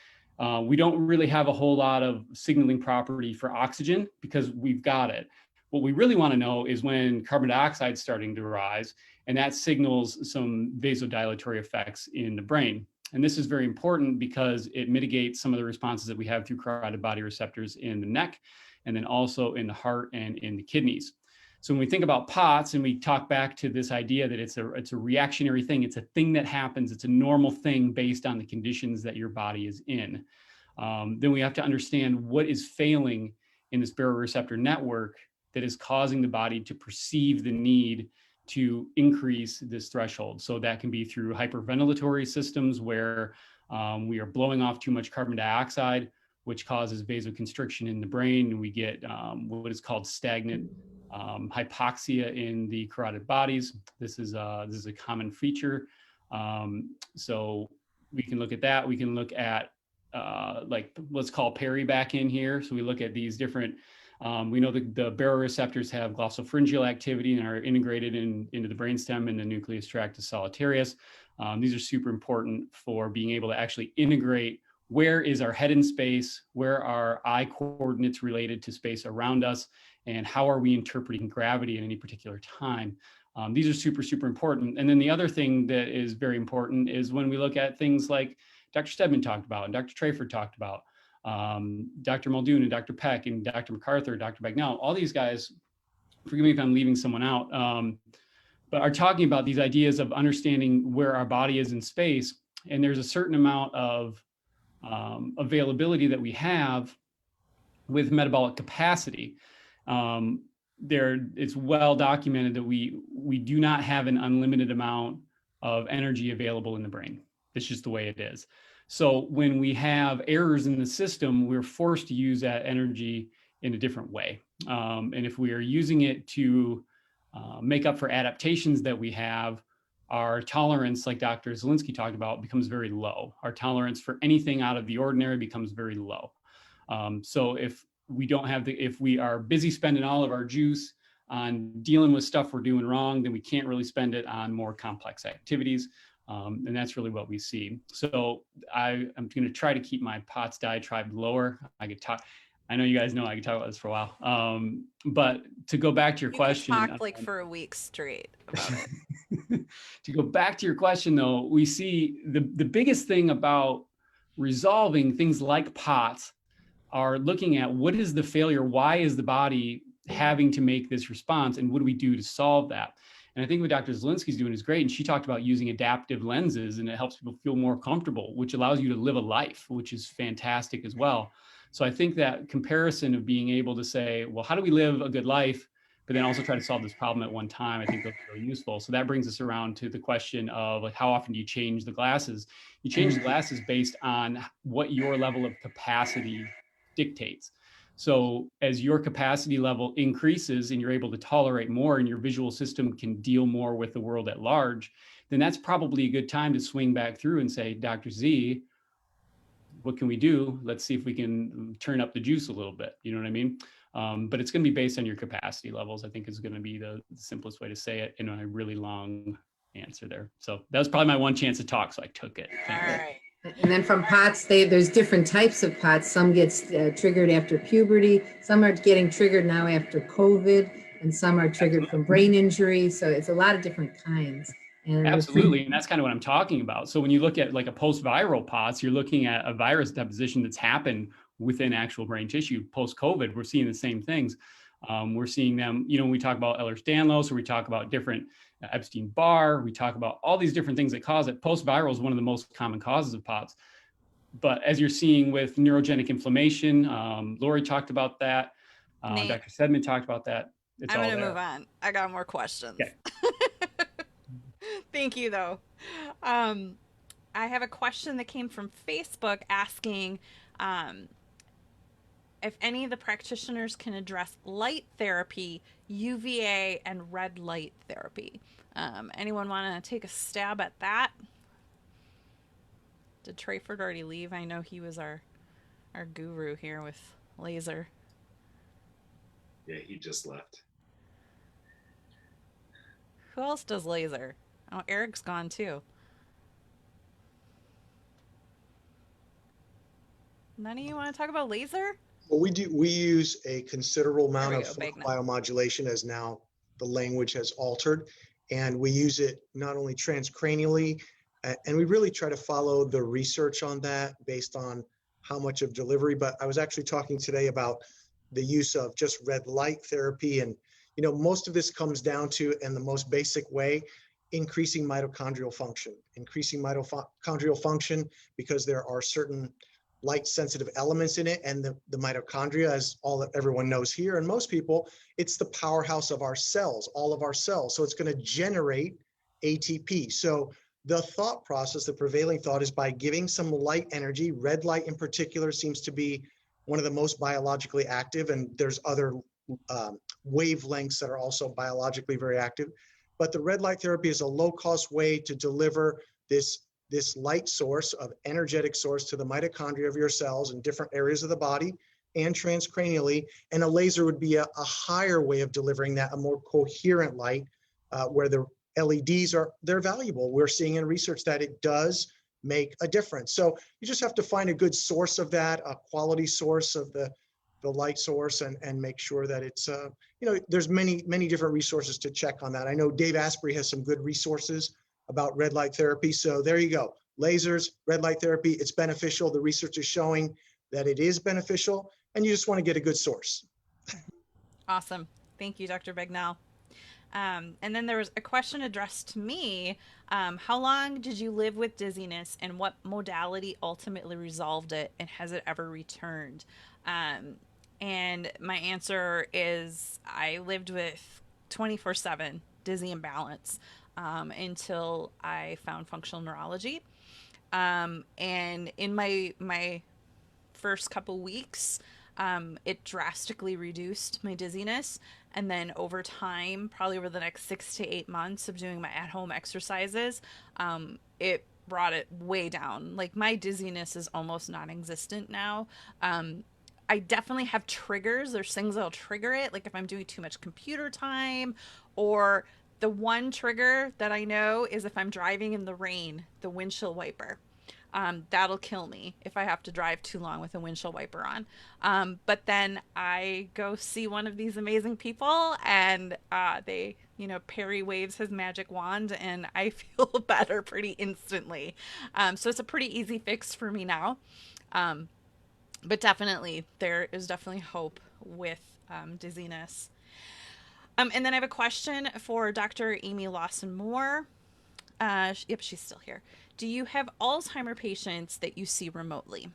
We don't really have a whole lot of signaling property for oxygen because we've got it. What we really want to know is when carbon dioxide is starting to rise, and that signals some vasodilatory effects in the brain. And this is very important because it mitigates some of the responses that we have through carotid body receptors in the neck, and then also in the heart and in the kidneys. So when we think about POTS and we talk back to this idea that it's a reactionary thing, it's a thing that happens, it's a normal thing based on the conditions that your body is in, then we have to understand what is failing in this baroreceptor network that is causing the body to perceive the need to increase this threshold. So that can be through hyperventilatory systems where we are blowing off too much carbon dioxide, which causes vasoconstriction in the brain, and we get what is called stagnant hypoxia in the carotid bodies. This is a common feature. So we can look at that. We can look at like, let's call Perry back in here. So we look at these different, we know that the baroreceptors have glossopharyngeal activity and are integrated into the brainstem and the nucleus tractus solitarius. These are super important for being able to actually integrate where is our head in space, where are eye coordinates related to space around us, and how are we interpreting gravity at any particular time. These are super, super important. And then the other thing that is very important is when we look at things like Dr. Stedman talked about and Dr. Trafer talked about, Dr. Muldoon and Dr. Peck and Dr. MacArthur, Dr. Bagnell, all these guys, forgive me if I'm leaving someone out, but are talking about these ideas of understanding where our body is in space. And there's a certain amount of availability that we have with metabolic capacity. It's well documented that we do not have an unlimited amount of energy available in the brain. It's just the way it is. So when we have errors in the system, we're forced to use that energy in a different way. And if we are using it to make up for adaptations that we have, our tolerance, like Dr. Zielinski talked about, becomes very low. Our tolerance for anything out of the ordinary becomes very low. So if we are busy spending all of our juice on dealing with stuff we're doing wrong, then we can't really spend it on more complex activities. And that's really what we see. So I'm going to try to keep my POTS diatribe lower. I know you guys know I could talk about this for a while. But to go back to your question. You could talk like for a week straight about it. To go back to your question though, we see the biggest thing about resolving things like POTS are looking at what is the failure, why is the body having to make this response, and what do we do to solve that? And I think what Dr. Zielinski's doing is great. And she talked about using adaptive lenses, and it helps people feel more comfortable, which allows you to live a life, which is fantastic as well. So I think that comparison of being able to say, well, how do we live a good life, but then also try to solve this problem at one time, I think that's really useful. So that brings us around to the question of, like, how often do you change the glasses? You change the glasses based on what your level of capacity dictates. So as your capacity level increases and you're able to tolerate more and your visual system can deal more with the world at large, then that's probably a good time to swing back through and say, Dr. Z, what can we do? Let's see if we can turn up the juice a little bit. You know what I mean? But it's going to be based on your capacity levels, I think is going to be the simplest way to say it in a really long answer there. So that was probably my one chance to talk, so I took it. All right. And then from POTS, there's different types of POTS. Some gets triggered after puberty. Some are getting triggered now after COVID, and some are triggered from brain injury. So it's a lot of different kinds. And Absolutely. And that's kind of what I'm talking about. So when you look at like a post-viral POTS, you're looking at a virus deposition that's happened within actual brain tissue. Post-COVID, we're seeing the same things. We're seeing them, when we talk about Ehlers-Danlos, or we talk about different Epstein-Barr, we talk about all these different things that cause it. Post-viral is one of the most common causes of POTS. But as you're seeing with neurogenic inflammation, Lori talked about that. Dr. Sedman talked about that. I'm going to move on. I got more questions. Okay. Thank you, though. I have a question that came from Facebook asking if any of the practitioners can address light therapy, UVA, and red light therapy. Anyone want to take a stab at that? Did Trayford already leave? I know he was our guru here with laser. Yeah, he just left. Who else does laser? Oh, Eric's gone too. None of you want to talk about laser? Well, we use a considerable amount of biomodulation, as now the language has altered, and we use it not only transcranially, and we really try to follow the research on that based on how much of delivery. But I was actually talking today about the use of just red light therapy, and most of this comes down to, in the most basic way, increasing mitochondrial function. Increasing mitochondrial function because there are certain light sensitive elements in it, and the mitochondria, as everyone knows here and most people, it's the powerhouse of our cells, all of our cells. So it's going to generate ATP. So the thought process, the prevailing thought, is by giving some light energy. Red light in particular seems to be one of the most biologically active, and there's other wavelengths that are also biologically very active. But the red light therapy is a low-cost way to deliver this light source of energetic source to the mitochondria of your cells in different areas of the body and transcranially. And a laser would be a higher way of delivering that, a more coherent light, where the LEDs they're valuable. We're seeing in research that it does make a difference. So you just have to find a good source of that, a quality source of the light source, and make sure that it's, there's many different resources to check on that. I know Dave Asprey has some good resources about red light therapy. So there you go. Lasers, red light therapy, it's beneficial. The research is showing that it is beneficial, and you just want to get a good source. Awesome. Thank you, Dr. Bagnall. And then there was a question addressed to me. How long did you live with dizziness, and what modality ultimately resolved it, and has it ever returned? And my answer is I lived with 24/7 dizzy imbalance until I found functional neurology. And in my first couple weeks, it drastically reduced my dizziness. And then over time, probably over the next 6 to 8 months of doing my at-home exercises, it brought it way down. Like, my dizziness is almost non-existent now. I definitely have triggers. There's things that'll trigger it, like if I'm doing too much computer time, or the one trigger that I know is if I'm driving in the rain, the windshield wiper. That'll kill me if I have to drive too long with a windshield wiper on. But then I go see one of these amazing people, and they, Perry waves his magic wand, and I feel better pretty instantly. So it's a pretty easy fix for me now. But definitely, there is definitely hope with dizziness. And then I have a question for Dr. Amy Lawson-Moore. Yep, she's still here. Do you have Alzheimer patients that you see remotely?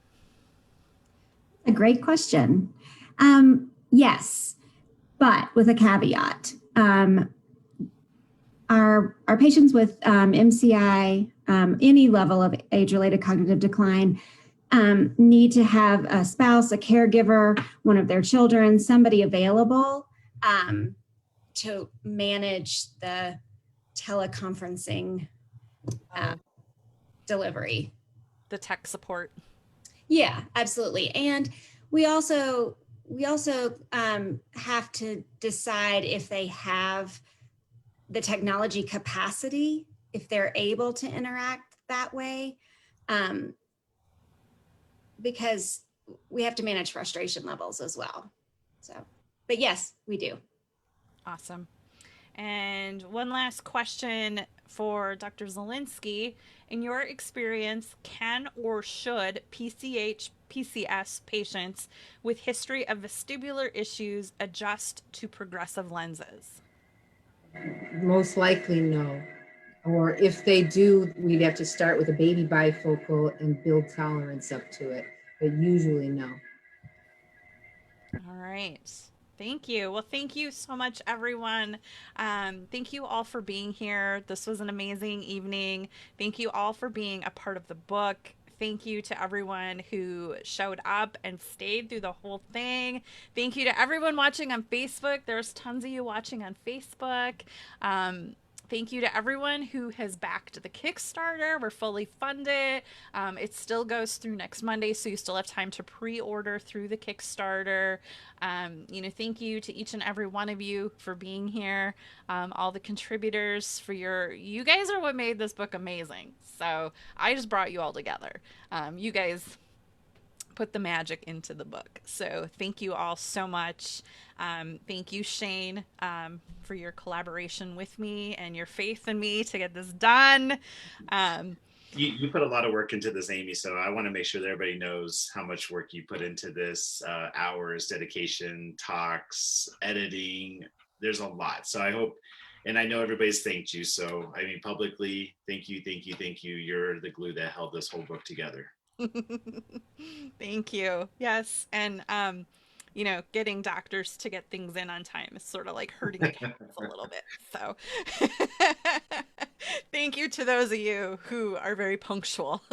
A great question. Yes, but with a caveat. Our patients with MCI, any level of age-related cognitive decline, need to have a spouse, a caregiver, one of their children, somebody available to manage the teleconferencing delivery. The tech support. Yeah, absolutely. And we also have to decide if they have the technology capacity, if they're able to interact that way, because we have to manage frustration levels as well. So, but yes, we do. Awesome. And one last question for Dr. Zielinski. In your experience, can or should PCS patients with history of vestibular issues adjust to progressive lenses? Most likely no. Or if they do, we'd have to start with a baby bifocal and build tolerance up to it, but usually no. All right. Thank you. Well, thank you so much, everyone. Thank you all for being here. This was an amazing evening. Thank you all for being a part of the book. Thank you to everyone who showed up and stayed through the whole thing. Thank you to everyone watching on Facebook. There's tons of you watching on Facebook. Thank you to everyone who has backed the Kickstarter. We're fully funded. It still goes through next Monday, so you still have time to pre-order through the Kickstarter. Thank you to each and every one of you for being here. All the contributors for you guys are what made this book amazing. So I just brought you all together. You guys put the magic into the book. So thank you all so much. Thank you, Shane, for your collaboration with me and your faith in me to get this done. You put a lot of work into this, Amy, so I want to make sure that everybody knows how much work you put into this, hours, dedication, talks, editing. There's a lot. So I hope, and I know everybody's thanked you. So, I mean, publicly, thank you, thank you, thank you. You're the glue that held this whole book together. Thank you. Yes. And, getting doctors to get things in on time is sort of like hurting the cats a little bit. So thank you to those of you who are very punctual.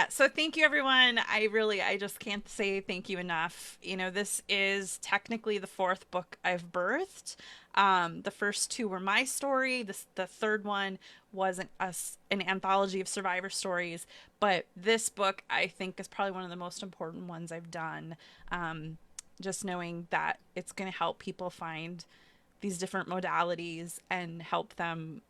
So thank you, everyone. I just can't say thank you enough. This is technically the fourth book I've birthed. The first two were my story. The third one was an anthology of survivor stories. But this book, I think, is probably one of the most important ones I've done. Just knowing that it's going to help people find these different modalities and help them,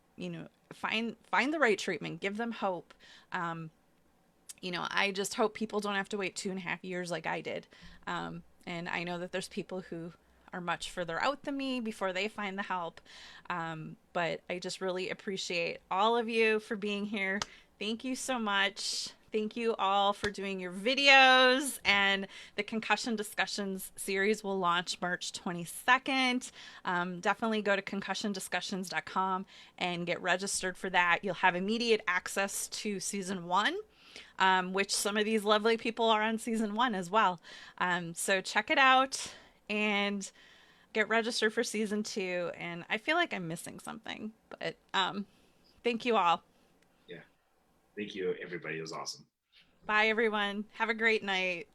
find the right treatment, give them hope. I just hope people don't have to wait 2.5 years like I did. And I know that there's people who are much further out than me before they find the help. But I just really appreciate all of you for being here. Thank you so much. Thank you all for doing your videos, and the Concussion Discussions series will launch March 22nd. Definitely go to concussiondiscussions.com and get registered for that. You'll have immediate access to season 1. Which some of these lovely people are on season 1 as well. So check it out and get registered for season 2. And I feel like I'm missing something, but thank you all. Yeah. Thank you, everybody. It was awesome. Bye, everyone. Have a great night.